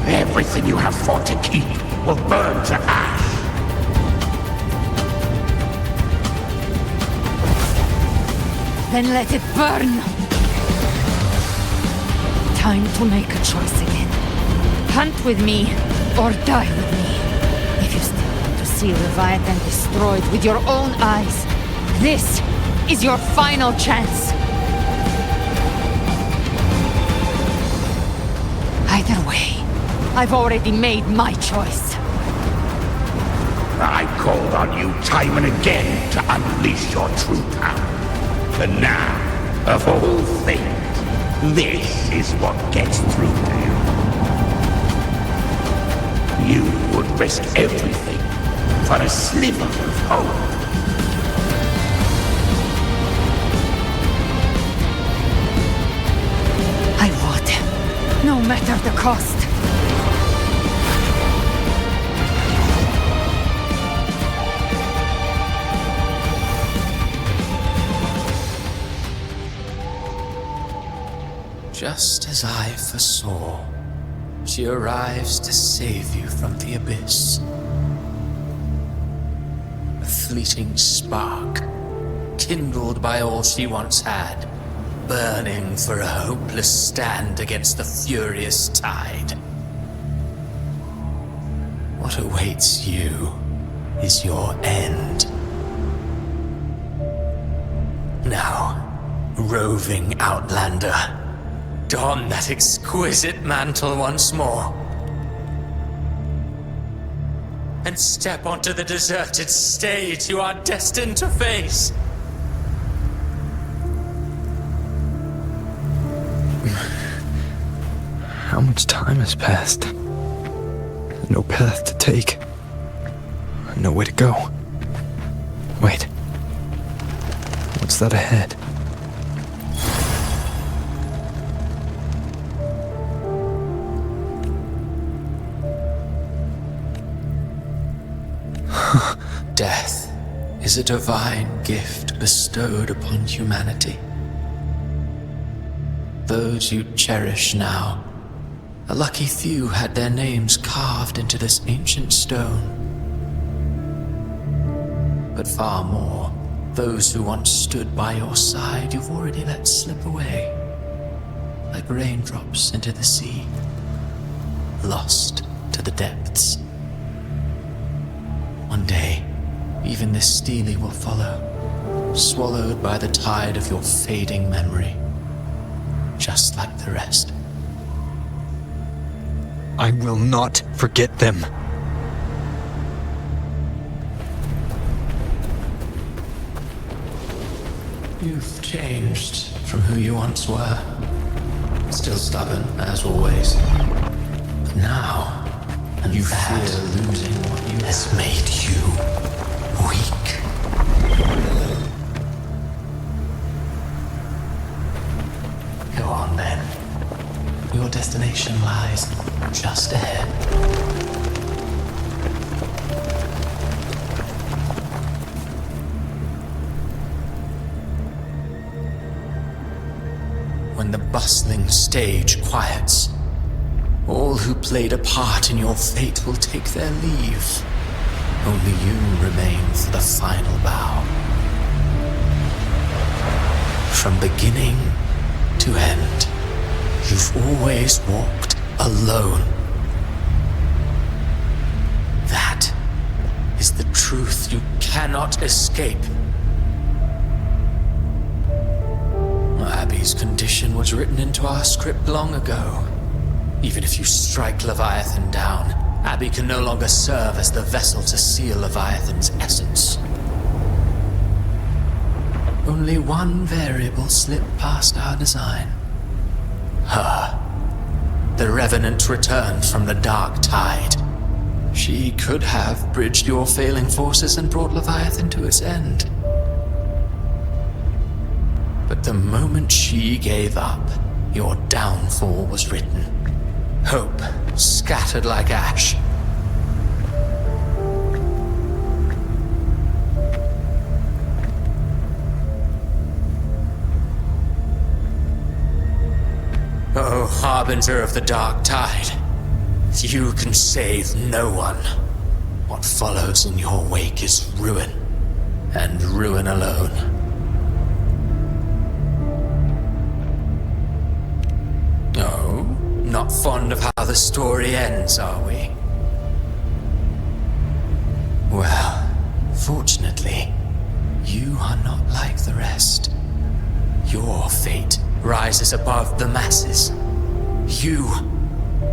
Everything you have fought to keep will burn to ash. Then let it burn! Time to make a choice again. Hunt with me, or die with me. If you still want to see Leviathan destroyed with your own eyes, this is your final chance. Either way, I've already made my choice. I called on you time and again to unleash your true power. But now, of all things, this is what gets through to you. You would risk everything for a sliver of hope. I would, no matter the cost. Just as I foresaw, she arrives to save you from the abyss. A fleeting spark, kindled by all she once had, burning for a hopeless stand against the furious tide. What awaits you is your end. Now, roving outlander, don that exquisite mantle once more. And step onto the deserted stage you are destined to face. How much time has passed? No path to take. Nowhere to go. Wait. What's that ahead? Death is a divine gift bestowed upon humanity. Those you cherish now, a lucky few had their names carved into this ancient stone. But far more, those who once stood by your side you've already let slip away, like raindrops into the sea, lost to the depths. One day, even this Steely will follow, swallowed by the tide of your fading memory, just like the rest. I will not forget them. You've changed from who you once were. Still stubborn, as always. But now, and you fear losing what you has made you weak. Go on then. Your destination lies just ahead. When the bustling stage quiets, all who played a part in your fate will take their leave. Only you remain for the final bow. From beginning to end, you've always walked alone. That is the truth you cannot escape. Abby's condition was written into our script long ago. Even if you strike Leviathan down, Abby can no longer serve as the vessel to seal Leviathan's essence. Only one variable slipped past our design. Her. The Revenant returned from the dark tide. She could have bridged your failing forces and brought Leviathan to its end. But the moment she gave up, your downfall was written. Hope scattered like ash. Oh, harbinger of the dark tide, you can save no one. What follows in your wake is ruin, and ruin alone. Oh, not fond of how the story ends, are we? Well, fortunately, you are not like the rest. Your fate rises above the masses. You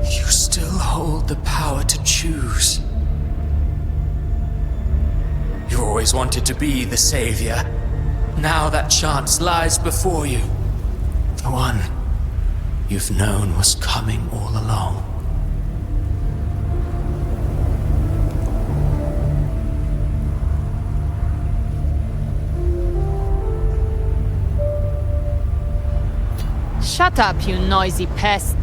still hold the power to choose. You always wanted to be the savior. Now that chance lies before you. The one you've known was coming all along. Shut up, you noisy pest.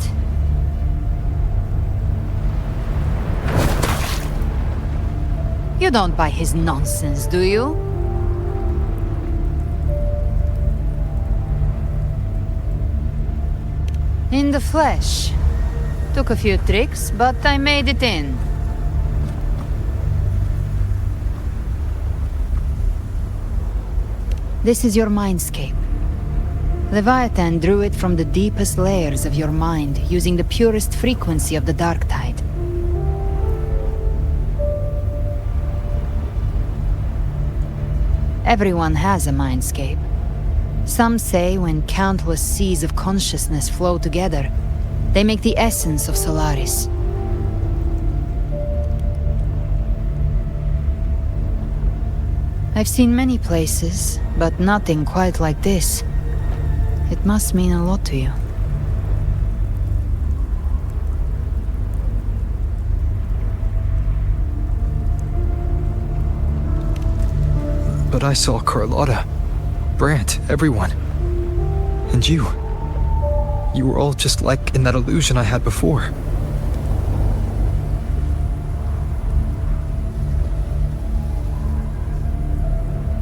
You don't buy his nonsense, do you? In the flesh. Took a few tricks, but I made it in. This is your mindscape. Leviathan drew it from the deepest layers of your mind, using the purest frequency of the dark tide. Everyone has a mindscape. Some say when countless seas of consciousness flow together, they make the essence of Solaris. I've seen many places, but nothing quite like this. It must mean a lot to you. But I saw Carlotta, Brant, everyone. And you. You were all just like in that illusion I had before.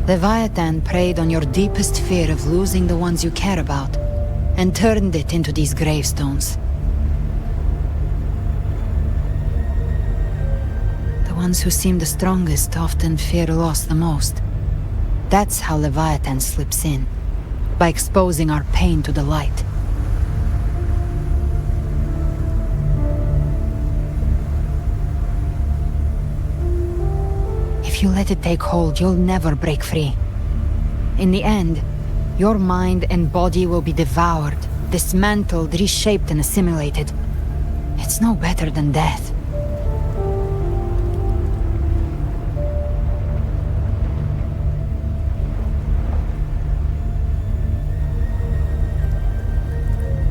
Leviathan preyed on your deepest fear of losing the ones you care about, and turned it into these gravestones. The ones who seem the strongest often fear loss the most. That's how Leviathan slips in, by exposing our pain to the light. If you let it take hold, you'll never break free. In the end, your mind and body will be devoured, dismantled, reshaped and assimilated. It's no better than death.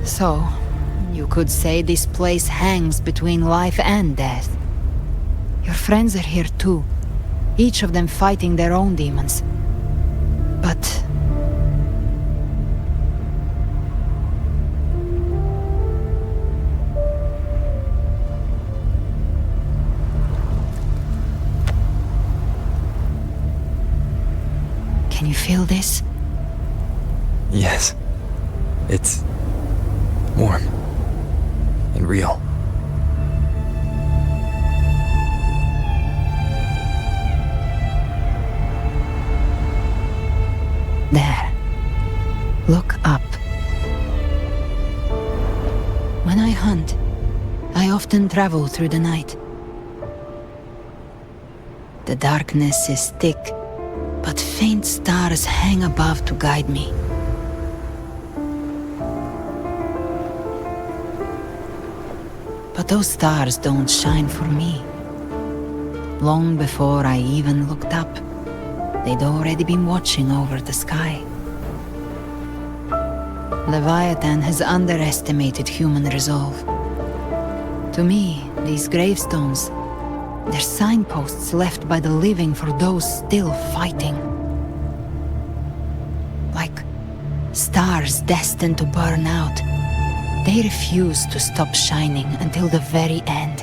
So, you could say this place hangs between life and death. Your friends are here too, each of them fighting their own demons. But... can you feel this? Yes. It's warm and real. There. Look up. When I hunt, I often travel through the night. The darkness is thick, but faint stars hang above to guide me. But those stars don't shine for me. Long before I even looked up, they'd already been watching over the sky. Leviathan has underestimated human resolve. To me, these gravestones, they're signposts left by the living for those still fighting. Like stars destined to burn out, they refuse to stop shining until the very end.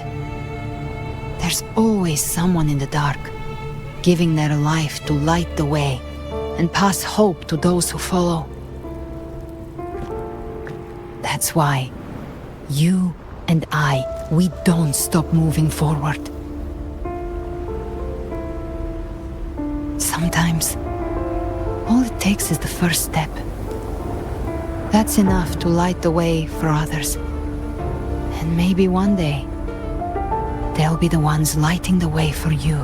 There's always someone in the dark, giving their life to light the way and pass hope to those who follow. That's why you and we don't stop moving forward. Sometimes, all it takes is the first step. That's enough to light the way for others. And maybe one day, they'll be the ones lighting the way for you.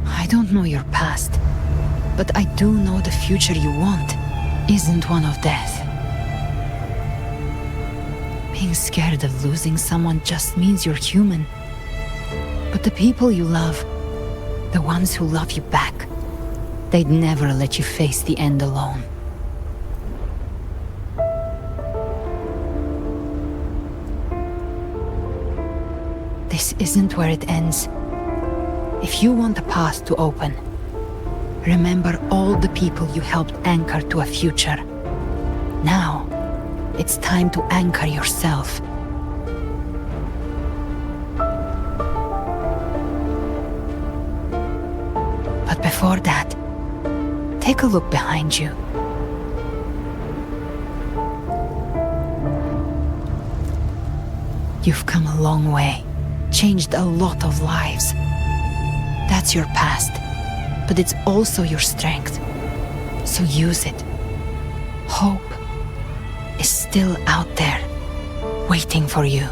I don't know your past, but I do know the future you want isn't one of death. Being scared of losing someone just means you're human. But the people you love, the ones who love you back, they'd never let you face the end alone. This isn't where it ends. If you want the path to open, remember all the people you helped anchor to a future. Now, it's time to anchor yourself. But before that, take a look behind you. You've come a long way, changed a lot of lives. That's your past, but it's also your strength. So use it. Hope is still out there, waiting for you.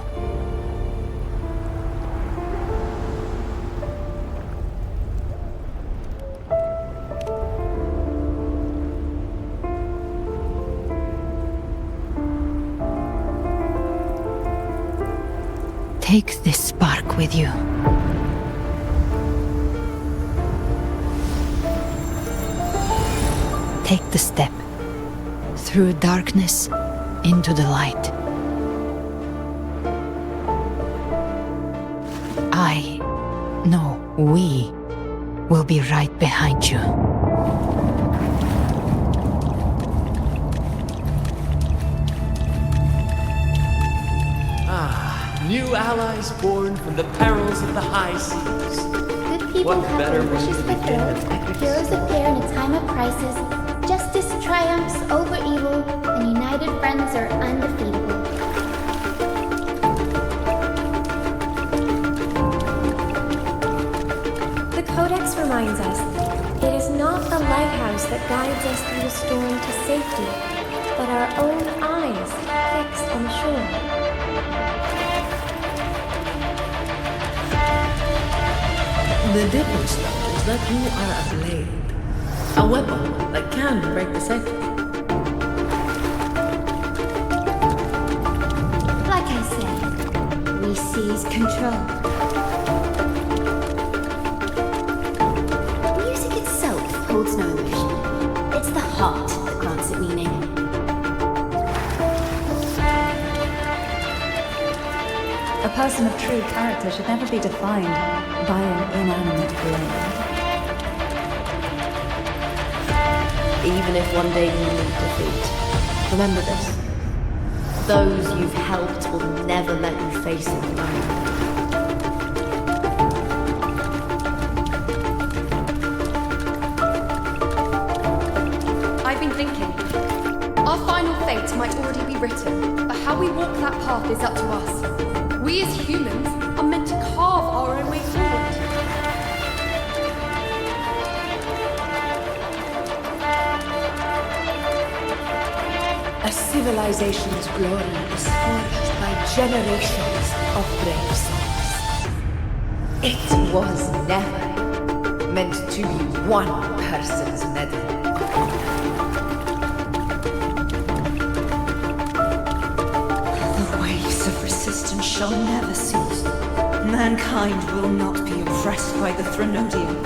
Take this spark with you. Take the step through darkness into the light. We will be right behind you. New allies born from the perils of the high seas. Good people What better have way wishes to begin? fulfilled. Heroes appear in a time of crisis. Justice triumphs over evil, and united friends are undefeatable. The Codex reminds us, it is not the lighthouse that guides us through the storm to safety, but our own eyes fixed on the shore. The difference, though, is that you are a blade. A weapon that can break the cycle. Like I said, we seize control. Music itself holds no emotion. It's the heart that grants it meaning. A person of true character should never be defined by an inanimate blade. Even if one day you meet defeat, remember this. Those you've helped will never let you face it alone. I've been thinking. final fate might already be written, but how we walk that path is up to us. We as humans are meant to carve our own way forward. A civilization's glory is forged by generations of brave souls. It was never meant to be one person's medal. The waves of resistance shall never cease. Mankind will not be oppressed by the Threnodium.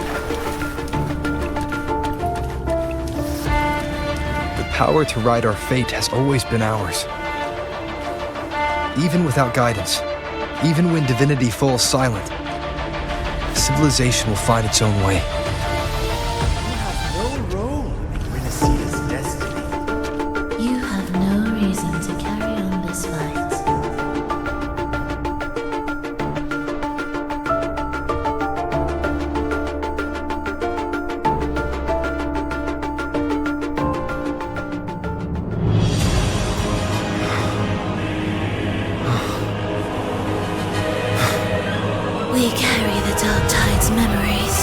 The power to write our fate has always been ours. Even without guidance, even when divinity falls silent, civilization will find its own way. You have no role in Renicida's destiny. You have no reason to carry on this fight. We carry the Dark Tide's memories.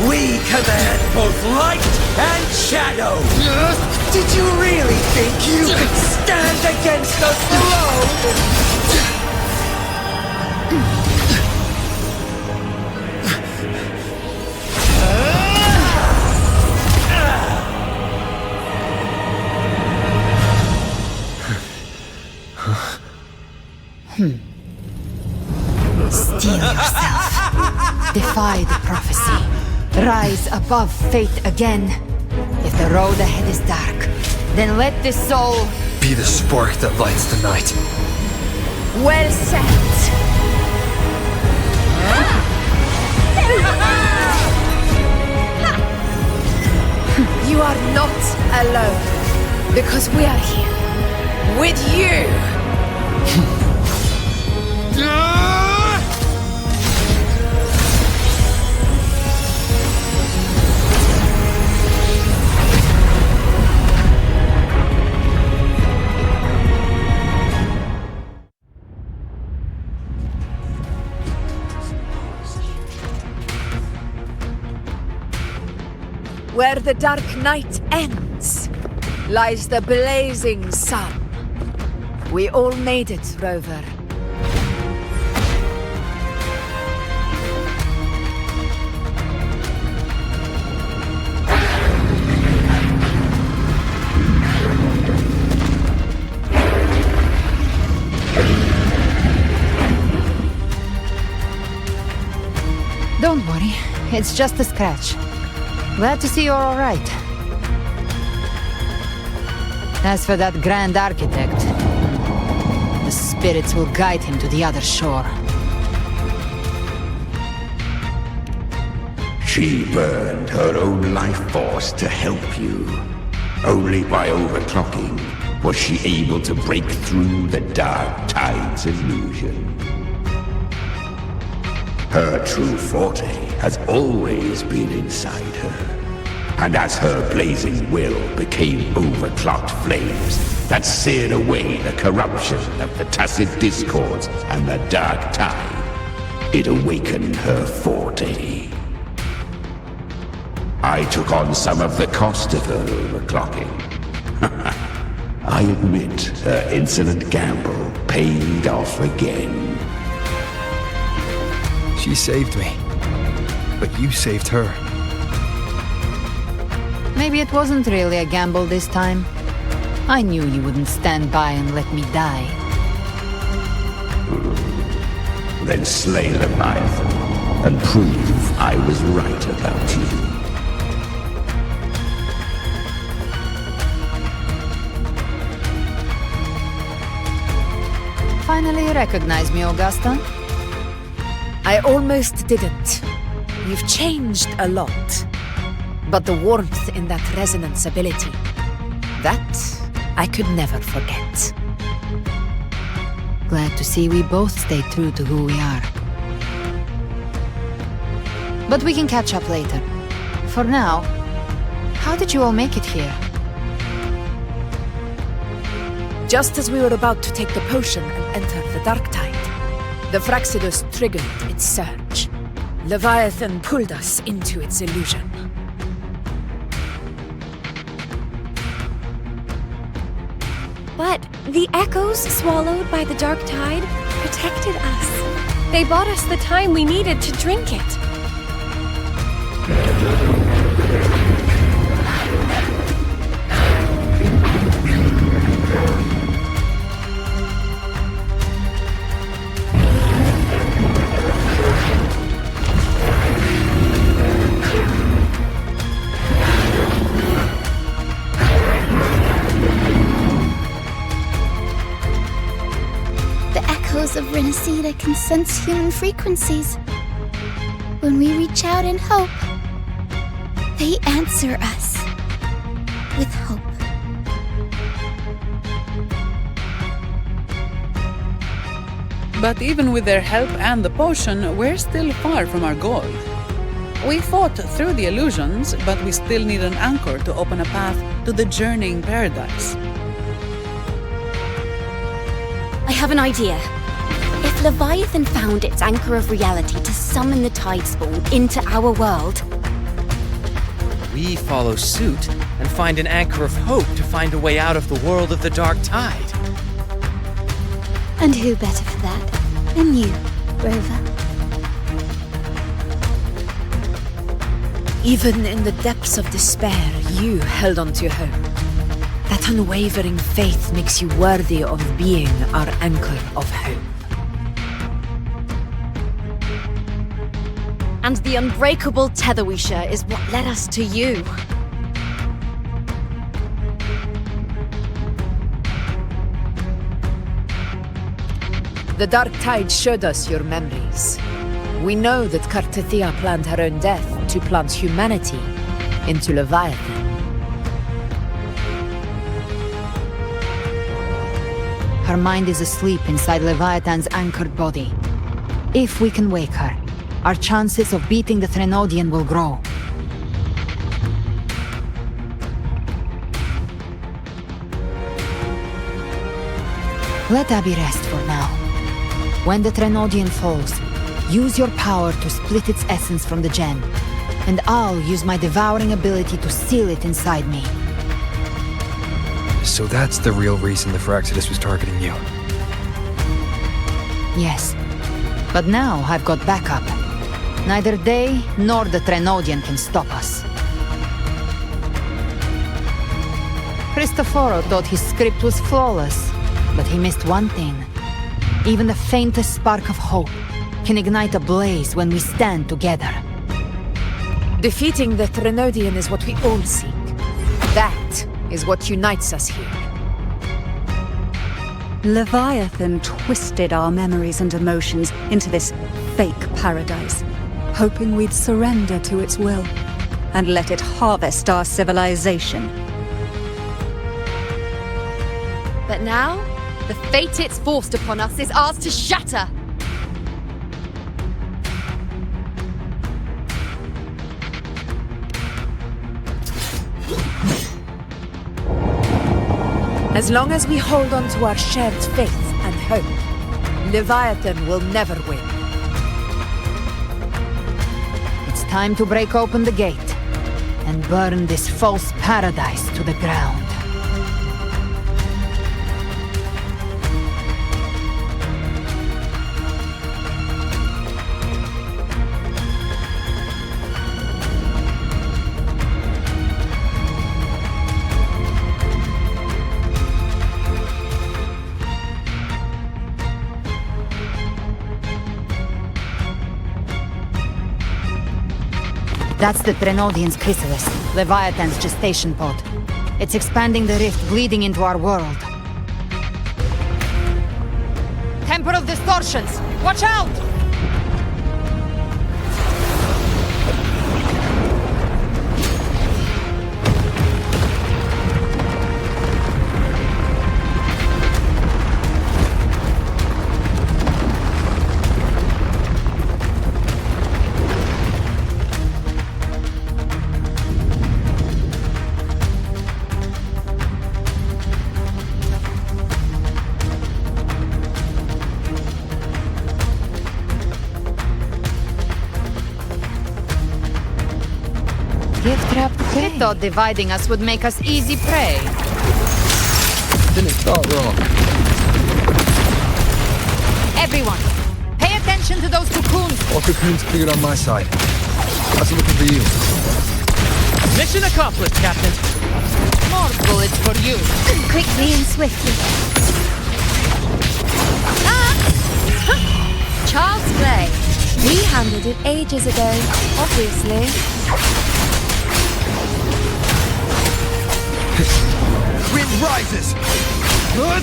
We command both light and shadow! Did you really think you could stand against us alone? Steel yourself. Defy the prophecy. Rise above fate again. If the road ahead is dark, then let this soul Be the spark that lights the night. Well said! You are not alone, because we are here, with you! Where the dark night ends, lies the blazing sun. We all made it, Rover. Don't worry, it's just a scratch. Glad to see you're all right. As for that Grand Architect, the spirits will guide him to the other shore. She burned her own life force to help you. Only by overclocking was she able to break through the Dark Tide's illusion. Her true forte has always been inside her. And as her blazing will became overclocked flames that seared away the corruption of the tacit discords and the Dark Tide, it awakened her forte. I took on some of the cost of her overclocking. I admit her insolent gamble paid off again. She saved me, but you saved her. Maybe it wasn't really a gamble this time. I knew you wouldn't stand by and let me die. Then slay Leviathan and prove I was right about you. Finally recognize me, Augusta? I almost didn't. You've changed a lot. But the warmth in that resonance ability, that I could never forget. Glad to see we both stay true to who we are. But we can catch up later. For now, how did you all make it here? Just as we were about to take the potion and enter the Dark Tide, the Fraxidus triggered its surge. Leviathan pulled us into its illusion. But the echoes swallowed by the Dark Tide protected us. They bought us the time we needed to drink it. Of Renacida can sense human frequencies. When we reach out in hope, they answer us with hope. But even with their help and the potion, we're still far from our goal. We fought through the illusions, but we still need an anchor to open a path to the journeying paradise. I have an idea. If Leviathan found its anchor of reality to summon the Tide Spawn into our world, we follow suit and find an anchor of hope to find a way out of the world of the Dark Tide. And who better for that than you, Rover? Even in the depths of despair, you held on to hope. That unwavering faith makes you worthy of being our anchor of hope. and the unbreakable tether we share is what led us to you. The Dark Tide showed us your memories. We know that Kartathea planned her own death to plant humanity into Leviathan. Her mind is asleep inside Leviathan's anchored body. If we can wake her, our chances of beating the Threnodian will grow. Let Abby rest for now. When the Threnodian falls, use your power to split its essence from the gem, and I'll use my devouring ability to seal it inside me. So that's the real reason the Fraxidus was targeting you. Yes. But now I've got backup. Neither they nor the Threnodian can stop us. Cristoforo thought his script was flawless, but he missed one thing. Even the faintest spark of hope can ignite a blaze when we stand together. Defeating the Threnodian is what we all seek. That is what unites us here. Leviathan twisted our memories and emotions into this fake paradise, hoping we'd surrender to its will and let it harvest our civilization. But now, the fate it's forced upon us is ours to shatter! As long as we hold on to our shared faith and hope, Leviathan will never win. It's time to break open the gate and burn this false paradise to the ground. That's the Threnodian's chrysalis, Leviathan's gestation pod. It's expanding the rift, bleeding into our world. Temper of Distortions! Watch out! gift-wrapped cake. I thought dividing us would make us easy prey. Didn't start wrong. Everyone, pay attention to those cocoons. All cocoons cleared on my side. How's it looking for you? Mission accomplished, Captain. More bullets for you. Quickly and swiftly. Child's play. We handled it ages ago, obviously. Wind rises! Good!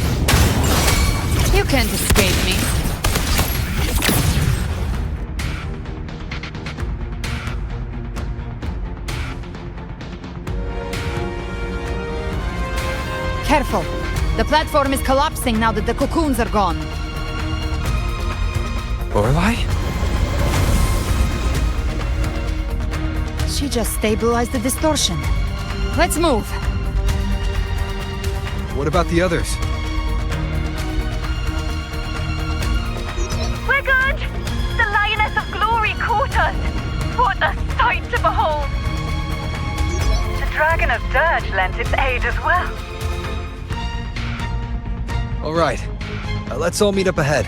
You can't escape me. Careful. The platform is collapsing now that the cocoons are gone. Lorelei? She just stabilized the distortion. Let's move. What about the others? We're good! The Lioness of Glory caught us! What a sight to behold! The Dragon of Dirge lent its aid as well. All right. Let's all meet up ahead.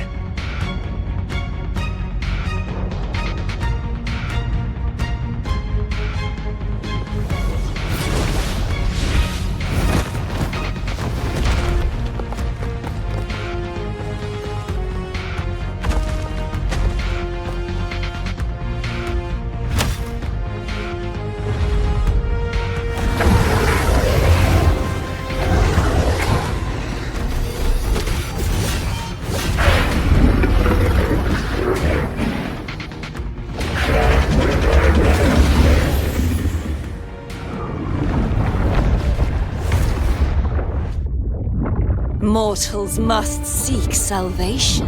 Mortals must seek salvation.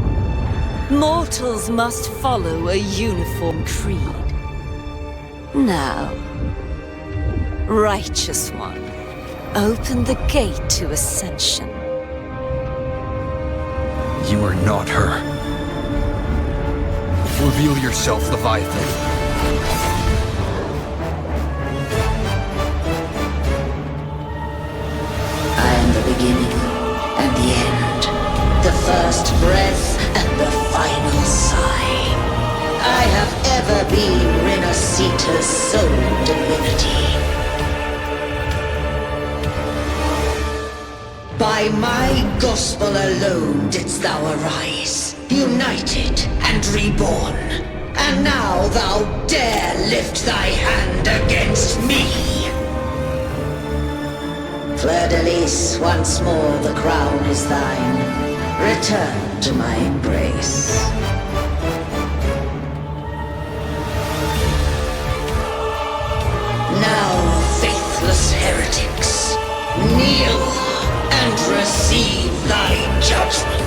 Mortals must follow a uniform creed. Now, Righteous One, open the gate to ascension. You are not her. Reveal yourself, Leviathan. I am the beginning and the end, the first breath and the final sigh. I have ever been Renacita's sole divinity. By my gospel alone didst thou arise, united and reborn. And now thou dare lift thy hand against me. Fleur-de-Lis, once more the crown is thine. Return to my embrace. Now, faithless heretics, kneel and receive thy judgment.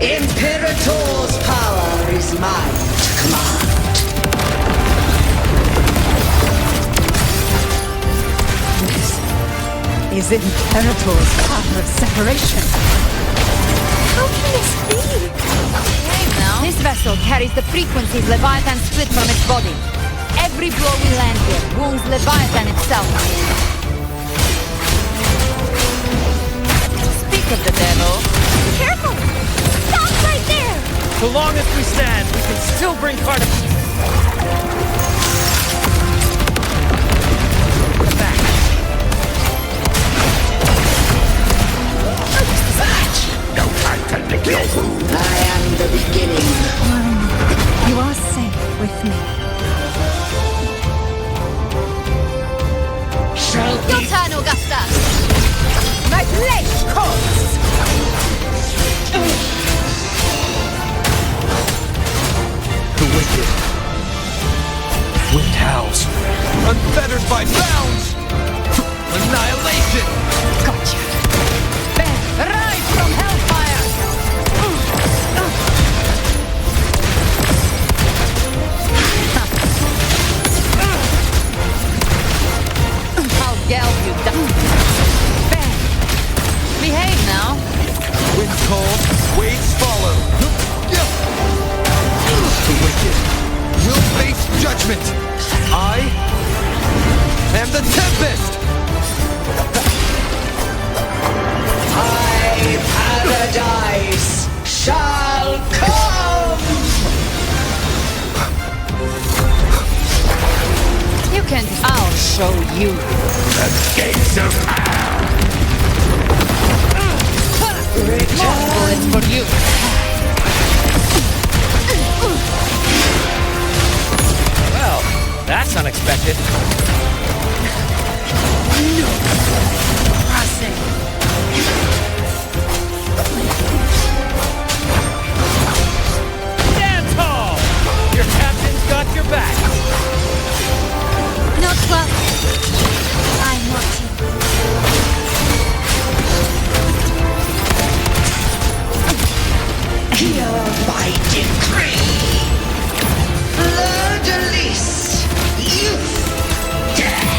Imperator's power is mine to command. This is Imperator's power of separation. How can this be? Hey now. This vessel carries the frequencies Leviathan split from its body. Every blow we land here wounds Leviathan itself. Speak of the devil. Careful! Stop right there! So long as we stand, we can still bring Carter back. No time to lick your wound. I am the beginning. You are safe with me. Your turn, Augusta! My blade calls! The wicked. Wind howls. Unfettered by bounds! Annihilation! Gotcha! Ben, rise from hellfire! I'll geld you down. Ben, behave now. Wind calls, waves follow. The wicked will face judgment. I am the Tempest! High paradise shall come! You can. I'll show you. The gates of hell! More bullets for you. Well, that's unexpected. Dance hall! Your captain's got your back. Not close. I'm watching. Hear my decree! Fleur-de-lis! Youth! Death!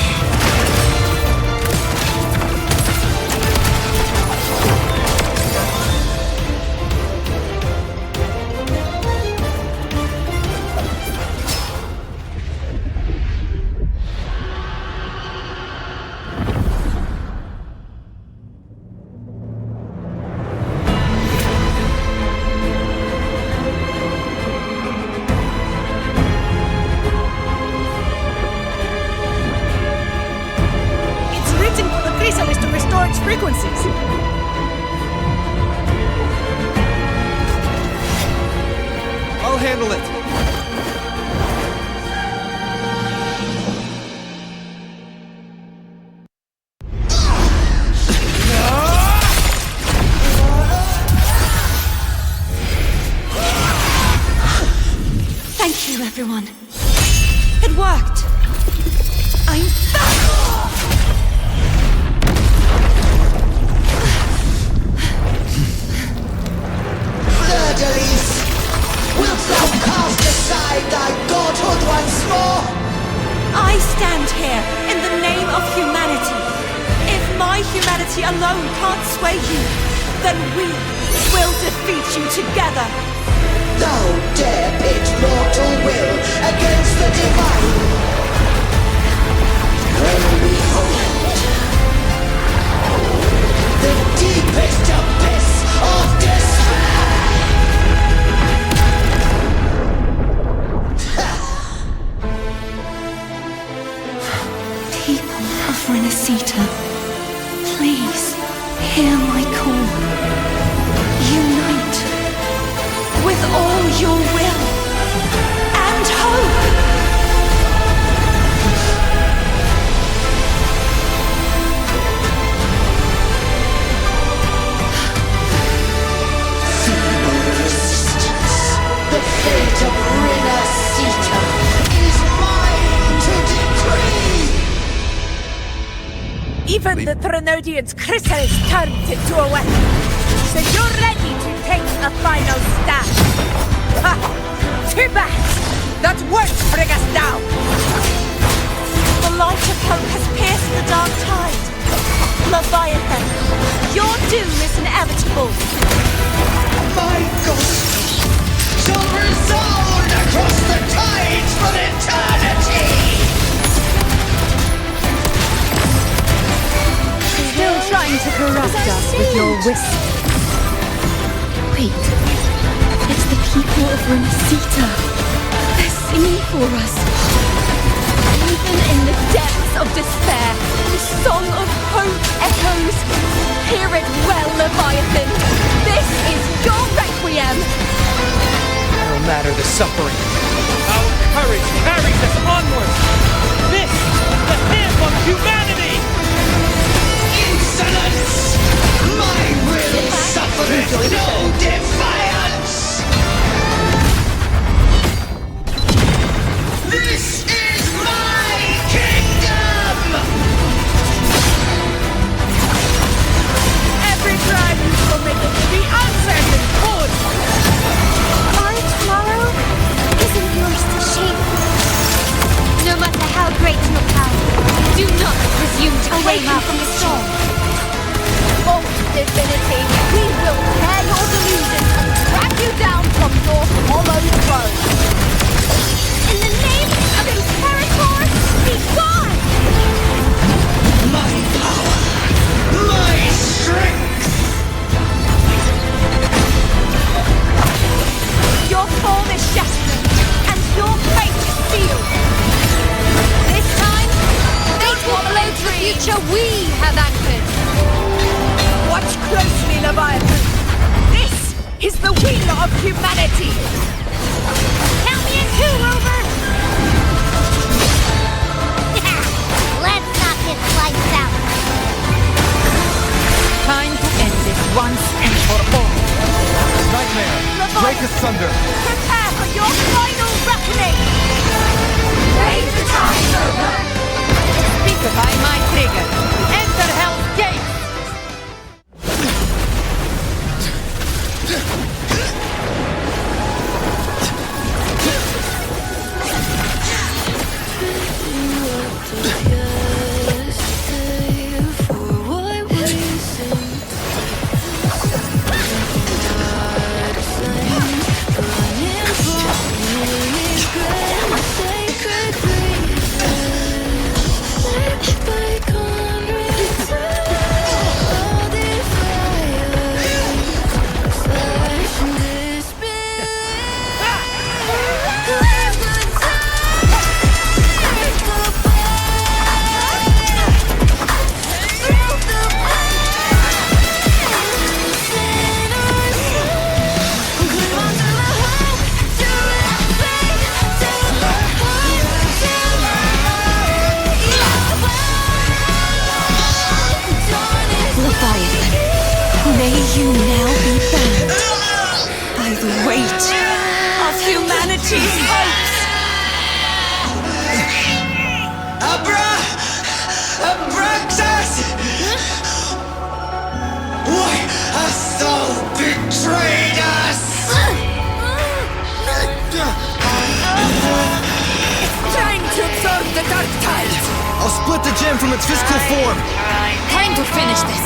Frequencies. I'll handle it. Thank you, everyone. It worked. I'm back! Fleur-de-lis! Wilt thou cast aside thy godhood once more? I stand here in the name of humanity. If my humanity alone can't sway you, then we will defeat you together. Thou dare pit mortal will against the divine. Well, behold, the deepest abyss of despair. People of Renacita, please hear my call. Unite with all your will and hope. Feeble resistance. The fate of Renacita is mine to decree. Even the Trinodian's chrysalis turned into a weapon. So you're ready to take a final stand. Ha! Too bad! That won't bring us down! The light of hope has pierced the dark tide. Leviathan, your doom is inevitable. My ghost shall resound across the tides for eternity! Still trying to corrupt us with your whisper. Wait, it's the people of Renacita. They're singing for us. Even in the depths of despair, the song of hope echoes. Hear it well, Leviathan. This is your requiem. No matter the suffering, our courage carries us onward. This is the hymn of humanity. Insolence! My will suffereth no defiance! This is my kingdom! Every crime you've committed will be answered in court! Our tomorrow isn't yours to shape. No matter how great your power, do not presume to claim our from the storm. Oh, divinity, we will tear your delusions and drag you down from your hollow throne. In the name of Imperator, be gone! My power! My strength! Your form is shattered, and your fate is sealed. This time, Fate will flow to the future we have anchored. watch closely, Leviathan. This is the will of humanity. Count me in too, Rover! Let's knock his lights out. Time to end this once and for all. Nightmare! Break asunder! Prepare for your final reckoning. Raise the time, Rover. Speakify my trigger. Enter Hell's Gate! May you now be bound by the weight of humanity's hopes. Abraxas! Why hast thou betrayed us? Time to absorb the dark tide. I'll split the gem from its physical form! Time to finish this.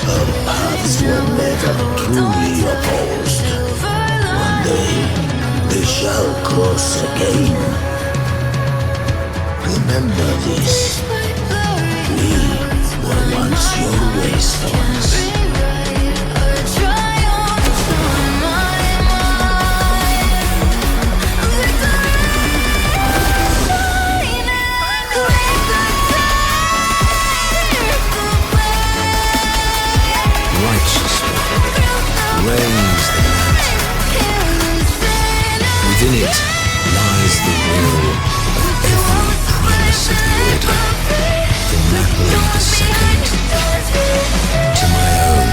Our paths were never truly opposed. One day, they shall cross again. Remember this. We were once your wastelands. Raise the lantern. Within it lies the will of every primus of the Order, from Napoli II to my own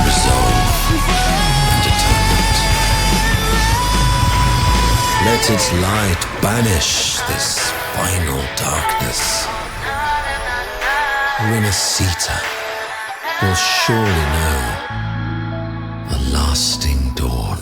resolve and atonement. Let its light banish this final darkness. Renacita will surely know a lasting dawn.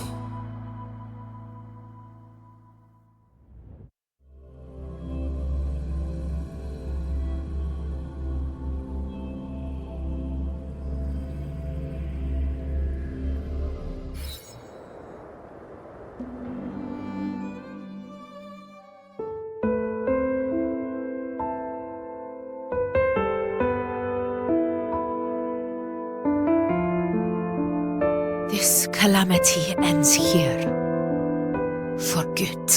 This calamity ends here. For good.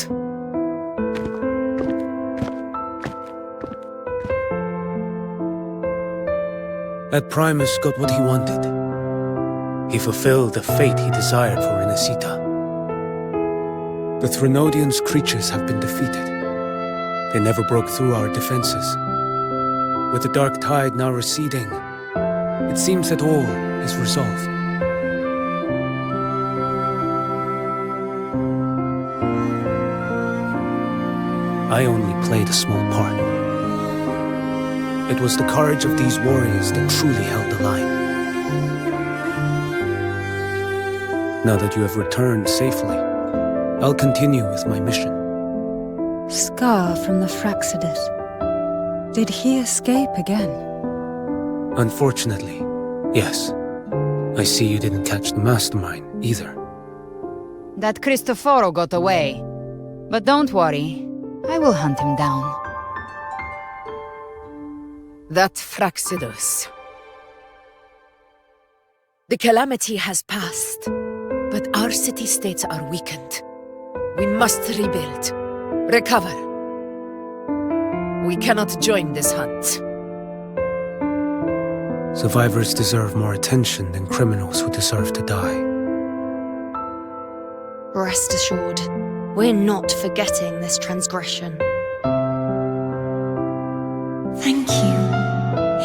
That Primus got what he wanted. He fulfilled the fate he desired for Renacita. The Threnodians' creatures have been defeated. They never broke through our defenses. With the dark tide now receding, it seems that all is resolved. I only played a small part. It was the courage of these warriors that truly held the line. Now that you have returned safely, I'll continue with my mission. Scar from the Fraxidus. Did he escape again? Unfortunately, yes. I see you didn't catch the mastermind either. That Cristoforo got away. But don't worry, I will hunt him down. That Fraxidus. The calamity has passed, but our city-states are weakened. We must rebuild, recover. We cannot join this hunt. Survivors deserve more attention than criminals who deserve to die. Rest assured, we're not forgetting this transgression. Thank you,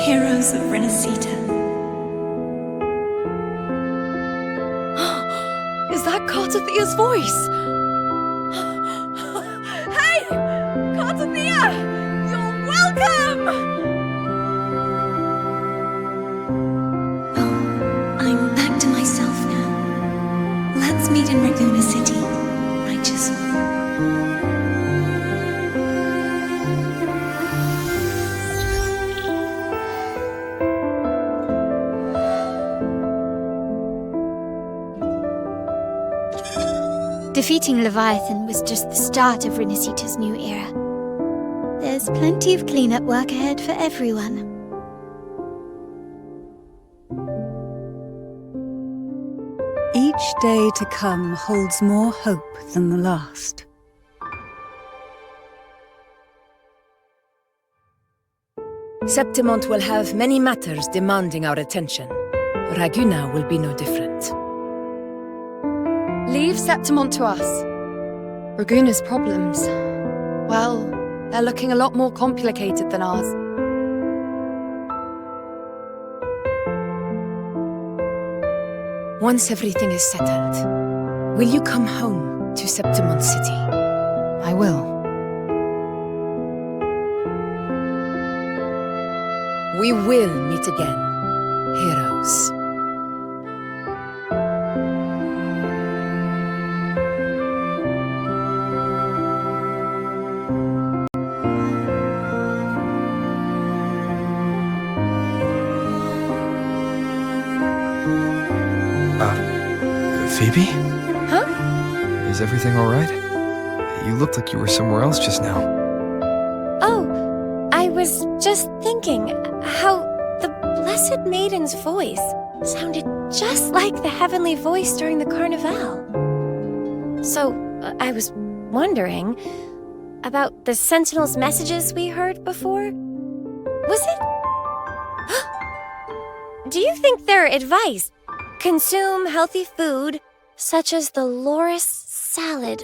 heroes of Renacita. Is that Cartathia's voice? Hey! Cartathia! You're welcome! I'm back to myself now. Let's meet in Raguna City, righteous one. Defeating Leviathan was just the start of Renacita's new era. There's plenty of cleanup work ahead for everyone. Each day to come holds more hope than the last. Septimont will have many matters demanding our attention. Raguna will be no different. Leave Septimont to us. Raguna's problems, well, they're looking a lot more complicated than ours. Once everything is settled, will you come home to Septimont City? I will. We will meet again, heroes. Phoebe? Huh? Is everything alright? You looked like you were somewhere else just now. Oh, I was just thinking how the Blessed Maiden's voice sounded just like the heavenly voice during the Carnival. So, I was wondering about the Sentinel's messages we heard before. Was it? Do you think their advice? Consume healthy food, such as the loris salad.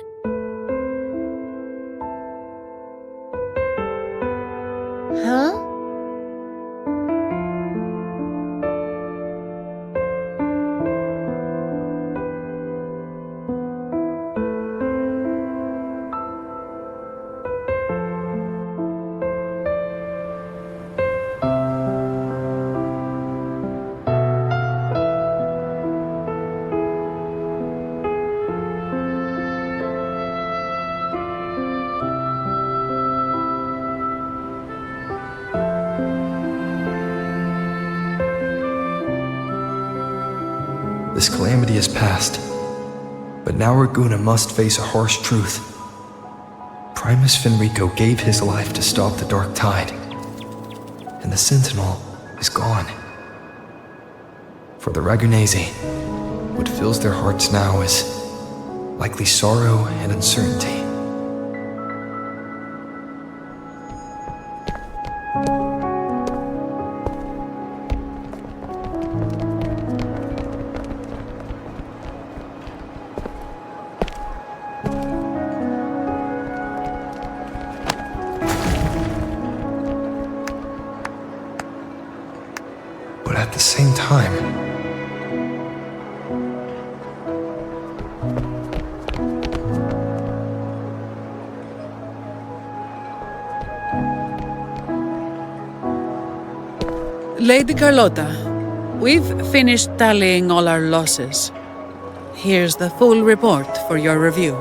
Huh? This calamity is past, but now Raguna must face a harsh truth. Primus Fenrico gave his life to stop the Dark Tide, and the Sentinel is gone. For the Ragunesi, what fills their hearts now is likely sorrow and uncertainty. time. Lady Carlotta, we've finished tallying all our losses. Here's the full report for your review.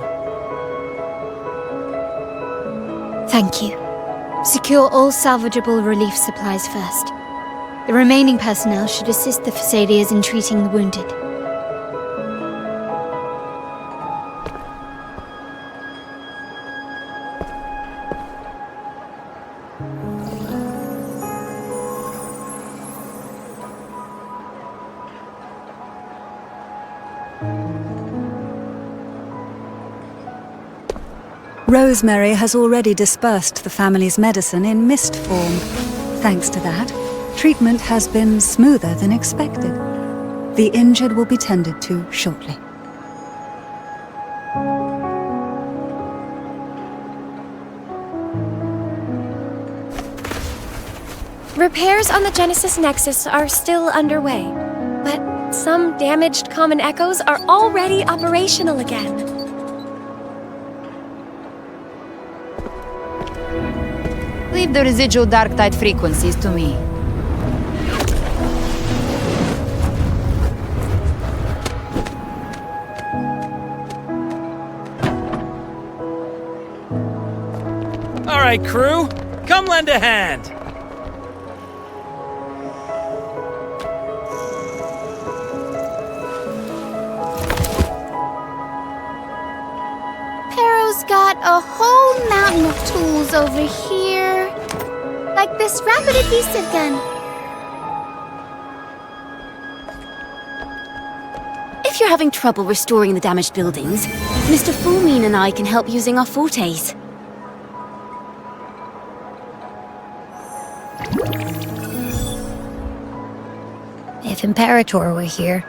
Thank you. Secure all salvageable relief supplies first. The remaining personnel should assist the Phasadeas in treating the wounded. Rosemary has already dispersed the family's medicine in mist form. Thanks to that, treatment has been smoother than expected. The injured will be tended to shortly. Repairs on the Genesis Nexus are still underway, but some damaged common echoes are already operational again. Leave the residual dark tide frequencies to me. All right, crew, come lend a hand. Pero's got a whole mountain of tools over here. Like this rapid adhesive gun. If you're having trouble restoring the damaged buildings, Mr. Fullmean and I can help using our fortes. If Imperator were here,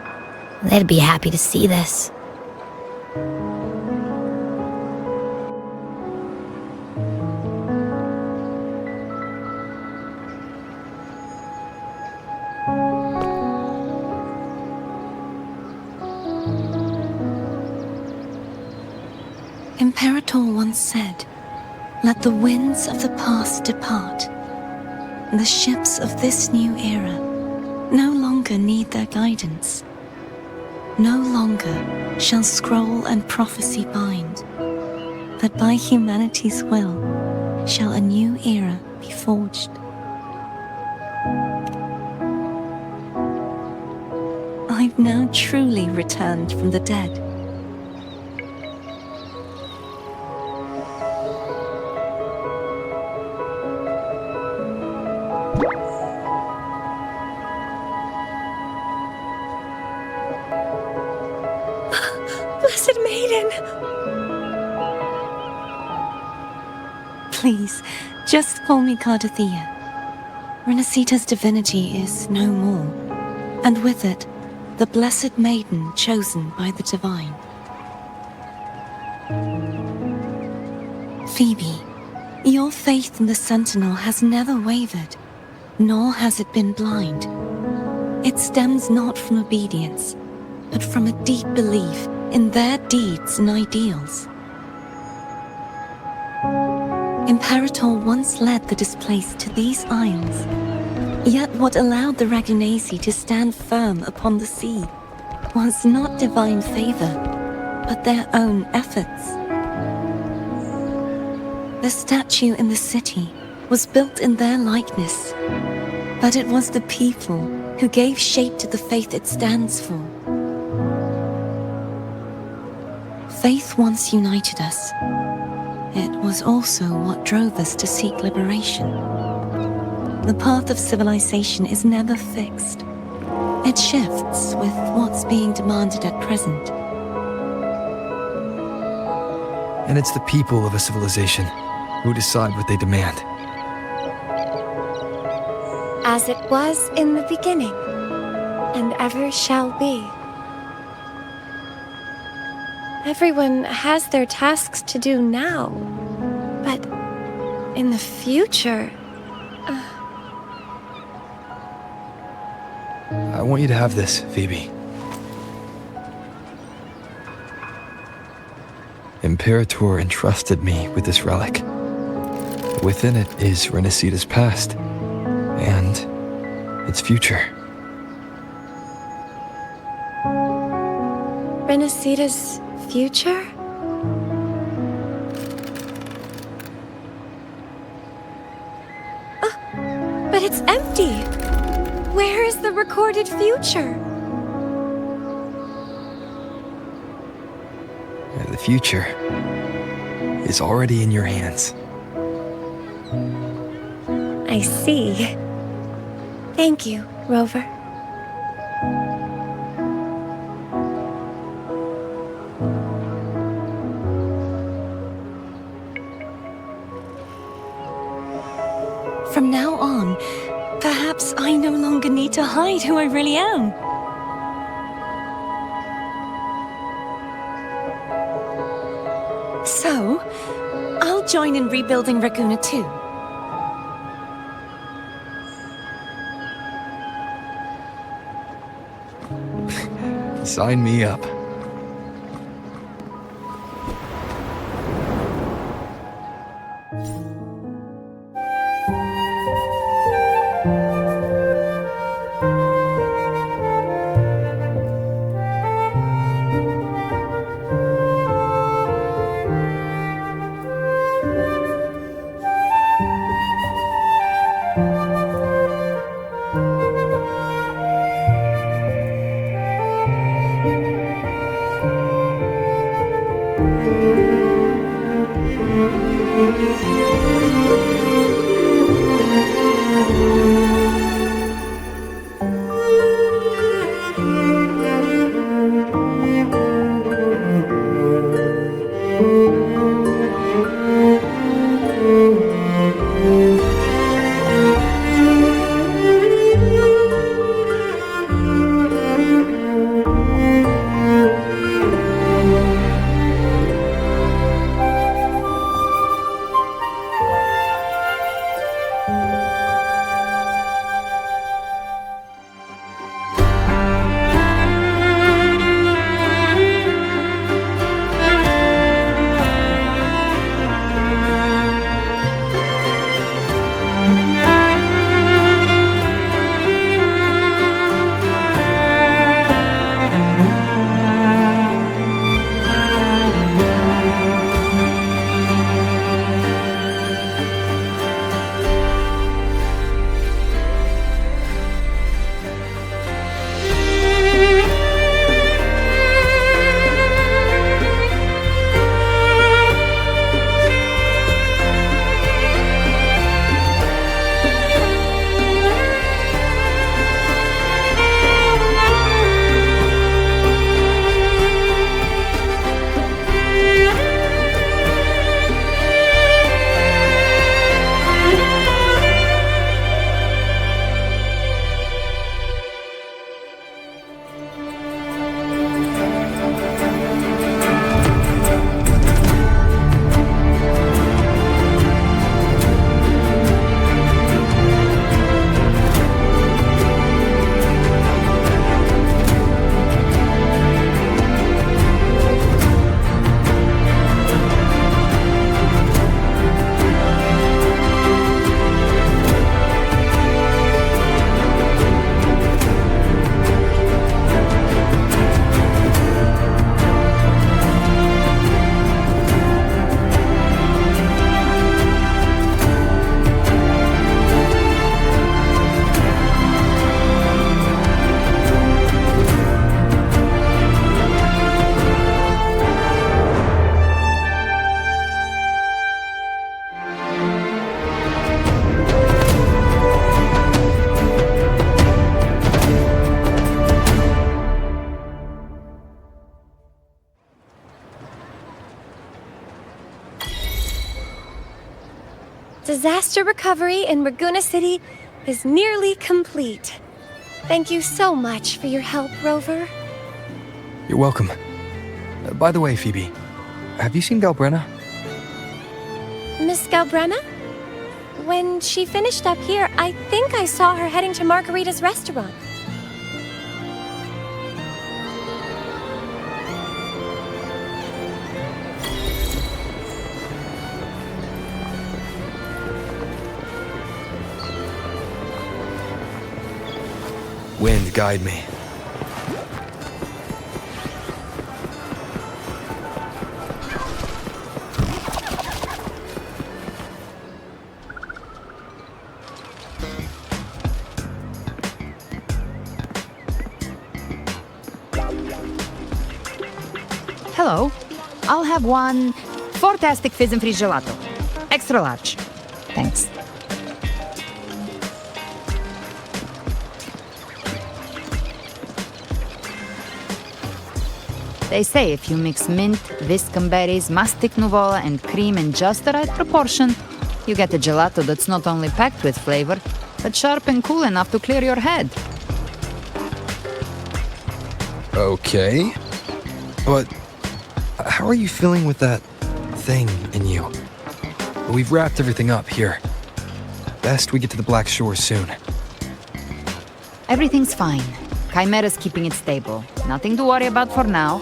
they'd be happy to see this. Imperator once said, "Let the winds of the past depart. The ships of this new era no longer need their guidance. No longer shall scroll and prophecy bind, but by humanity's will shall a new era be forged." I've now truly returned from the dead. Blessed Maiden! Please, just call me Cardothea. Renacita's divinity is no more, and with it, the Blessed Maiden chosen by the Divine. Phoebe, your faith in the Sentinel has never wavered, nor has it been blind. It stems not from obedience, but from a deep belief in their deeds and ideals. Imperator once led the displaced to these isles, yet what allowed the Ragunasi to stand firm upon the sea was not divine favor, but their own efforts. The statue in the city was built in their likeness, but it was the people who gave shape to the faith it stands for. Faith once united us. It was also what drove us to seek liberation. The path of civilization is never fixed. It shifts with what's being demanded at present. And it's the people of a civilization who decide what they demand. As it was in the beginning, and ever shall be. Everyone has their tasks to do now, but in the future... I I want you to have this, Phoebe. Imperator entrusted me with this relic. Within it is Renicida's past, and its future. Renicida's future? Oh, but it's empty! Where is the recorded future? The future is already in your hands. I see. Thank you, Rover. From now on, perhaps I no longer need to hide who I really am. So, I'll join in rebuilding Raguna too. Sign me up. Disaster recovery in Raguna City is nearly complete. Thank you so much for your help, Rover. You're welcome. By the way, Phoebe, have you seen Galbrenna? Miss Galbrenna? When she finished up here, I think I saw her heading to Margarita's restaurant. guide me. Hello. I'll have one fantastic fizz and freeze gelato. Extra large. Thanks. They say if you mix mint, viscum berries, mastic nuvola, and cream in just the right proportion, you get a gelato that's not only packed with flavor, but sharp and cool enough to clear your head. Okay. But how are you feeling with that thing in you? We've wrapped everything up here. Best we get to the Black Shore soon. Everything's fine. Chimera's keeping it stable. Nothing to worry about for now.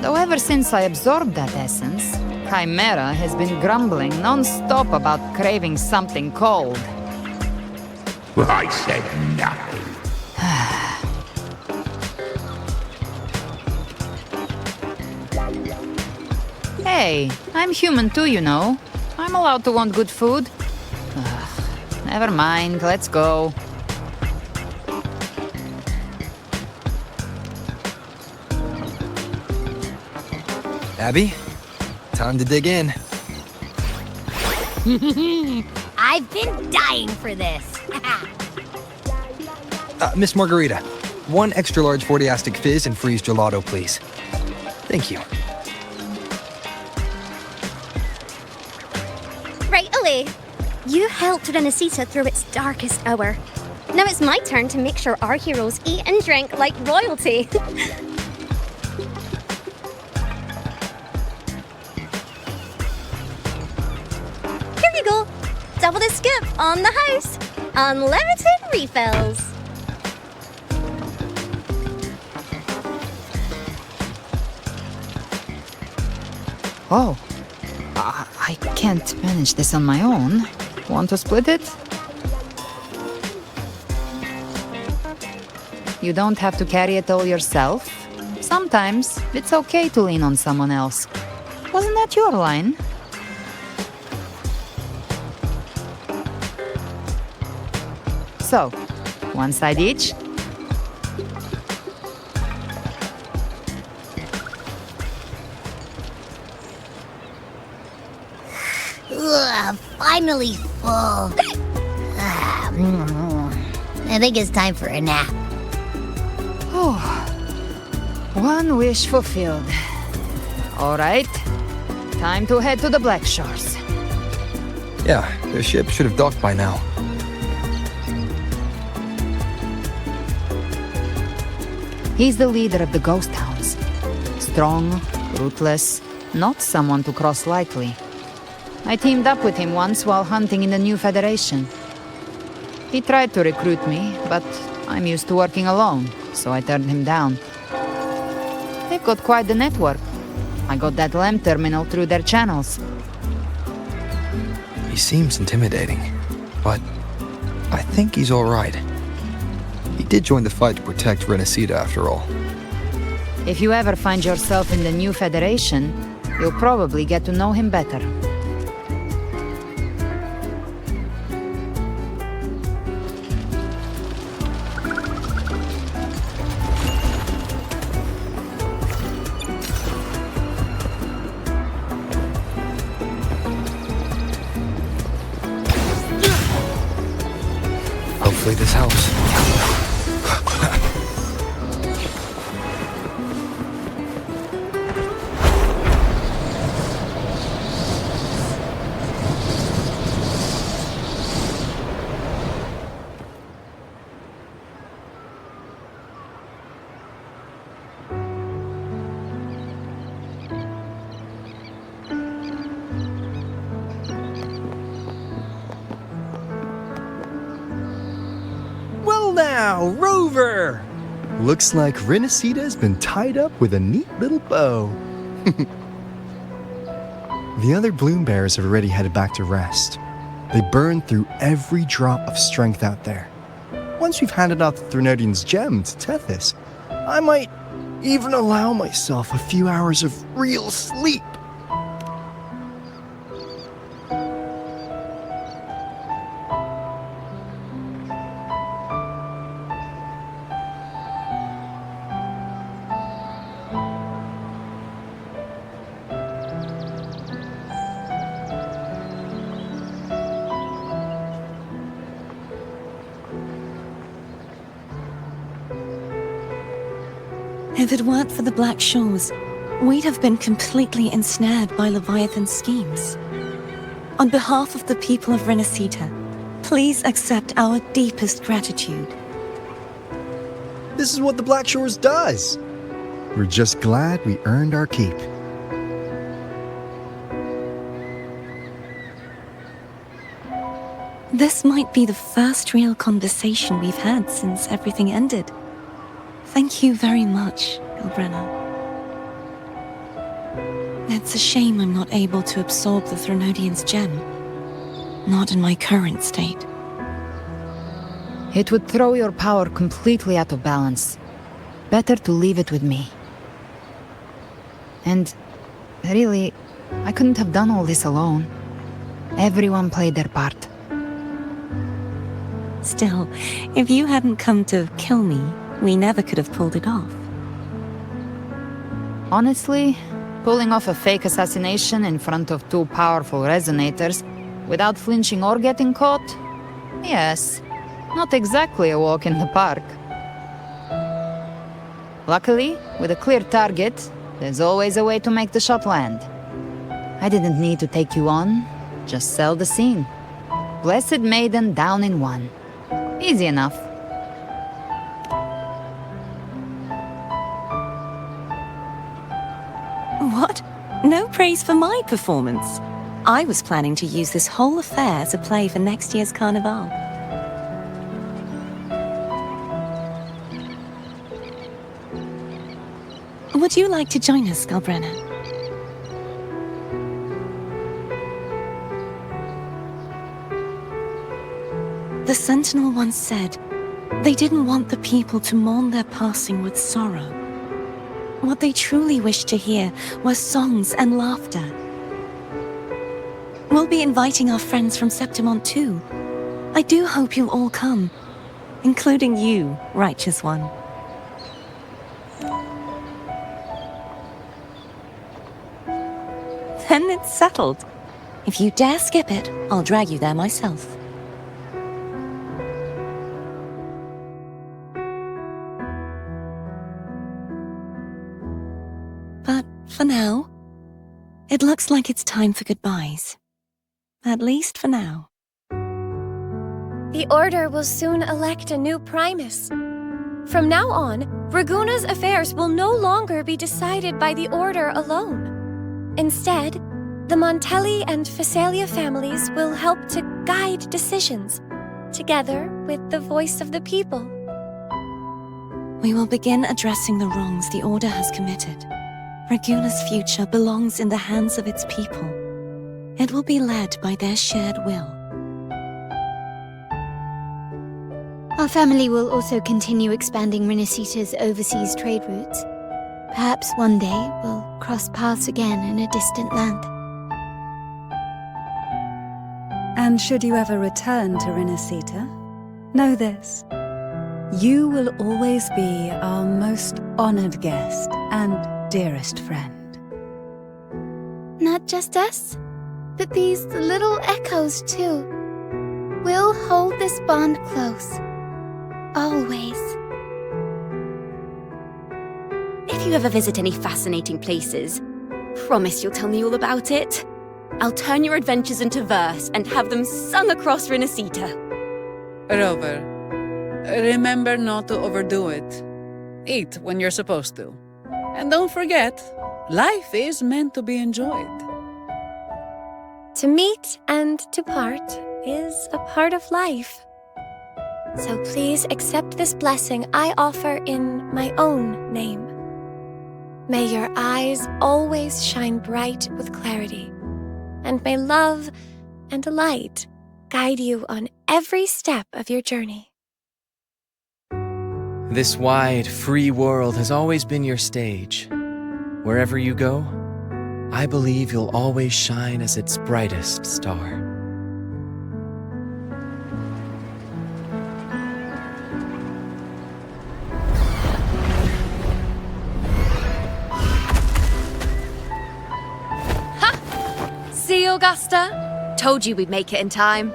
Though ever since I absorbed that essence, Chimera has been grumbling non-stop about craving something cold. I said nothing. Hey, I'm human too, you know. I'm allowed to want good food. Never mind, let's go. Abby, time to dig in. I've been dying for this. Miss Margarita, one extra large 40-astic fizz and freeze gelato, please. Thank you. Right away. You helped Renesita through its darkest hour. Now it's my turn to make sure our heroes eat and drink like royalty. Here you go. Double the scoop on the house. Unlimited refills. Oh. I can't manage this on my own. Want to split it? You don't have to carry it all yourself. Sometimes it's okay to lean on someone else. Wasn't that your line? So, one side each. Ugh, finally full. I think it's time for a nap. Oh, one wish fulfilled. All right, time to head to the Black Shores. Yeah, the ship should have docked by now. He's the leader of the Ghost Hounds. Strong, ruthless, not someone to cross lightly. I teamed up with him once while hunting in the New Federation. He tried to recruit me, but I'm used to working alone, so I turned him down. They've got quite the network. I got that LEM terminal through their channels. He seems intimidating, but I think he's all right. He did join the fight to protect Renesita after all. If you ever find yourself in the New Federation, you'll probably get to know him better. Hopefully this helps. Now, Rover! Looks like Renesita's been tied up with a neat little bow. The other bloom bearers have already headed back to rest. They burned through every drop of strength out there. once we've handed out the Threnodian's gem to Tethys, I might even allow myself a few hours of real sleep. If it weren't for the Black Shores, we'd have been completely ensnared by Leviathan's schemes. On behalf of the people of Renacita, please accept our deepest gratitude. This is what the Black Shores does. We're just glad we earned our keep. This might be the first real conversation we've had since everything ended. Thank you very much, Galbrenna. It's a shame I'm not able to absorb the Threnodian's gem. Not in my current state. It would throw your power completely out of balance. Better to leave it with me. And really, I couldn't have done all this alone. Everyone played their part. Still, if you hadn't come to kill me, we never could have pulled it off. Honestly, pulling off a fake assassination in front of two powerful resonators without flinching or getting caught? Yes, not exactly a walk in the park. Luckily, with a clear target, there's always a way to make the shot land. I didn't need to take you on, just sell the scene. Blessed Maiden down in one. Easy enough. What? No praise for my performance. I was planning to use this whole affair as a play for next year's Carnival. Would you like to join us, Galbrenna? The Sentinel once said they didn't want the people to mourn their passing with sorrow. What they truly wished to hear were songs and laughter. We'll be inviting our friends from Septimont too. I do hope you'll all come, including you, Righteous One. Then it's settled. If you dare skip it, I'll drag you there myself. But for now, it looks like it's time for goodbyes. At least for now. The Order will soon elect a new Primus. From now on, Raguna's affairs will no longer be decided by the Order alone. Instead, the Montelli and Phasalia families will help to guide decisions, together with the voice of the people. We will begin addressing the wrongs the Order has committed. Raguna's future belongs in the hands of its people. It will be led by their shared will. Our family will also continue expanding Renacita's overseas trade routes. Perhaps one day we'll cross paths again in a distant land. And should you ever return to Renacita, know this. You will always be our most honored guest and dearest friend. Not just us, but these little echoes too. We'll hold this bond close. Always. If you ever visit any fascinating places, promise you'll tell me all about it. I'll turn your adventures into verse and have them sung across Renacita. Rover, remember not to overdo it. Eat when you're supposed to. And don't forget, life is meant to be enjoyed. To meet and to part is a part of life. So please accept this blessing I offer in my own name. May your eyes always shine bright with clarity, and may love and light guide you on every step of your journey. This wide, free world has always been your stage. Wherever you go, I believe you'll always shine as its brightest star. See, Augusta? Told you we'd make it in time.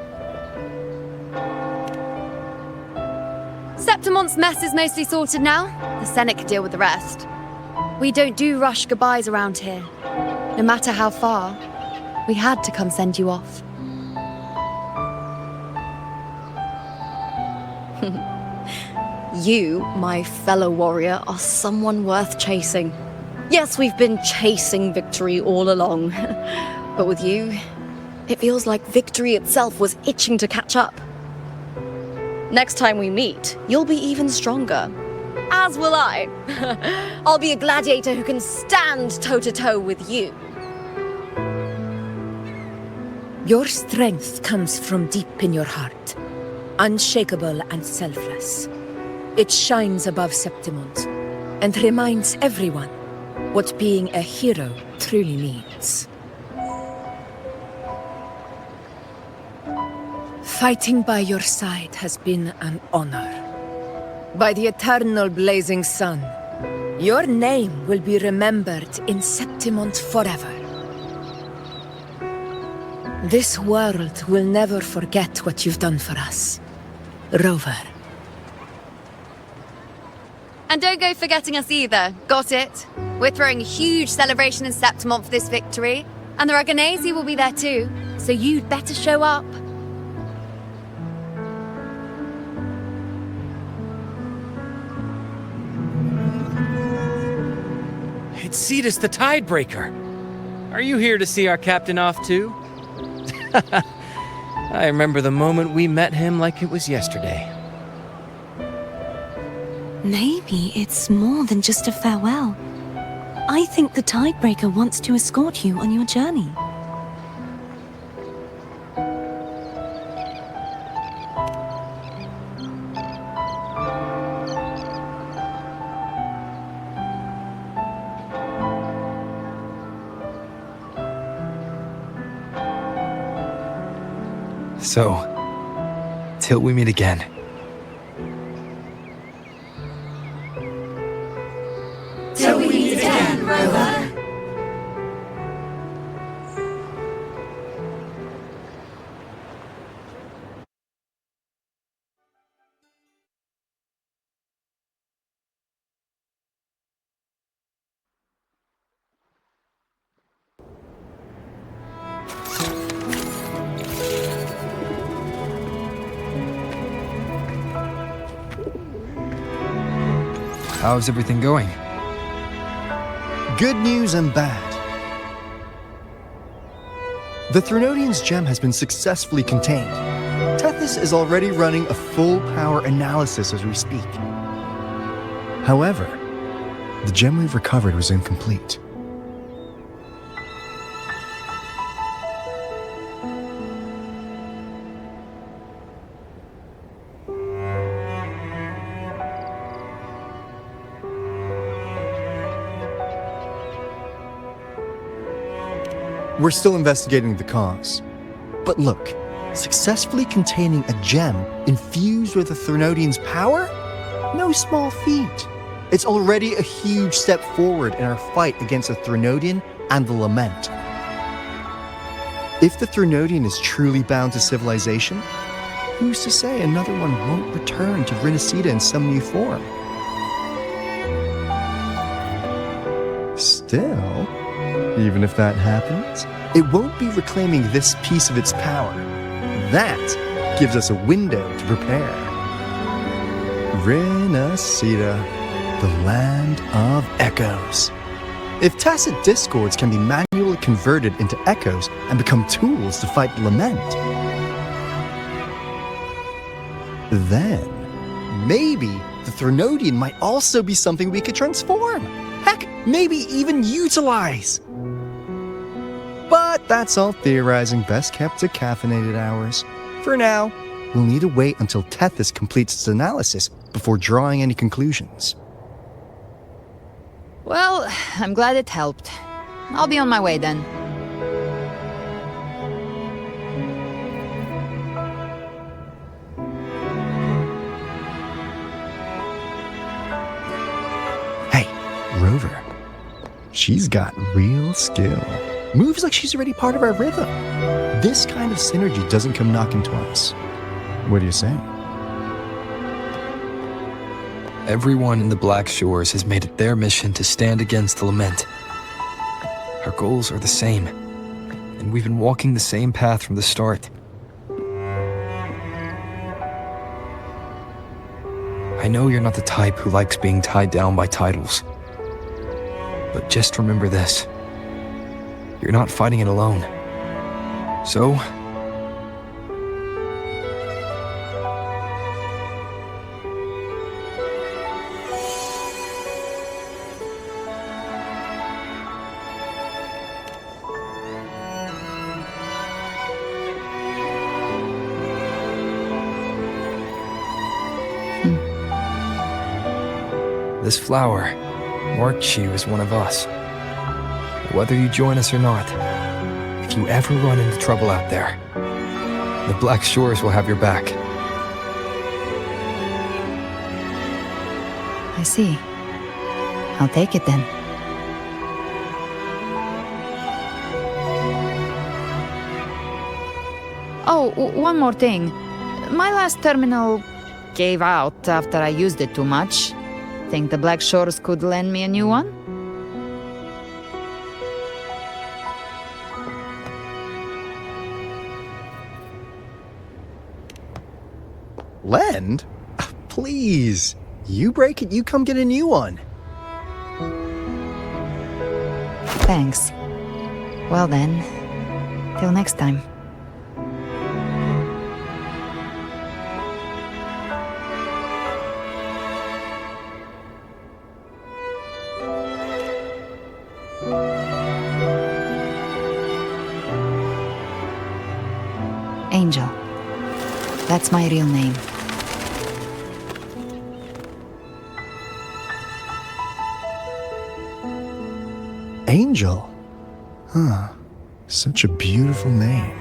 Septimont's mess is mostly sorted now. The Senate could deal with the rest. We don't do rush goodbyes around here. No matter how far, we had to come send you off. You, my fellow warrior, are someone worth chasing. Yes, we've been chasing victory all along. But with you, it feels like victory itself was itching to catch up. Next time we meet, you'll be even stronger. As will I. I'll be a gladiator who can stand toe-to-toe with you. Your strength comes from deep in your heart, unshakable and selfless. It shines above Septimont and reminds everyone what being a hero truly means. Fighting by your side has been an honor. By the eternal blazing sun, your name will be remembered in Septimont forever. This world will never forget what you've done for us, Rover. And don't go forgetting us either, got it? We're throwing a huge celebration in Septimont for this victory, and the Aragonese will be there too, so you'd better show up. It's Cetus the Tidebreaker. Are you here to see our captain off too? I remember the moment we met him like it was yesterday. Maybe it's more than just a farewell. I think the Tidebreaker wants to escort you on your journey. So, till we meet again. Till we meet again, Rover. How's everything going? Good news and bad. The Threnodian's gem has been successfully contained. Tethys is already running a full power analysis as we speak. However, the gem we've recovered was incomplete. We're still investigating the cause. But look, successfully containing a gem infused with the Threnodian's power? No small feat. It's already a huge step forward in our fight against the Threnodian and the Lament. If the Threnodian is truly bound to civilization, who's to say another one won't return to Renacida in some new form? Still, even if that happens, it won't be reclaiming this piece of its power. That gives us a window to prepare. Renacida, the land of echoes. If tacit discords can be manually converted into echoes and become tools to fight the Lament, then maybe the Threnodian might also be something we could transform. Heck, maybe even utilize. But that's all theorizing best kept to caffeinated hours. For now, we'll need to wait until Tethys completes its analysis before drawing any conclusions. Well, I'm glad it helped. I'll be on my way then. Hey, Rover. She's got real skill. Moves like she's already part of our rhythm. This kind of synergy doesn't come knocking twice. What do you say? Everyone in the Black Shores has made it their mission to stand against the Lament. Our goals are the same, and we've been walking the same path from the start. I know you're not the type who likes being tied down by titles. But just remember this. You're not fighting it alone. So, this flower marks you as one of us. Whether you join us or not, if you ever run into trouble out there, the Black Shores will have your back. I see. I'll take it then. Oh, one more thing. My last terminal gave out after I used it too much. Think the Black Shores could lend me a new one? Lend? Please. You break it, you come get a new one. Thanks. Well then, till next time. Angel. That's my real name. Angel? Huh. Such a beautiful name.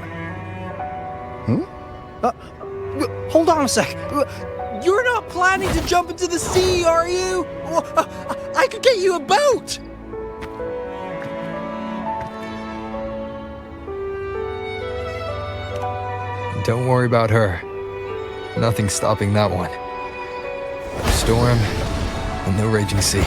Hold on a sec. You're not planning to jump into the sea, are you? I could get you a boat! Don't worry about her. Nothing's stopping that one. No storm and no raging sea.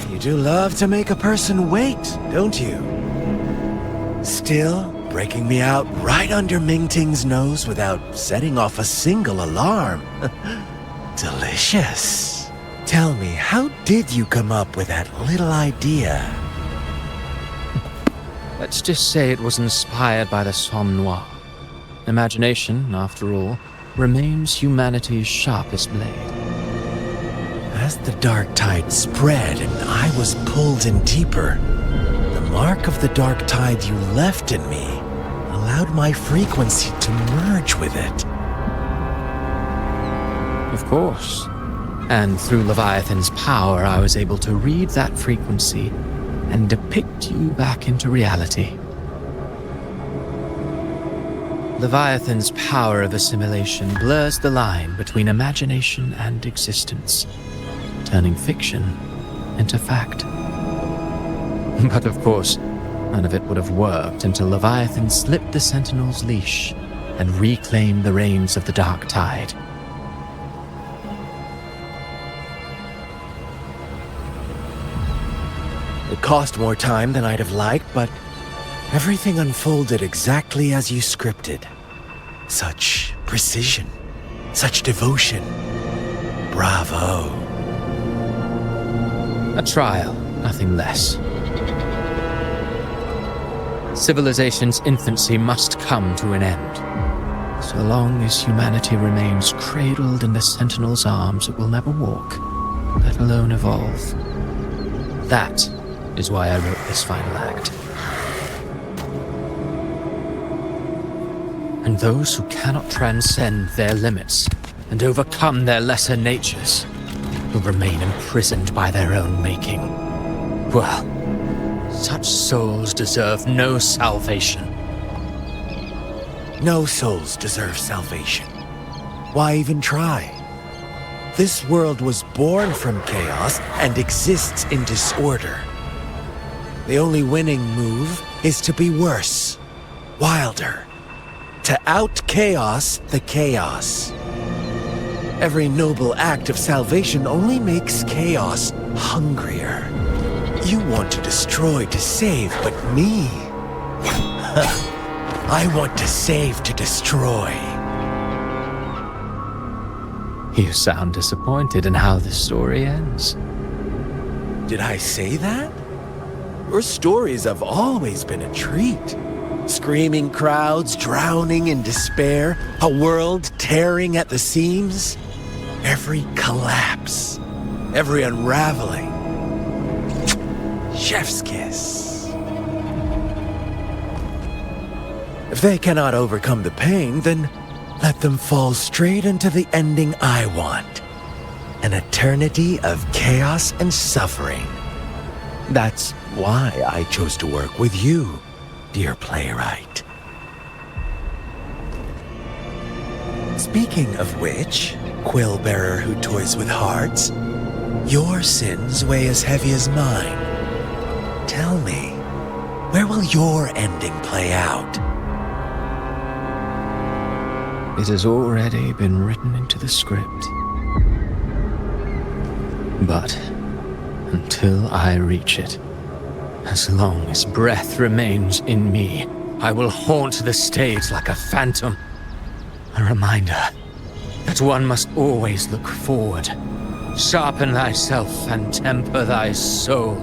You do love to make a person wait, don't you? Still, breaking me out right under Mingting's nose without setting off a single alarm. Delicious. Tell me, how did you come up with that little idea? Let's just say it was inspired by the Somme Noire. Imagination, after all, remains humanity's sharpest blade. As the dark tide spread and I was pulled in deeper, the mark of the dark tide you left in me allowed my frequency to merge with it. Of course. And through Leviathan's power, I was able to read that frequency and depict you back into reality. Leviathan's power of assimilation blurs the line between imagination and existence, turning fiction into fact. But of course, none of it would have worked until Leviathan slipped the Sentinel's leash and reclaimed the reins of the Dark Tide. It cost more time than I'd have liked, but everything unfolded exactly as you scripted. Such precision, such devotion. Bravo. A trial, nothing less. Civilization's infancy must come to an end. So long as humanity remains cradled in the Sentinel's arms, it will never walk, let alone evolve. That is why I wrote this final act. And those who cannot transcend their limits and overcome their lesser natures will remain imprisoned by their own making. Well, such souls deserve no salvation. No souls deserve salvation. Why even try? This world was born from chaos and exists in disorder. The only winning move is to be worse, wilder, to out-chaos the chaos. Every noble act of salvation only makes chaos hungrier. You want to destroy to save, but me? I want to save to destroy. You sound disappointed in how this story ends. Did I say that? Your stories have always been a treat. Screaming crowds drowning in despair, a world tearing at the seams. Every collapse, every unraveling. Chef's kiss. If they cannot overcome the pain, then let them fall straight into the ending I want. An eternity of chaos and suffering. That's why I chose to work with you, dear playwright. Speaking of which, quill-bearer who toys with hearts, your sins weigh as heavy as mine. Tell me, where will your ending play out? It has already been written into the script. But until I reach it, as long as breath remains in me, I will haunt the stage like a phantom. A reminder that one must always look forward. Sharpen thyself and temper thy soul.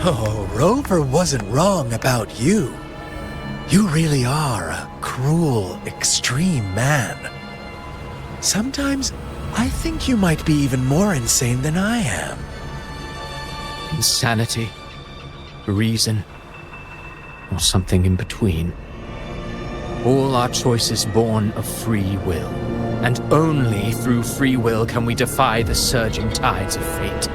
Oh, Rover wasn't wrong about you. You really are a cruel, extreme man. Sometimes I think you might be even more insane than I am. Insanity, reason, or something in between. All our choices born of free will, and only through free will can we defy the surging tides of fate.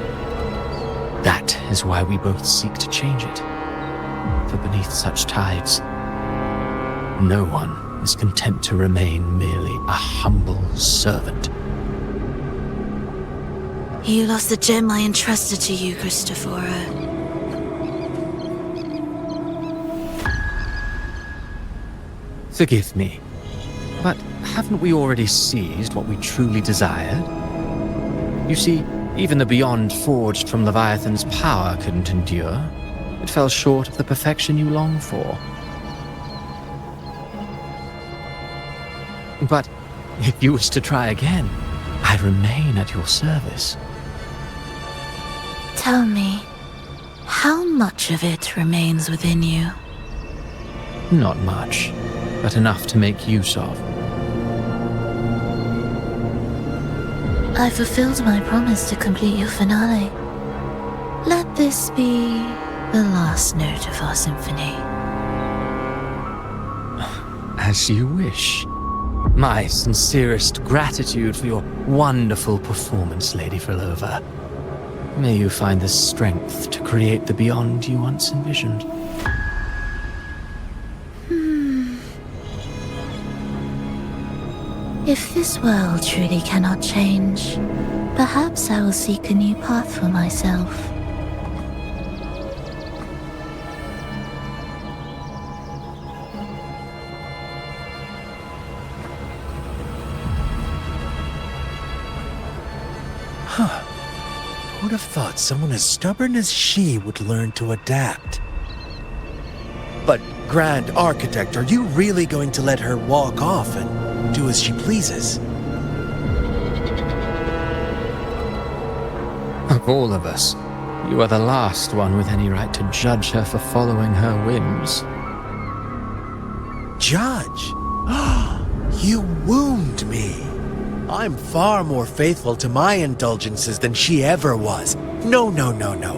That is why we both seek to change it. For beneath such tides, no one is content to remain merely a humble servant. You lost the gem I entrusted to you, Christophora. Forgive me, but haven't we already seized what we truly desired? You see, even the beyond forged from Leviathan's power couldn't endure. It fell short of the perfection you long for. But if you wish to try again, I remain at your service. Tell me, how much of it remains within you? Not much, but enough to make use of. I fulfilled my promise to complete your finale. Let this be the last note of our symphony. As you wish. My sincerest gratitude for your wonderful performance, Lady Frolova. May you find the strength to create the beyond you once envisioned. If this world truly cannot change, perhaps I will seek a new path for myself. Who'd have thought someone as stubborn as she would learn to adapt? But Grand Architect, are you really going to let her walk off and do as she pleases? Of all of us, you are the last one with any right to judge her for following her whims. Judge? You wound me. I'm far more faithful to my indulgences than she ever was. No.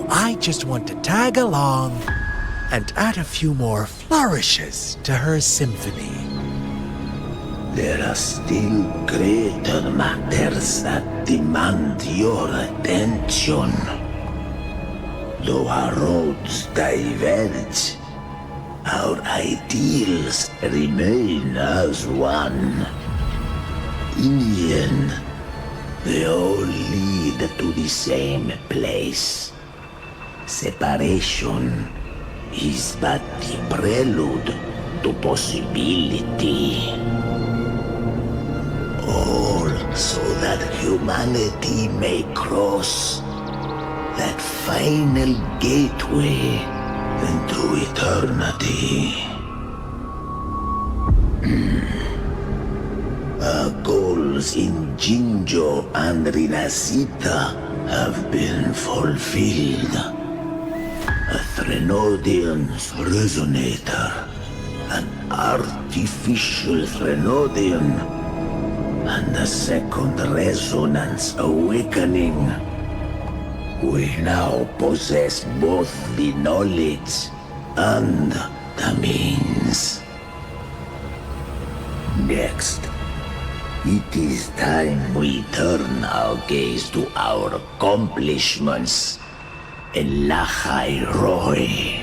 I just want to tag along and add a few more flourishes to her symphony. There are still greater matters that demand your attention. Though our roads diverge, our ideals remain as one. In the end, they all lead to the same place. Separation is but the prelude to possibility. All so that humanity may cross that final gateway into eternity. Our goals in Jinjo and Rinasita have been fulfilled. A Threnodian's resonator, an artificial Threnodian, and a second resonance awakening. We now possess both the knowledge and the means. Next, it is time we turn our gaze to our accomplishments in Lahai Roy.